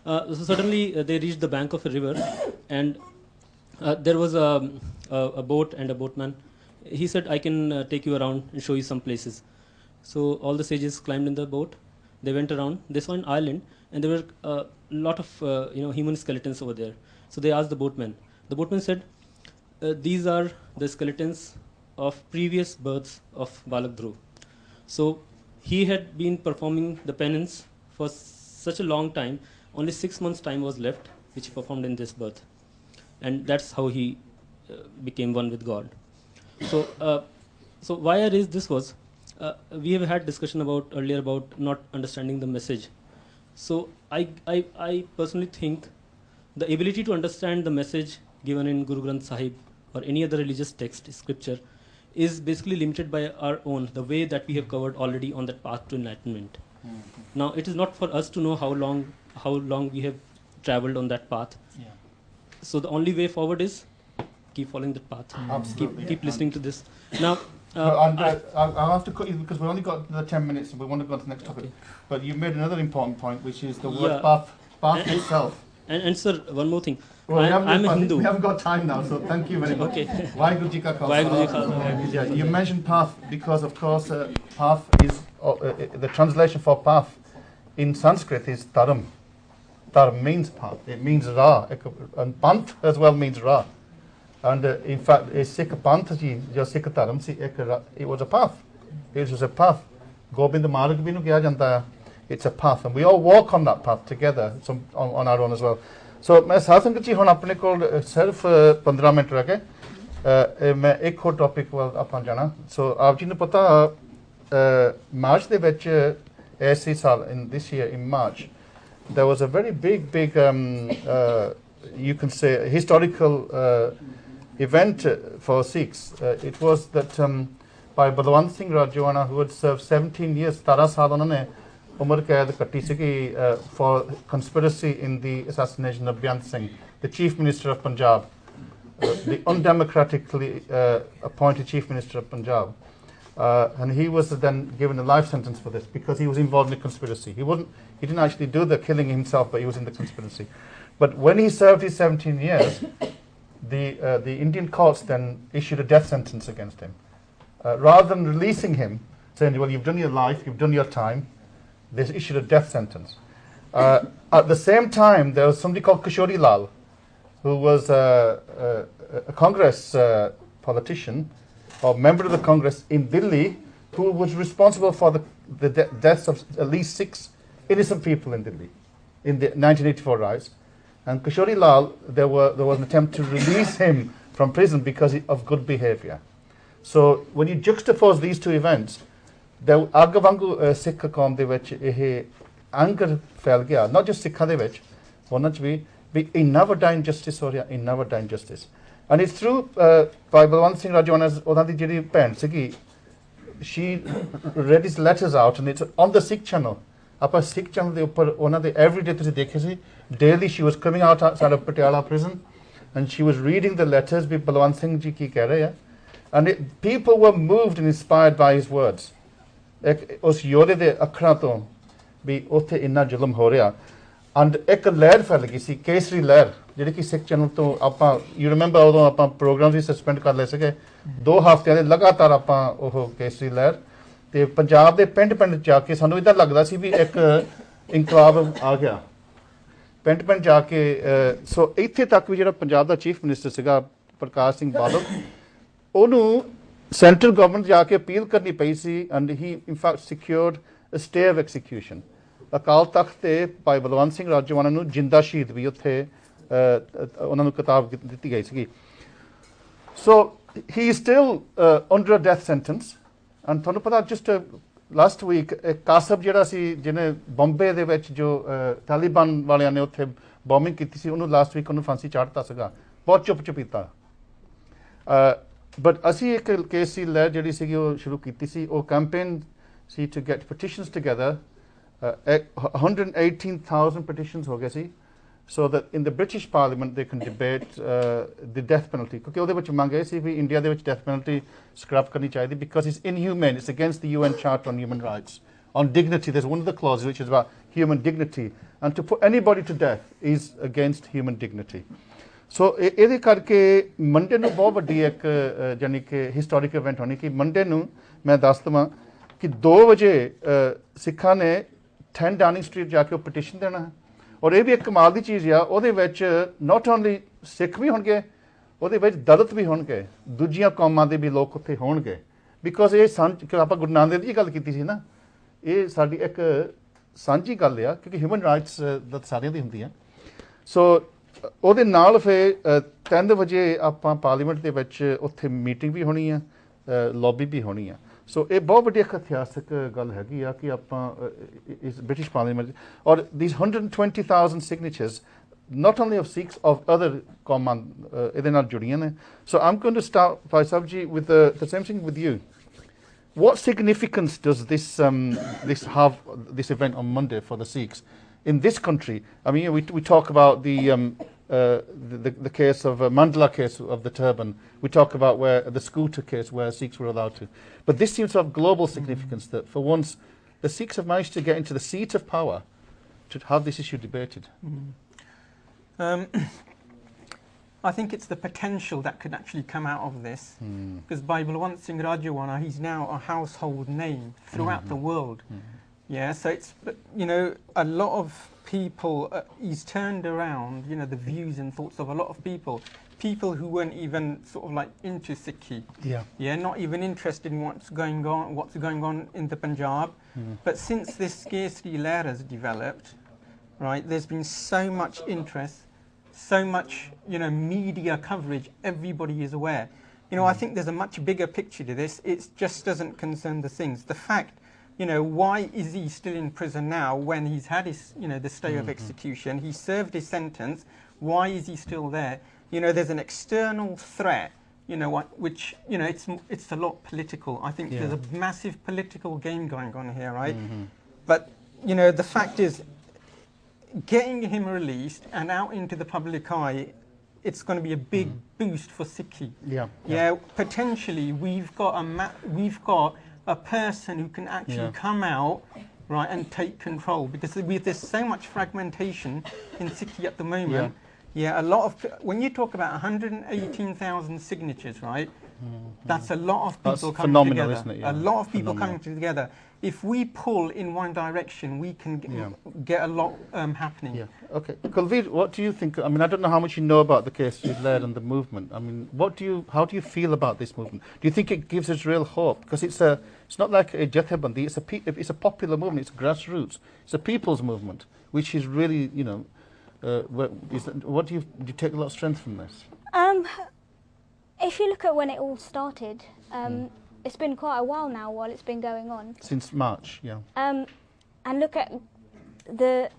So suddenly they reached the bank of a river, and there was a boat and a boatman. He said, I can take you around and show you some places. So all the sages climbed in the boat. They went around. They saw an island, and there were a lot of human skeletons over there. So they asked the boatman. The boatman said, these are the skeletons of previous births of Balak Dhruv. So he had been performing the penance for such a long time. Only 6 months' time was left, which he performed in this birth. And that's how he became one with God. So why I raised this was, we have had discussion earlier about not understanding the message. So I personally think the ability to understand the message given in Guru Granth Sahib or any other religious text, scripture, is basically limited by our own, the way that we have covered already on that path to enlightenment. Now, it is not for us to know how long we have traveled on that path. So the only way forward is keep following that path. Keep listening to this. Now, I'll have to cut you because we've only got the 10 minutes and we want to go on to the next topic. But you made another important point, which is the word path itself. And sir, one more thing. Well, I'm a Hindu. We haven't got time now, so thank you very much. Okay. Waheguru Ji Ka Khalsa. Yeah, you mentioned path because, of course, path is the translation for path in Sanskrit is dharam. Dharam means path. It means ra, and Panth as well means ra. And in fact, a Sikh Panth ji, jo Sikh dharam si, it was a path. It was a path. Gobind Marg bhi nu kiya janta hai. It's a path, and we all walk on that path together, on our own as well. So, मैं साथ संगत जी हुण अपने कोल सिर्फ 15 minute रह गए मैं एक होर टॉपिक वाल आपां जाना सो आप जी नूं पता मार्च दे विच ऐसे साल in this year in March there was a very big you can say historical event for Sikhs. It was that by Balwant Singh Rajwana, who had served 17 years 17 साल उन्होंने Umar Qaid Katti Siki for conspiracy in the assassination of Beyant Singh, the Chief Minister of Punjab, the undemocratically appointed Chief Minister of Punjab. And he was then given a life sentence for this because he was involved in a conspiracy. He didn't actually do the killing himself, but he was in the conspiracy. But when he served his 17 years, the Indian courts then issued a death sentence against him. rather than releasing him, saying, well, you've done your life, you've done your time, they issued a death sentence. At the same time, there was somebody called Kishori Lal, who was a Congress politician or member of the Congress in Delhi, who was responsible for the deaths of at least 6 innocent people in Delhi in the 1984 riots. And Kishori Lal, there was an attempt to release him from prison because of good behaviour. So when you juxtapose these two events, there ਅੱਗ ਵਾਂਗੂ ਸਿੱਖ ਕੌਮ ਦੇ ਵਿੱਚ ਇਹ ਅੰਗਰ ਫੈਲ ਗਿਆ, not just ਸਿੱਖਾਂ ਦੇ ਵਿੱਚ, ਉਹਨਾਂ 'ਚ ਵੀ ਇੰਨਾ ਵੱਡਾ injustice ਹੋ ਰਿਹਾ, ਇੰਨਾ ਵੱਡਾ injustice. And it's through by Balwant Singh Rajoana, ਉਹਨਾਂ ਦੀ ਜਿਹੜੀ ਭੈਣ ਸੀਗੀ, she read his letters out and it's on the Sikh channel. ਆਪਾਂ Sikh channel ਦੇ ਉੱਪਰ ਉਹਨਾਂ ਦੇ everyday ਤੁਸੀਂ ਦੇਖੇ ਸੀ, daily she was coming out outside of Patiala prison and she was reading the letters ਵੀ ਬਲਵੰਤ ਸਿੰਘ ਜੀ ਕੀ ਕਹਿ ਰਹੇ ਆ. And people were moved and inspired by his words. ਉਸ ਯੋਧੇ ਦੇ ਅੱਖਰਾਂ ਤੋਂ ਵੀ ਉੱਥੇ ਇੰਨਾ ਜ਼ੁਲਮ ਹੋ ਰਿਹਾ. ਐਂਡ ਇੱਕ ਲਹਿਰ ਫੈਲ ਗਈ ਸੀ, ਕੇਸਰੀ ਲਹਿਰ, ਜਿਹੜੀ ਕਿ ਸਿੱਖ ਚੈਨਲ ਤੋਂ ਆਪਾਂ ਯੂ ਰਿਮੈਂਬਰ ਉਦੋਂ ਆਪਾਂ ਪ੍ਰੋਗਰਾਮ ਵੀ ਸਸਪੈਂਡ ਕਰ ਲਏ ਸੀਗੇ 2 ਹਫ਼ਤਿਆਂ ਦੇ ਲਗਾਤਾਰ ਆਪਾਂ ਉਹ ਕੇਸਰੀ ਲਹਿਰ, ਤੇ ਪੰਜਾਬ ਦੇ ਪਿੰਡ ਪਿੰਡ ਜਾ ਕੇ ਸਾਨੂੰ ਇੱਦਾਂ ਲੱਗਦਾ ਸੀ ਵੀ ਇੱਕ ਇਨਕਲਾਬ ਆ ਗਿਆ ਪਿੰਡ ਪਿੰਡ ਜਾ ਕੇ. ਸੋ ਇੱਥੇ ਤੱਕ ਵੀ ਜਿਹੜਾ ਪੰਜਾਬ ਦਾ ਚੀਫ ਮਿਨਿਸਟਰ ਸੀਗਾ ਪ੍ਰਕਾਸ਼ ਸਿੰਘ ਬਾਦਲ, ਉਹਨੂੰ ਸੈਂਟਰਲ ਗਵਰਨਮੈਂਟ ਜਾ ਕੇ ਅਪੀਲ ਕਰਨੀ ਪਈ ਸੀ. And he in fact secured a stay of execution. Akal Takht ਤੇ ਭਾਈ ਬਲਵੰਤ ਸਿੰਘ ਰਾਜੋਆਣਾ ਨੂੰ ਜਿੰਦਾ ਸ਼ਹੀਦ ਵੀ ਉੱਥੇ ਉਹਨਾਂ ਨੂੰ ਕਿਤਾਬ ਦਿੱਤੀ ਗਈ ਸੀਗੀ. So he still under a death sentence. And ਤੁਹਾਨੂੰ ਪਤਾ ਜਸਟ ਲਾਸਟ ਵੀਕ ਕਾਸਬ ਜਿਹੜਾ ਸੀ, ਜਿਹਨੇ ਬੰਬੇ ਦੇ ਵਿੱਚ ਜੋ ਤਾਲਿਬਾਨ ਵਾਲਿਆਂ ਨੇ ਉੱਥੇ ਬੋਮਿੰਗ ਕੀਤੀ ਸੀ, ਉਹਨੂੰ ਲਾਸਟ ਵੀਕ ਉਹਨੂੰ ਫਾਂਸੀ ਚਾੜਤਾ ਸੀਗਾ, ਬਹੁਤ ਚੁੱਪ-ਚੁਪੀਤਾ. ਬਟ ਅਸੀਂ ਇੱਕ ਕੇਸੀ ਲਹਿਰ ਜਿਹੜੀ ਸੀਗੀ ਉਹ ਸ਼ੁਰੂ ਕੀਤੀ ਸੀ. ਉਹ ਕੈਂਪੇਨ ਸੀ to get petitions together. 118,000 petitions ਹੋ ਗਏ ਸੀ, so that in the British Parliament they can debate the death penalty. ਕਿਉਂਕਿ ਉਹਦੇ ਵਿੱਚ ਮੰਗ ਇਹ ਸੀ ਵੀ ਇੰਡੀਆ ਦੇ ਵਿੱਚ death penalty scrap ਕਰਨੀ ਚਾਹੀਦੀ because it's inhumane, it's against the UN Charter on Human Rights. On dignity, there's one of the clauses which is about human dignity, and to put anybody to death is against human dignity. ਸੋ ਇਹਦੇ ਕਰਕੇ Monday ਨੂੰ ਬਹੁਤ ਵੱਡੀ ਇੱਕ ਜਾਨੀ ਕਿ historic event ਹੋਣੀ ਕਿ ਮੰਡੇ ਨੂੰ ਮੈਂ ਦੱਸ ਦੇਵਾਂ ਕਿ 2 ਵਜੇ ਸਿੱਖਾਂ ਨੇ 10 ਡਾਊਨਿੰਗ ਸਟਰੀਟ ਜਾ ਕੇ ਉਹ ਪਟੀਸ਼ਨ ਦੇਣਾ ਹੈ. ਔਰ ਇਹ ਵੀ ਇੱਕ ਕਮਾਲ ਦੀ ਚੀਜ਼ ਆ, ਉਹਦੇ ਵਿੱਚ ਨਾਟ ਓਨਲੀ ਸਿੱਖ ਵੀ ਹੋਣਗੇ, ਉਹਦੇ ਵਿੱਚ ਦਲਿਤ ਵੀ ਹੋਣਗੇ, ਦੂਜੀਆਂ ਕੌਮਾਂ ਦੇ ਵੀ ਲੋਕ ਉੱਥੇ ਹੋਣਗੇ. ਬਿਕੋਜ਼ ਇਹ ਆਪਾਂ ਗੁਰੂ ਨਾਨਕ ਦੇਵ ਦੀ ਗੱਲ ਕੀਤੀ ਸੀ ਨਾ, ਇਹ ਸਾਡੀ ਇੱਕ ਸਾਂਝੀ ਗੱਲ ਆ, ਕਿਉਂਕਿ ਹਿਊਮਨ ਰਾਈਟਸ ਦਾ ਸਾਰਿਆਂ ਦੀ ਹੁੰਦੀਆਂ. ਸੋ ਉਹਦੇ ਨਾਲ ਫਿਰ 3 ਵਜੇ ਆਪਾਂ ਪਾਰਲੀਮੈਂਟ ਦੇ ਵਿੱਚ ਉੱਥੇ ਮੀਟਿੰਗ ਵੀ ਹੋਣੀ ਆ, ਲੌਬੀ ਵੀ ਹੋਣੀ ਆ. ਸੋ ਇਹ ਬਹੁਤ ਵੱਡੀ ਇੱਕ ਇਤਿਹਾਸਕ ਗੱਲ ਹੈਗੀ ਆ ਕਿ ਆਪਾਂ ਇਸ ਬ੍ਰਿਟਿਸ਼ ਪਾਰਲੀਮੈਂਟ ਔਰ these 120,000 signatures not only of Sikhs of other ਕੌਮਾਂ ਇਹਦੇ ਨਾਲ ਜੁੜੀਆਂ ਨੇ. So I'm going to start, Bhai Sahib ji, with the same thing with you. What significance does this have, this event on Monday for the Sikhs in this country? I mean, we talk about the case of Mandela case of the turban. We talk about where the scooter case where Sikhs were allowed to. But this seems to have global significance, that for once the Sikhs have managed to get into the seat of power to have this issue debated. I think it's the potential that could actually come out of this. Because by Balwant Singh Rajowana, he's now a household name throughout the world. Yeah, so it's, you know, a lot of people, he's turned around, you know, the views and thoughts of a lot of people who weren't even sort of like into Sikhi. Yeah, not even interested in what's going on in the Punjab. But since this scarcity layer has developed, right, there's been so much interest, so much, you know, media coverage, everybody is aware. You know, I think there's a much bigger picture to this. It just doesn't concern the things. The fact, you know, why is he still in prison now when he's had his, you know, the stay of execution? He served his sentence. Why is he still there? You know, there's an external threat, you know, which, you know, it's a lot political. I think there's a massive political game going on here, right? But, you know, the fact is, getting him released and out into the public eye, it's going to be a big boost for Sikhi. Yeah, potentially we've got a person who can actually come out, right, and take control, because there's so much fragmentation in Sikhi at the moment. Yeah, a lot of, when you talk about 118,000 signatures, right, That's a lot of That's people coming phenomenal, together. isn't it? Yeah. A lot of people Phenomenal. coming together. If we pull in one direction, we can get a lot happening. Yeah. Okay. Kulveer, what do you think? I mean, I don't know how much you know about the case you've led and the movement. I mean, how do you feel about this movement? Do you think it gives us real hope? Because it's not like a Jathebandi. It's a popular movement. It's grassroots. It's a people's movement, which is really, you know, what do you take a lot of strength from this? If you look at when it all started, it's been quite a while now while it's been going on. Since March, yeah. And look at the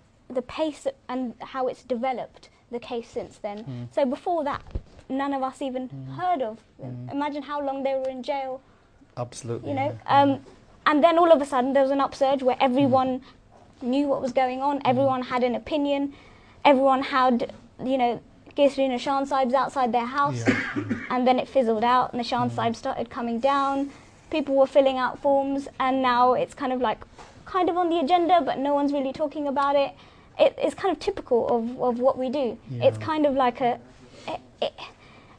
pace and how it's developed, the case since then. So before that, none of us even heard of them. Imagine how long they were in jail. Absolutely. You know, and then all of a sudden there was an upsurge where everyone knew what was going on. Everyone had an opinion. Everyone had, you know, Kesri and Nishan Sahibs outside their house, and then it fizzled out. Nishan Sahib started coming down. People were filling out forms, and now it's kind of on the agenda, but no one's really talking about it. It's kind of typical of what we do. Yeah. It's kind of like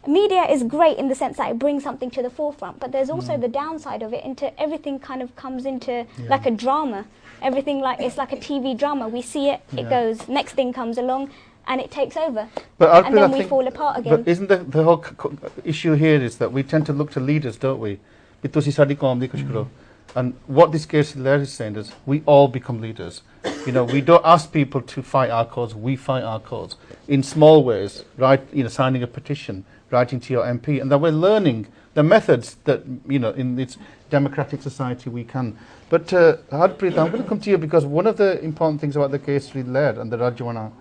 media is great in the sense that it brings something to the forefront, but there's also the downside of it. Everything kind of comes into like a drama. Everything it's like a TV drama. We see it, it goes. Next thing comes along, and it takes over, and then we fall apart again. But isn't the whole issue here is that we tend to look to leaders, don't we? And what this case is saying is we all become leaders. You know, we don't ask people to fight our cause, we fight our cause in small ways, right? You know, signing a petition, writing to your MP, and then we're learning the methods that, you know, in this democratic society we can. But Harpreet, I'm going to come to you because one of the important things about the case we led and the Rajwana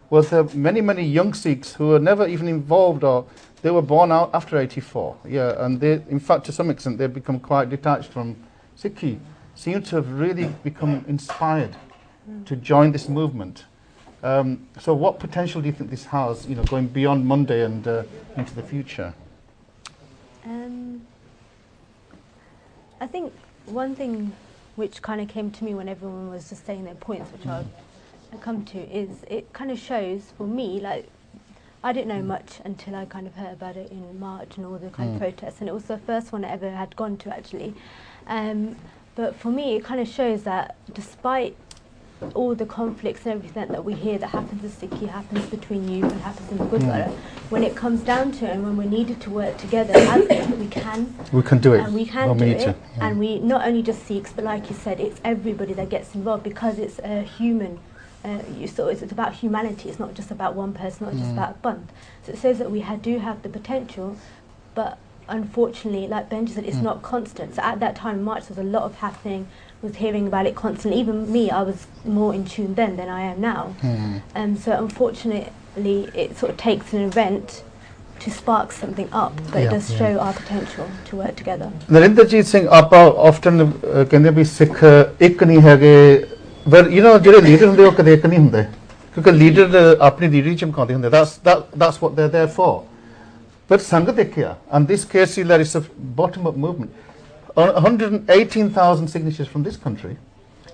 was many young Sikhs who were never even involved, or they were born out after 84. Yeah, and they, in fact, to some extent, they've become quite detached from Sikhi, seem to have really become inspired to join this movement. So what potential do you think this has, you know, going beyond Monday and into the future? I think one thing which kind of came to me when everyone was just saying their points, which I'll come to, is it kind of shows for me, like, I didn't know much until I kind of heard about it in March and all the kind of protests, and it was the first one I ever had gone to actually. But for me, it kind of shows that despite all the conflicts and everything that we hear that happens in Sikhi, happens between you and happens in the Gurdwara, when it comes down to it and when we're needed to work together, we can. We can do it. And we can do it. And we, not only just Sikhs, but like you said, it's everybody that gets involved because it's a human. It's about humanity. It's not just about one person, not just about Panth. So it says that we do have the potential, but unfortunately, like Benji said, it's not constant. So at that time, March, there was a lot of happening. Was hearing about it constantly. Even me, I was more in tune then than I am now. So unfortunately, it sort of takes an event to spark something up, but it does show our potential to work together. Narendrajit Singh, ਆਪਾਂ often ਕਹਿੰਦੇ ਵੀ ਸਿੱਖ ਇੱਕ ਨਹੀਂ ਹੈਗੇ, but you know ਜਿਹੜੇ leader ਹੁੰਦੇ ਉਹ ਕਦੇ ਇੱਕ ਨਹੀਂ ਹੁੰਦੇ, ਕਿਉਂਕਿ ਲੀਡਰ ਆਪਣੀ ਲੀਡਰੀ ਚਮਕਾਉਂਦੇ ਹੁੰਦੇ. That's what they're there for. But ਸੰਗਤ ਇੱਕ ਆ, and this case that is a bottom-up movement. 118,000 signatures from this country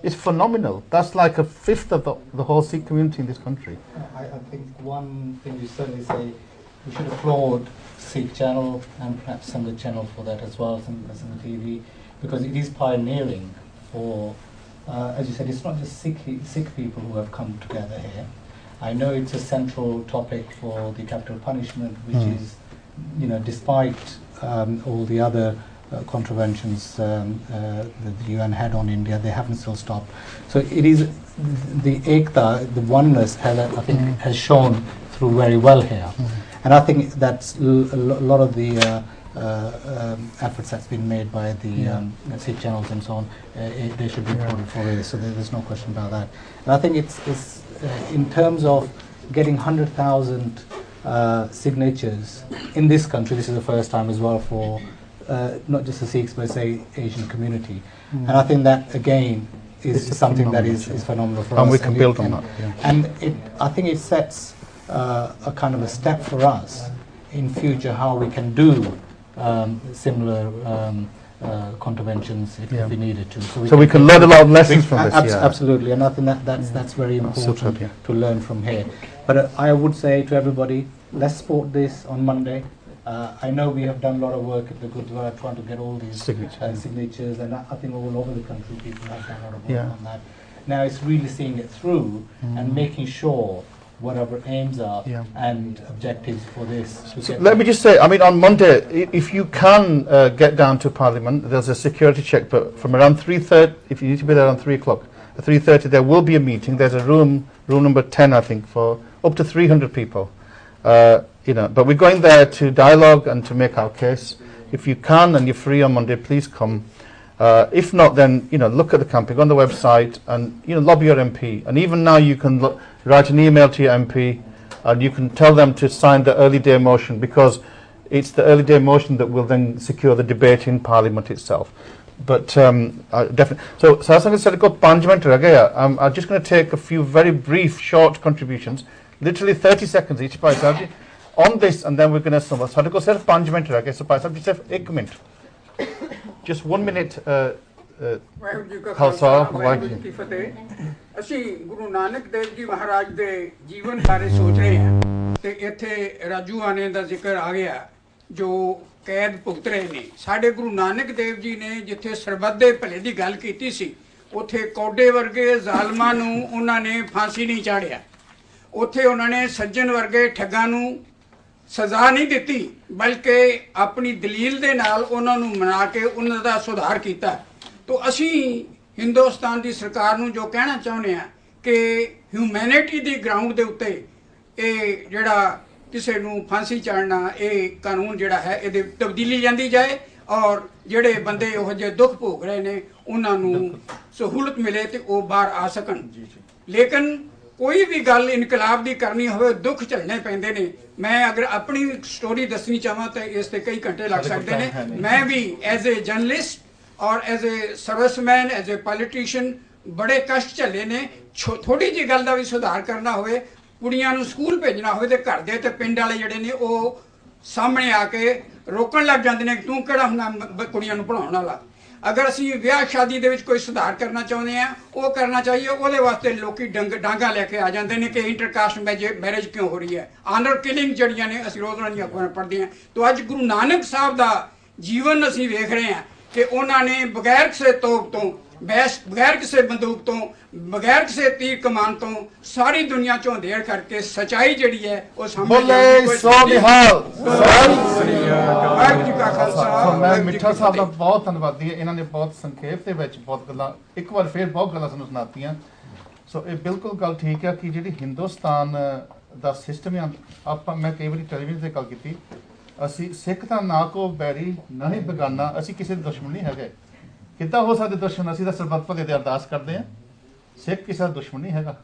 is phenomenal. That's like a fifth of the whole Sikh community in this country. I think one thing we certainly say, we should applaud Sikh channel and perhaps some of the channel for that as well, some of the TV, because it is pioneering for, as you said, it's not just Sikh people who have come together here. I know it's a central topic for the capital punishment, which is, you know, despite all the other contraventions that the UN had on India, they haven't still stopped. So it is the ekta, the oneness, I think has shown through very well here. And I think that's a lot of the efforts that's been made by the Sikh channels and so on. They should be applauded for it, so there's no question about that. And I think it's in terms of getting 100,000 signatures in this country, this is the first time as well for not just the Sikhs, but say Asian community. And I think that again is something that is phenomenal for us. And we can build on that. And I think it sets a kind of a step for us in future how we can do similar contraventions if we needed to. So we can learn a lot of lessons from this. Absolutely, and I think that's very important to learn from here. But I would say to everybody, let's support this on Monday. I know we have done a lot of work at the Gurdwara trying to get all these signatures, and I think all over the country people have done a lot of work on that. Now it's really seeing it through and making sure what our aims are and objectives for this. So let me just say, I mean, on Monday, if you can get down to Parliament, there's a security check, but from around 3:30, if you need to be there around 3 o'clock, at 3:30 there will be a meeting. There's a room number 10, I think, for up to 300 people. You know, but we're going there to dialogue and to make our case. If you can and you're free on Monday, please come. If not, then, you know, look at the campaign, go on the website and, you know, lobby your MP. And even now you can write an email to your MP and you can tell them to sign the early day motion, because it's the early day motion that will then secure the debate in Parliament itself. But definitely. So as I said, I'm just going to take a few very brief, short contributions, literally 30 seconds each by side on this, and then we're going to summarize. So I'll say 5 minutes. Okay, so by side, just 1 minute. Just 1 minute. Khalsa Waheguru ji ਫਤਿਹ। ਅਸੀਂ ਗੁਰੂ ਨਾਨਕ ਦੇਵ ਜੀ ਮਹਾਰਾਜ ਦੇ ਜੀਵਨ ਬਾਰੇ ਸੋਚ ਰਹੇ ਹਾਂ ਤੇ ਇੱਥੇ ਰਾਜੂ ਆਨੇ ਦਾ ਜ਼ਿਕਰ ਆ ਗਿਆ ਜੋ ਕੈਦ ਭੁਗਤ ਰਹੇ ਨੇ। ਸਾਡੇ ਗੁਰੂ ਨਾਨਕ ਦੇਵ ਜੀ ਨੇ ਜਿੱਥੇ ਸਰਬੱਤ ਦੇ ਭਲੇ ਦੀ ਗੱਲ ਕੀਤੀ ਸੀ, ਉੱਥੇ ਕੌਡੇ ਵਰਗੇ ਜ਼ਾਲਮਾਂ ਨੂੰ ਉਹਨਾਂ ਨੇ ਫਾਂਸੀ ਨਹੀਂ ਚਾੜਿਆ। ਉੱਥੇ ਉਹਨਾਂ ਨੇ ਸੱਜਣ ਵਰਗੇ ਠੱਗਾਂ ਨੂੰ ਸਜ਼ਾ ਨਹੀਂ ਦਿੱਤੀ, ਬਲਕਿ ਆਪਣੀ ਦਲੀਲ ਦੇ ਨਾਲ ਉਹਨਾਂ ਨੂੰ ਮਨਾ ਕੇ ਉਹਨਾਂ ਦਾ ਸੁਧਾਰ ਕੀਤਾ। ਤੋ ਅਸੀਂ ਹਿੰਦੁਸਤਾਨ ਦੀ ਸਰਕਾਰ ਨੂੰ ਜੋ ਕਹਿਣਾ ਚਾਹੁੰਦੇ ਹਾਂ ਕਿ ਹਿਊਮੈਨਿਟੀ ਦੀ ਗਰਾਊਂਡ ਦੇ ਉੱਤੇ ਇਹ ਜਿਹੜਾ ਕਿਸੇ ਨੂੰ ਫਾਂਸੀ ਚਾੜਨਾ, ਇਹ ਕਾਨੂੰਨ ਜਿਹੜਾ ਹੈ ਇਹਦੇ ਤਬਦੀਲੀ ਜਾਂਦੀ ਜਾਏ ਔਰ ਜਿਹੜੇ ਬੰਦੇ ਉਹ ਜਿਹੇ ਦੁੱਖ ਭੋਗ ਰਹੇ ਨੇ ਉਹਨਾਂ ਨੂੰ ਸਹੂਲਤ ਮਿਲੇ ਤੇ ਉਹ ਬਾਹਰ ਆ ਸਕਣ। ਲੇਕਿਨ ਕੋਈ ਵੀ ਗੱਲ ਇਨਕਲਾਬ ਦੀ ਕਰਨੀ ਹੋਵੇ ਦੁੱਖ ਝੱਲਣੇ ਪੈਂਦੇ ਨੇ। ਮੈਂ ਅਗਰ ਆਪਣੀ ਸਟੋਰੀ ਦੱਸਣੀ ਚਾਹਾਂ ਤਾਂ ਇਸ ਤੇ ਕਈ ਘੰਟੇ ਲੱਗ ਸਕਦੇ ਨੇ। ਮੈਂ ਵੀ ਐਜ਼ ਏ ਜਰਨਲਿਸਟ ਔਰ as a serviceman, as a politician ਬੜੇ ਕਸ਼ਟ ਝੱਲੇ ਨੇ। ਥੋੜੀ ਜਿਹੀ ਗੱਲ ਦਾ ਵੀ ਸੁਧਾਰ ਕਰਨਾ ਹੋਵੇ, ਕੁੜੀਆਂ ਨੂੰ ਸਕੂਲ ਭੇਜਣਾ ਹੋਵੇ ਤੇ ਘਰ ਦੇ ਤੇ ਪਿੰਡ ਵਾਲੇ ਜਿਹੜੇ ਨੇ ਉਹ ਸਾਹਮਣੇ ਆ ਕੇ ਰੋਕਣ ਲੱਗ ਜਾਂਦੇ ਨੇ ਕਿ ਤੂੰ ਕਿਹੜਾ ਹੁੰਦਾ ਕੁੜੀਆਂ ਨੂੰ ਪੜ੍ਹਾਉਣ ਵਾਲਾ। ਅਗਰ ਅਸੀਂ ਵਿਆਹ ਸ਼ਾਦੀ ਦੇ ਵਿੱਚ ਕੋਈ ਸੁਧਾਰ ਕਰਨਾ ਚਾਹੁੰਦੇ ਹਾਂ, ਉਹ ਕਰਨਾ ਚਾਹੀਏ, ਉਹਦੇ ਵਾਸਤੇ ਲੋਕੀ ਡਾਂਗਾ ਲੈ ਕੇ ਆ ਜਾਂਦੇ ਨੇ ਕਿ ਇੰਟਰਕਾਸਟ ਮੈਰਿਜ ਕਿਉਂ ਹੋ ਰਹੀ ਹੈ। ਆਨਰ ਕਿਲਿੰਗ ਜਿਹੜੀਆਂ ਨੇ ਅਸੀਂ ਰੋਜ਼ਾਨਾ ਦੀਆਂ ਅਖਬਾਰਾਂ ਪੜ੍ਹਦੇ ਹਾਂ। ਤਾਂ ਅੱਜ ਗੁਰੂ ਨਾਨਕ ਸਾਹਿਬ ਦਾ ਜੀਵਨ ਅਸੀਂ ਵੇਖ ਰਹੇ ਹਾਂ ਕਿ ਉਹਨਾਂ ਨੇ ਬਗੈਰ ਕਿਸੇ ਤੋਪ ਤੋਂ, ਬਗੈਰ ਕਿਸੇ ਬੰਦੂਕ ਤੋਂ, ਬਗੈਰ ਕਿਸੇ ਤੀਰ ਕਮਾਨ ਤੋਂ ਸਾਰੀ ਦੁਨੀਆ ਚੋਂ ਅੰਧੇਰ ਕਰਕੇ ਸਚਾਈ ਜਿਹੜੀ ਹੈ ਉਹ ਸਾਹਮਣੇ ਮੈਂ ਮਿੱਠਾ ਸਾਹਿਬ ਦਾ ਬਹੁਤ ਧੰਨਵਾਦੀ ਹਾਂ। ਇਹਨਾਂ ਨੇ ਬਹੁਤ ਸੰਖੇਪ ਦੇ ਵਿੱਚ ਬਹੁਤ ਗੱਲਾਂ, ਇੱਕ ਵਾਰ ਫੇਰ ਬਹੁਤ ਗੱਲਾਂ ਸਾਨੂੰ ਸੁਣਾਤੀਆਂ। ਸੋ ਇਹ ਬਿਲਕੁਲ ਗੱਲ ਠੀਕ ਹੈ ਕਿ ਜਿਹੜੀ ਹਿੰਦੁਸਤਾਨ ਦਾ ਸਿਸਟਮ ਆ, ਆਪਾਂ ਮੈਂ ਕਈ ਵਾਰੀ ਟੈਲੀਵਿਜ਼ਨ ਤੇ ਗੱਲ ਕੀਤੀ, ਅਸੀਂ ਸਿੱਖ ਤਾਂ ਨਾ ਕੋ ਬੈਰੀ ਨਾ ਹੀ ਬੇਗਾਨਾ, ਅਸੀਂ ਕਿਸੇ ਦੇ ਦੁਸ਼ਮਣ ਨਹੀਂ ਹੈਗੇ। ਕਿੱਦਾਂ ਹੋ ਸਕਦੇ ਦੁਸ਼ਮਣ? ਅਸੀਂ ਤਾਂ ਸਰਬੱਤ ਭਲੇ ਦੀ ਅਰਦਾਸ ਕਰਦੇ ਹਾਂ। ਸਿੱਖ ਕਿਸੇ ਦਾ ਦੁਸ਼ਮਣ ਨਹੀਂ ਹੈਗਾ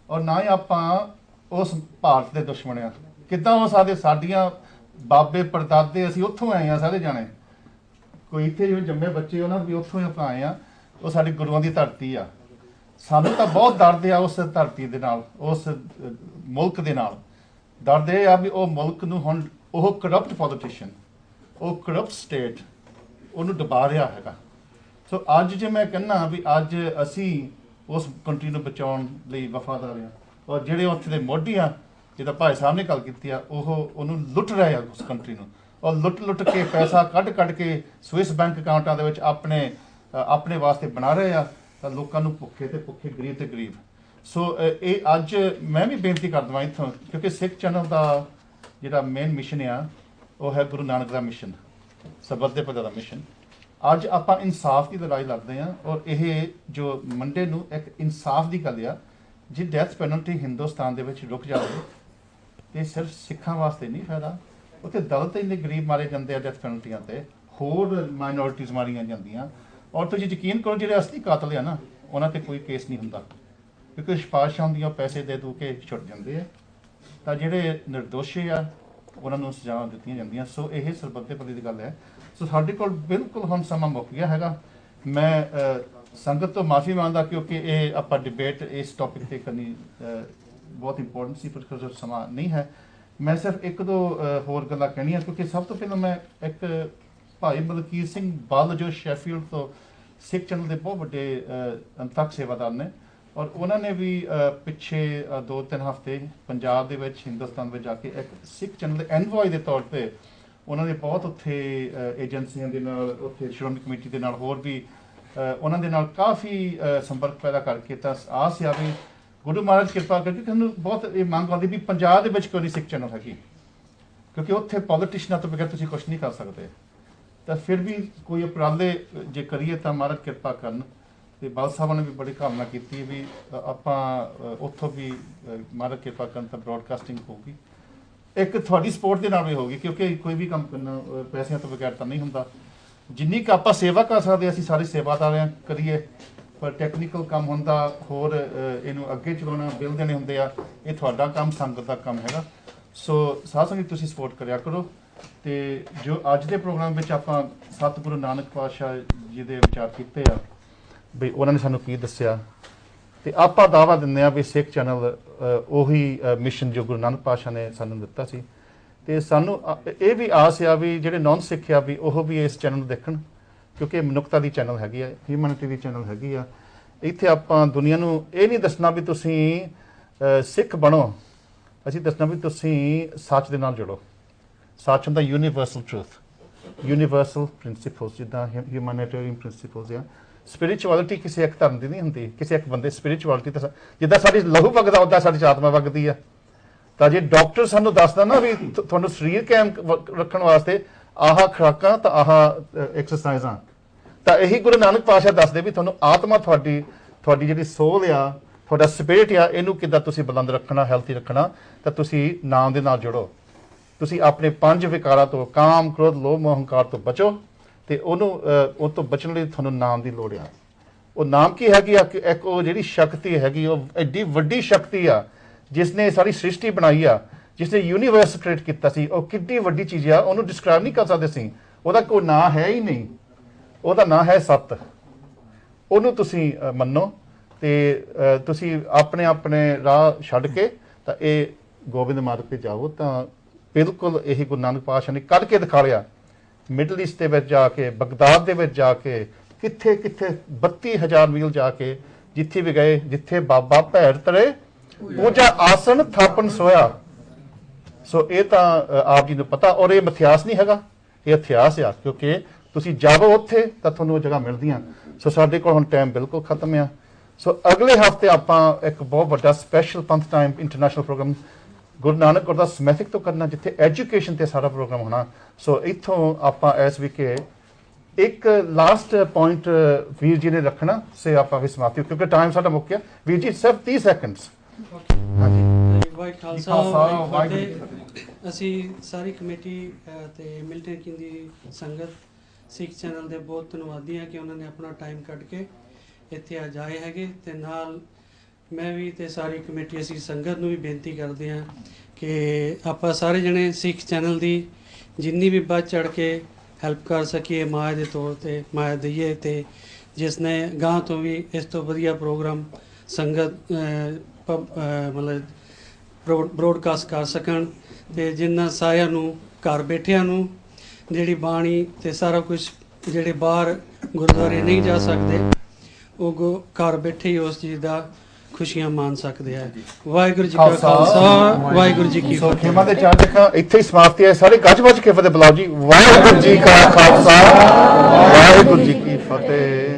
ਔਰ ਨਾ ਹੀ ਆਪਾਂ ਉਸ ਭਾਰਤ ਦੇ ਦੁਸ਼ਮਣ ਆ। ਕਿੱਦਾਂ ਹੋ ਸਕਦੇ? ਸਾਡੀਆਂ ਬਾਬੇ ਪੜਦਾਦੇ ਅਸੀਂ ਉੱਥੋਂ ਆਏ ਆ ਸਾਰੇ ਜਾਣੇ, ਕੋਈ ਇੱਥੇ ਜਿਵੇਂ ਜੰਮੇ ਬੱਚੇ ਉਹਨਾਂ ਵੀ ਉੱਥੋਂ ਹੀ ਆਪਾਂ ਆਏ ਆ। ਉਹ ਸਾਡੀ ਗੁਰੂਆਂ ਦੀ ਧਰਤੀ ਆ। ਸਾਨੂੰ ਤਾਂ ਬਹੁਤ ਦਰਦ ਆ ਉਸ ਧਰਤੀ ਦੇ ਨਾਲ, ਉਸ ਮੁਲਕ ਦੇ ਨਾਲ। ਦਰਦ ਇਹ ਆ ਵੀ ਉਹ ਮੁਲਕ ਨੂੰ ਹੁਣ ਉਹ ਕਰਪਟ ਪੋਲੀਟੀਸ਼ੀਅਨ, ਉਹ ਕਰਪਟ ਸਟੇਟ ਉਹਨੂੰ ਡੁਬਾ ਰਿਹਾ ਹੈਗਾ। ਸੋ ਅੱਜ ਜੇ ਮੈਂ ਕਹਿੰਦਾ ਵੀ ਅੱਜ ਅਸੀਂ ਉਸ ਕੰਟਰੀ ਨੂੰ ਬਚਾਉਣ ਲਈ ਵਫਾਦਾਰ ਹਾਂ ਔਰ ਜਿਹੜੇ ਉੱਥੇ ਦੇ ਮੋਢੀ ਆ, ਜਿਹਦਾ ਭਾਈ ਸਾਹਿਬ ਨੇ ਗੱਲ ਕੀਤੀ ਆ, ਉਹਨੂੰ ਲੁੱਟ ਰਹੇ ਆ ਉਸ ਕੰਟਰੀ ਨੂੰ ਔਰ ਲੁੱਟ ਕੇ ਪੈਸਾ ਕੱਢ ਕੇ ਸਵਿਸ ਬੈਂਕ ਅਕਾਊਂਟਾਂ ਦੇ ਵਿੱਚ ਆਪਣੇ ਵਾਸਤੇ ਬਣਾ ਰਹੇ ਆ ਤਾਂ ਲੋਕਾਂ ਨੂੰ ਭੁੱਖੇ ਤੇ ਭੁੱਖੇ, ਗਰੀਬ ਤੇ ਗਰੀਬ। ਸੋ ਇਹ ਅੱਜ ਮੈਂ ਵੀ ਬੇਨਤੀ ਕਰ ਦੇਵਾਂ ਇੱਥੋਂ, ਕਿਉਂਕਿ ਸਿੱਖ ਚੈਨਲ ਦਾ ਜਿਹੜਾ ਮੇਨ ਮਿਸ਼ਨ ਆ ਉਹ ਹੈ ਗੁਰੂ ਨਾਨਕ ਦਾ ਮਿਸ਼ਨ, ਸਰਬੱਤ ਦੇ ਭਲੇ ਦਾ ਮਿਸ਼ਨ। ਅੱਜ ਆਪਾਂ ਇਨਸਾਫ ਦੀ ਲੜਾਈ ਲੜਦੇ ਹਾਂ ਔਰ ਇਹ ਜੋ ਮੰਡੇ ਨੂੰ ਇੱਕ ਇਨਸਾਫ ਦੀ ਗੱਲ ਆ, ਜੇ ਡੈਥ ਪੈਨਲਟੀ ਹਿੰਦੁਸਤਾਨ ਦੇ ਵਿੱਚ ਰੁਕ ਜਾਵੇ ਤੇ ਸਿਰਫ ਸਿੱਖਾਂ ਵਾਸਤੇ ਨਹੀਂ ਫਾਇਦਾ, ਉੱਥੇ ਦਲਿਤ ਇੰਨੇ ਗਰੀਬ ਮਾਰੇ ਜਾਂਦੇ ਆ ਡੈਥ ਪੈਨਲਟੀਆਂ ਤੇ, ਹੋਰ ਮਾਈਨੋਰਿਟੀਜ਼ ਮਾਰੀਆਂ ਜਾਂਦੀਆਂ ਔਰ ਤੁਸੀਂ ਯਕੀਨ ਕਰੋ ਜਿਹੜੇ ਅਸਲੀ ਕਾਤਲ ਆ ਨਾ ਉਹਨਾਂ ਤੇ ਕੋਈ ਕੇਸ ਨਹੀਂ ਹੁੰਦਾ ਕਿਉਂਕਿ ਸਿਫਾਰਿਸ਼ਾਂ ਹੁੰਦੀਆਂ, ਪੈਸੇ ਦੇ ਦੂ ਕੇ ਛੁੱਟ ਜਾਂਦੇ ਆ, ਤਾਂ ਜਿਹੜੇ ਨਿਰਦੋਸ਼ੀ ਆ ਉਹਨਾਂ ਨੂੰ ਸਜ਼ਾਵਾਂ ਦਿੱਤੀਆਂ ਜਾਂਦੀਆਂ। ਸੋ ਇਹ ਸਰਬੱਤ ਦੇ ਭਲੇ ਦੀ ਗੱਲ ਹੈ। ਸੋ ਸਾਡੇ ਕੋਲ ਬਿਲਕੁਲ ਹੁਣ ਸਮਾਂ ਮੁੱਕ ਗਿਆ ਹੈਗਾ। ਮੈਂ ਸੰਗਤ ਤੋਂ ਮਾਫੀ ਮੰਗਦਾ ਕਿਉਂਕਿ ਇਹ ਆਪਾਂ ਡਿਬੇਟ ਇਸ ਟੌਪਿਕ ਤੇ ਕਰਨੀ ਬਹੁਤ ਇੰਪੋਰਟੈਂਟ ਸੀ, ਪਰ ਸਮਾਂ ਨਹੀਂ ਹੈ। ਮੈਂ ਸਿਰਫ ਇੱਕ ਦੋ ਹੋਰ ਗੱਲਾਂ ਕਹਿਣੀਆਂ, ਕਿਉਂਕਿ ਸਭ ਤੋਂ ਪਹਿਲਾਂ ਮੈਂ ਇੱਕ ਭਾਈ ਮਲਕੀਤ ਸਿੰਘ ਬੱਲ ਜੋ ਸ਼ੈਫੀਲਡ ਤੋਂ ਸਿੱਖ ਚੈਨਲ ਦੇ ਬਹੁਤ ਵੱਡੇ ਅੰਤਕ ਸੇਵਾਦਾਰ ਨੇ ਔਰ ਉਹਨਾਂ ਨੇ ਵੀ ਪਿੱਛੇ 2-3 ਹਫ਼ਤੇ ਪੰਜਾਬ ਦੇ ਵਿੱਚ ਹਿੰਦੁਸਤਾਨ ਵਿੱਚ ਜਾ ਕੇ ਇੱਕ ਸਿੱਖ ਚੈਨਲ ਦੇ ਐਨਵੋਏ ਦੇ ਤੌਰ 'ਤੇ ਉਹਨਾਂ ਦੇ ਬਹੁਤ ਉੱਥੇ ਏਜੰਸੀਆਂ ਦੇ ਨਾਲ, ਉੱਥੇ ਸ਼੍ਰੋਮਣੀ ਕਮੇਟੀ ਦੇ ਨਾਲ, ਹੋਰ ਵੀ ਉਹਨਾਂ ਦੇ ਨਾਲ ਕਾਫੀ ਸੰਪਰਕ ਪੈਦਾ ਕਰਕੇ ਤਾਂ ਆਸ ਆ ਵੀ ਗੁਰੂ ਮਹਾਰਾਜ ਕਿਰਪਾ ਕਰਕੇ ਸਾਨੂੰ ਬਹੁਤ ਇਹ ਮੰਗ ਆਉਂਦੀ ਵੀ ਪੰਜਾਬ ਦੇ ਵਿੱਚ ਕਿਉਂ ਨਹੀਂ ਸਿੱਖ ਚੈਨਲ ਹੈਗੀ, ਕਿਉਂਕਿ ਉੱਥੇ ਪੋਲੀਟੀਸ਼ੀਅਨਾਂ ਤੋਂ ਬਗੈਰ ਤੁਸੀਂ ਕੁਛ ਨਹੀਂ ਕਰ ਸਕਦੇ। ਤਾਂ ਫਿਰ ਵੀ ਕੋਈ ਉਪਰਾਲੇ ਜੇ ਕਰੀਏ ਤਾਂ ਮਹਾਰਾਜ ਕਿਰਪਾ ਕਰਨ। ਤੇ ਬਾਲ ਸਾਹਿਬਾਂ ਨੇ ਵੀ ਬੜੀ ਕਾਮਨਾ ਕੀਤੀ ਵੀ ਆਪਾਂ ਉੱਥੋਂ ਵੀ ਮਹਾਰਾਜ ਕਿਰਪਾ ਕਰਨ ਤਾਂ ਬ੍ਰੌਡਕਾਸਟਿੰਗ ਹੋਊਗੀ। ਇੱਕ ਤੁਹਾਡੀ ਸਪੋਰਟ ਦੇ ਨਾਲ ਵੀ ਹੋਊਗੀ, ਕਿਉਂਕਿ ਕੋਈ ਵੀ ਕੰਮ ਕਰਨਾ ਪੈਸਿਆਂ ਤੋਂ ਬਗੈਰ ਤਾਂ ਨਹੀਂ ਹੁੰਦਾ। ਜਿੰਨੀ ਕੁ ਆਪਾਂ ਸੇਵਾ ਕਰ ਸਕਦੇ ਅਸੀਂ ਸਾਰੇ ਸੇਵਾਦਾਰ ਕਰੀਏ, ਪਰ ਟੈਕਨੀਕਲ ਕੰਮ ਹੁੰਦਾ, ਹੋਰ ਇਹਨੂੰ ਅੱਗੇ ਚਲਾਉਣਾ, ਬਿੱਲ ਦੇਣੇ ਹੁੰਦੇ ਆ, ਇਹ ਤੁਹਾਡਾ ਕੰਮ, ਸੰਗਤ ਦਾ ਕੰਮ ਹੈਗਾ। ਸੋ ਸਾਧ ਸੰਗਤ ਤੁਸੀਂ ਸਪੋਰਟ ਕਰਿਆ ਕਰੋ। ਤੇ ਜੋ ਅੱਜ ਦੇ ਪ੍ਰੋਗਰਾਮ ਵਿੱਚ ਆਪਾਂ ਸਤਿਗੁਰੂ ਨਾਨਕ ਪਾਤਸ਼ਾਹ ਜੀ ਦੇ ਵਿਚਾਰ ਕੀਤੇ ਆ ਵੀ ਉਹਨਾਂ ਨੇ ਸਾਨੂੰ ਕੀ ਦੱਸਿਆ, ਤੇ ਆਪਾਂ ਦਾਅਵਾ ਦਿੰਦੇ ਆ ਵੀ ਸਿੱਖ ਚੈਨਲ ਉਹੀ ਮਿਸ਼ਨ ਜੋ ਗੁਰੂ ਨਾਨਕ ਪਾਤਸ਼ਾਹ ਨੇ ਸਾਨੂੰ ਦਿੱਤਾ ਸੀ। ਤੇ ਸਾਨੂੰ ਇਹ ਵੀ ਆਸ ਆ ਵੀ ਜਿਹੜੇ ਨੌਨ ਸਿੱਖ ਆ ਵੀ ਉਹ ਵੀ ਇਸ ਚੈਨਲ ਨੂੰ ਦੇਖਣ, ਕਿਉਂਕਿ ਇਹ ਮਨੁੱਖਤਾ ਦੀ ਚੈਨਲ ਹੈਗੀ ਆ, ਹਿਊਮੈਨਿਟੀ ਦੀ ਚੈਨਲ ਹੈਗੀ ਆ। ਇੱਥੇ ਆਪਾਂ ਦੁਨੀਆ ਨੂੰ ਇਹ ਨਹੀਂ ਦੱਸਣਾ ਵੀ ਤੁਸੀਂ ਸਿੱਖ ਬਣੋ, ਅਸੀਂ ਦੱਸਣਾ ਵੀ ਤੁਸੀਂ ਸੱਚ ਦੇ ਨਾਲ ਜੁੜੋ। ਸੱਚ ਹੁੰਦਾ ਯੂਨੀਵਰਸਲ ਟਰੂਥ, ਯੂਨੀਵਰਸਲ ਪ੍ਰਿੰਸੀਪਲਸ, ਜਿੱਦਾਂ ਹਿਊਮੈਨਿਟੇਰੀਅਨ ਪ੍ਰਿੰਸੀਪਲਸ ਆ। ਸਪਿਰਿਚੁਅਲਿਟੀ ਕਿਸੇ ਇੱਕ ਧਰਮ ਦੀ ਨਹੀਂ ਹੁੰਦੀ, ਕਿਸੇ ਇੱਕ ਬੰਦੇ ਸਪਿਰਿਚੁਅਲਿਟੀ ਤਾਂ ਜਿੱਦਾਂ ਸਾਡੀ ਲਹੂ ਵਗਦਾ ਉੱਦਾਂ ਸਾਡੀ ਆਤਮਾ ਵਗਦੀ ਆ। ਤਾਂ ਜੇ ਡਾਕਟਰ ਸਾਨੂੰ ਦੱਸਦਾ ਨਾ ਵੀ ਤੁਹਾਨੂੰ ਸਰੀਰ ਕਾਇਮ ਰੱਖਣ ਵਾਸਤੇ ਆਹ ਖੁਰਾਕਾਂ ਤਾਂ ਆਹ ਐਕਸਰਸਾਈਜ਼ਾਂ, ਤਾਂ ਇਹੀ ਗੁਰੂ ਨਾਨਕ ਪਾਤਸ਼ਾਹ ਦੱਸਦੇ ਵੀ ਤੁਹਾਨੂੰ ਆਤਮਾ, ਤੁਹਾਡੀ ਜਿਹੜੀ ਸੋਲ ਆ, ਤੁਹਾਡਾ ਸਪਿਰਿਟ ਆ, ਇਹਨੂੰ ਕਿੱਦਾਂ ਤੁਸੀਂ ਬੁਲੰਦ ਰੱਖਣਾ, ਹੈਲਥੀ ਰੱਖਣਾ। ਤਾਂ ਤੁਸੀਂ ਨਾਮ ਦੇ ਨਾਲ ਜੁੜੋ, ਤੁਸੀਂ ਆਪਣੇ 5 ਵਿਕਾਰਾਂ ਤੋਂ, ਕਾਮ, ਕ੍ਰੋਧ, ਲੋਭ, ਮੋਹ, ਹੰਕਾਰ ਤੋਂ ਬਚੋ। ਤੇ ਉਹ ਤੋਂ ਬਚਣ ਲਈ ਤੁਹਾਨੂੰ ਨਾਮ ਦੀ ਲੋੜ ਆ। ਉਹ ਨਾਮ ਕੀ ਹੈਗੀ ਆ? ਇੱਕ ਉਹ ਜਿਹੜੀ ਸ਼ਕਤੀ ਹੈਗੀ, ਉਹ ਐਡੀ ਵੱਡੀ ਸ਼ਕਤੀ ਆ ਜਿਸ ਨੇ ਸਾਰੀ ਸ੍ਰਿਸ਼ਟੀ ਬਣਾਈ ਆ, ਜਿਸ ਨੇ ਯੂਨੀਵਰਸ ਕ੍ਰੀਏਟ ਕੀਤਾ ਸੀ। ਉਹ ਕਿੰਨੀ ਵੱਡੀ ਚੀਜ਼ ਆ, ਉਹਨੂੰ ਡਿਸਕ੍ਰਾਈਬ ਨਹੀਂ ਕਰ ਸਕਦੇ ਸੀ। ਉਹਦਾ ਕੋਈ ਨਾਂ ਹੈ ਹੀ ਨਹੀਂ, ਉਹਦਾ ਨਾਂ ਹੈ ਸਤ। ਉਹਨੂੰ ਤੁਸੀਂ ਮੰਨੋ ਤੇ ਤੁਸੀਂ ਆਪਣੇ ਆਪਣੇ ਰਾਹ ਛੱਡ ਕੇ ਤਾਂ ਇਹ ਗੋਬਿੰਦ ਮਾਰਗ ਤੇ ਜਾਓ। ਤਾਂ ਬਿਲਕੁਲ ਇਹੀ ਗੁਰੂ ਨਾਨਕ ਪਾਤਸ਼ਾਹ ਨੇ ਕੱਢ ਕੇ ਦਿਖਾ ਲਿਆ। ਮਿਡਲ ਈਸਟ ਦੇ ਵਿੱਚ ਜਾ ਕੇ, ਬਗਦਾਦ ਦੇ ਵਿੱਚ ਜਾ ਕੇ, ਕਿੱਥੇ ਕਿੱਥੇ 32,000 ਮੀਲ ਜਾ ਕੇ, ਜਿੱਥੇ ਵੀ ਗਏ, ਜਿੱਥੇ ਬਾਬਾ ਭੈਰ ਤਰੇ ਪੂਜਾ ਆਸਣ ਥਾਪਨ ਸੋਇਆ। ਸੋ ਇਹ ਤਾਂ ਆਪ ਜੀ ਨੂੰ ਪਤਾ, ਔਰ ਇਹ ਮਿਥਿਆਸ ਨਹੀਂ ਹੈਗਾ, ਇਹ ਇਤਿਹਾਸ ਆ। ਕਿਉਂਕਿ ਤੁਸੀਂ ਜਾਵੋ ਉੱਥੇ ਤਾਂ ਤੁਹਾਨੂੰ ਉਹ ਜਗ੍ਹਾ ਮਿਲਦੀਆਂ। ਸੋ ਸਾਡੇ ਕੋਲ ਹੁਣ ਟਾਈਮ ਬਿਲਕੁਲ ਖਤਮ ਆ। ਸੋ ਅਗਲੇ ਹਫ਼ਤੇ ਆਪਾਂ ਇੱਕ ਬਹੁਤ ਵੱਡਾ ਸਪੈਸ਼ਲ ਪੰਥ time international programme Guru Nanak Gurdwara ਸਮੈਥਿਕ ਤੋਂ ਕਰਨਾ, ਜਿੱਥੇ ਐਜੂਕੇਸ਼ਨ ਤੇ ਸਾਰਾ ਪ੍ਰੋਗਰਾਮ ਹੋਣਾ। ਸੋ ਇੱਥੋਂ ਆਪਾਂ ਇਸ ਵਿਕੇ ਇੱਕ ਲਾਸਟ ਪੁਆਇੰਟ ਵੀਰ ਜੀ ਨੇ ਰੱਖਣਾ ਸੇ ਆਪਾਂ ਵੀ ਸਮਾਪਤੀ, ਕਿਉਂਕਿ ਟਾਈਮ ਸਾਡਾ ਮੁੱਕ ਗਿਆ। ਵੀਰ ਜੀ ਸਿਰਫ 30 ਸੈਕਿੰਡਸ। ਹਾਂਜੀ। ਵਾਹਿ ਖਾਲਸਾ ਵਾਹਿ ਫਤਿਹ। ਅਸੀਂ ਸਾਰੀ ਕਮੇਟੀ ਤੇ ਮਿਲਟਨ ਦੀ ਸੰਗਤ ਸਿੱਖ ਚੈਨਲ ਦੇ ਬਹੁਤ ਧੰਨਵਾਦੀ ਹਾਂ ਕਿ ਉਹਨਾਂ ਨੇ ਆਪਣਾ ਟਾਈਮ ਕੱਢ ਕੇ ਇੱਥੇ ਅੱਜ ਆਏ ਹੈਗੇ। ਤੇ ਨਾਲ ਮੈਂ ਵੀ ਤੇ ਸਾਰੀ ਕਮੇਟੀ ਅਸੀਂ ਸੰਗਤ ਨੂੰ ਵੀ ਬੇਨਤੀ ਕਰਦੇ ਹਾਂ ਕਿ ਆਪਾਂ ਸਾਰੇ ਜਣੇ ਸਿੱਖ ਚੈਨਲ ਦੀ ਜਿੰਨੀ ਵੀ ਵੱਧ ਚੜ੍ਹ ਕੇ ਹੈਲਪ ਕਰ ਸਕੀਏ ਮਾਇਆ ਦੇ ਤੌਰ ਤੇ ਮਾਇਆ ਦਈਏ, ਤੇ ਜਿਸ ਨੇ ਗਾਂ ਤੋਂ ਵੀ ਇਸ ਤੋਂ ਵਧੀਆ ਪ੍ਰੋਗਰਾਮ ਸੰਗਤ ਮਤਲਬ ਬਰੋਡਕਾਸਟ ਕਰ ਸਕਣ। ਤੇ ਜਿਨ੍ਹਾਂ ਸਾਰਿਆਂ ਨੂੰ ਘਰ ਬੈਠਿਆਂ ਨੂੰ ਜਿਹੜੀ ਬਾਣੀ ਤੇ ਸਾਰਾ ਕੁਝ, ਜਿਹੜੇ ਬਾਹਰ ਗੁਰਦੁਆਰੇ ਨਹੀਂ ਜਾ ਸਕਦੇ, ਉਹ ਘਰ ਬੈਠੇ ਹੀ ਉਸ ਚੀਜ਼ ਦਾ ਖੁਸ਼ੀਆਂ ਮਾਣ ਸਕਦੇ ਆ। ਵਾਹਿਗੁਰੂ ਜੀ ਕਾ ਖਾਲਸਾ, ਵਾਹਿਗੁਰੂ ਜੀ ਕੀ ਫਤਿਹ। ਖੇਮਾ ਦੇ ਚਾਰ ਦੇਖਾਂ ਇੱਥੇ ਹੀ ਸਮਾਪਤੀ ਹੈ। ਸਾਰੇ ਗੱਜ ਵੱਜ ਕੇ ਫਤਿਹ ਬੁਲਾਓ ਜੀ। ਵਾਹਿਗੁਰੂ ਜੀ ਕਾ ਖਾਲਸਾ, ਵਾਹਿਗੁਰੂ ਜੀ ਕੀ ਫਤਿਹ।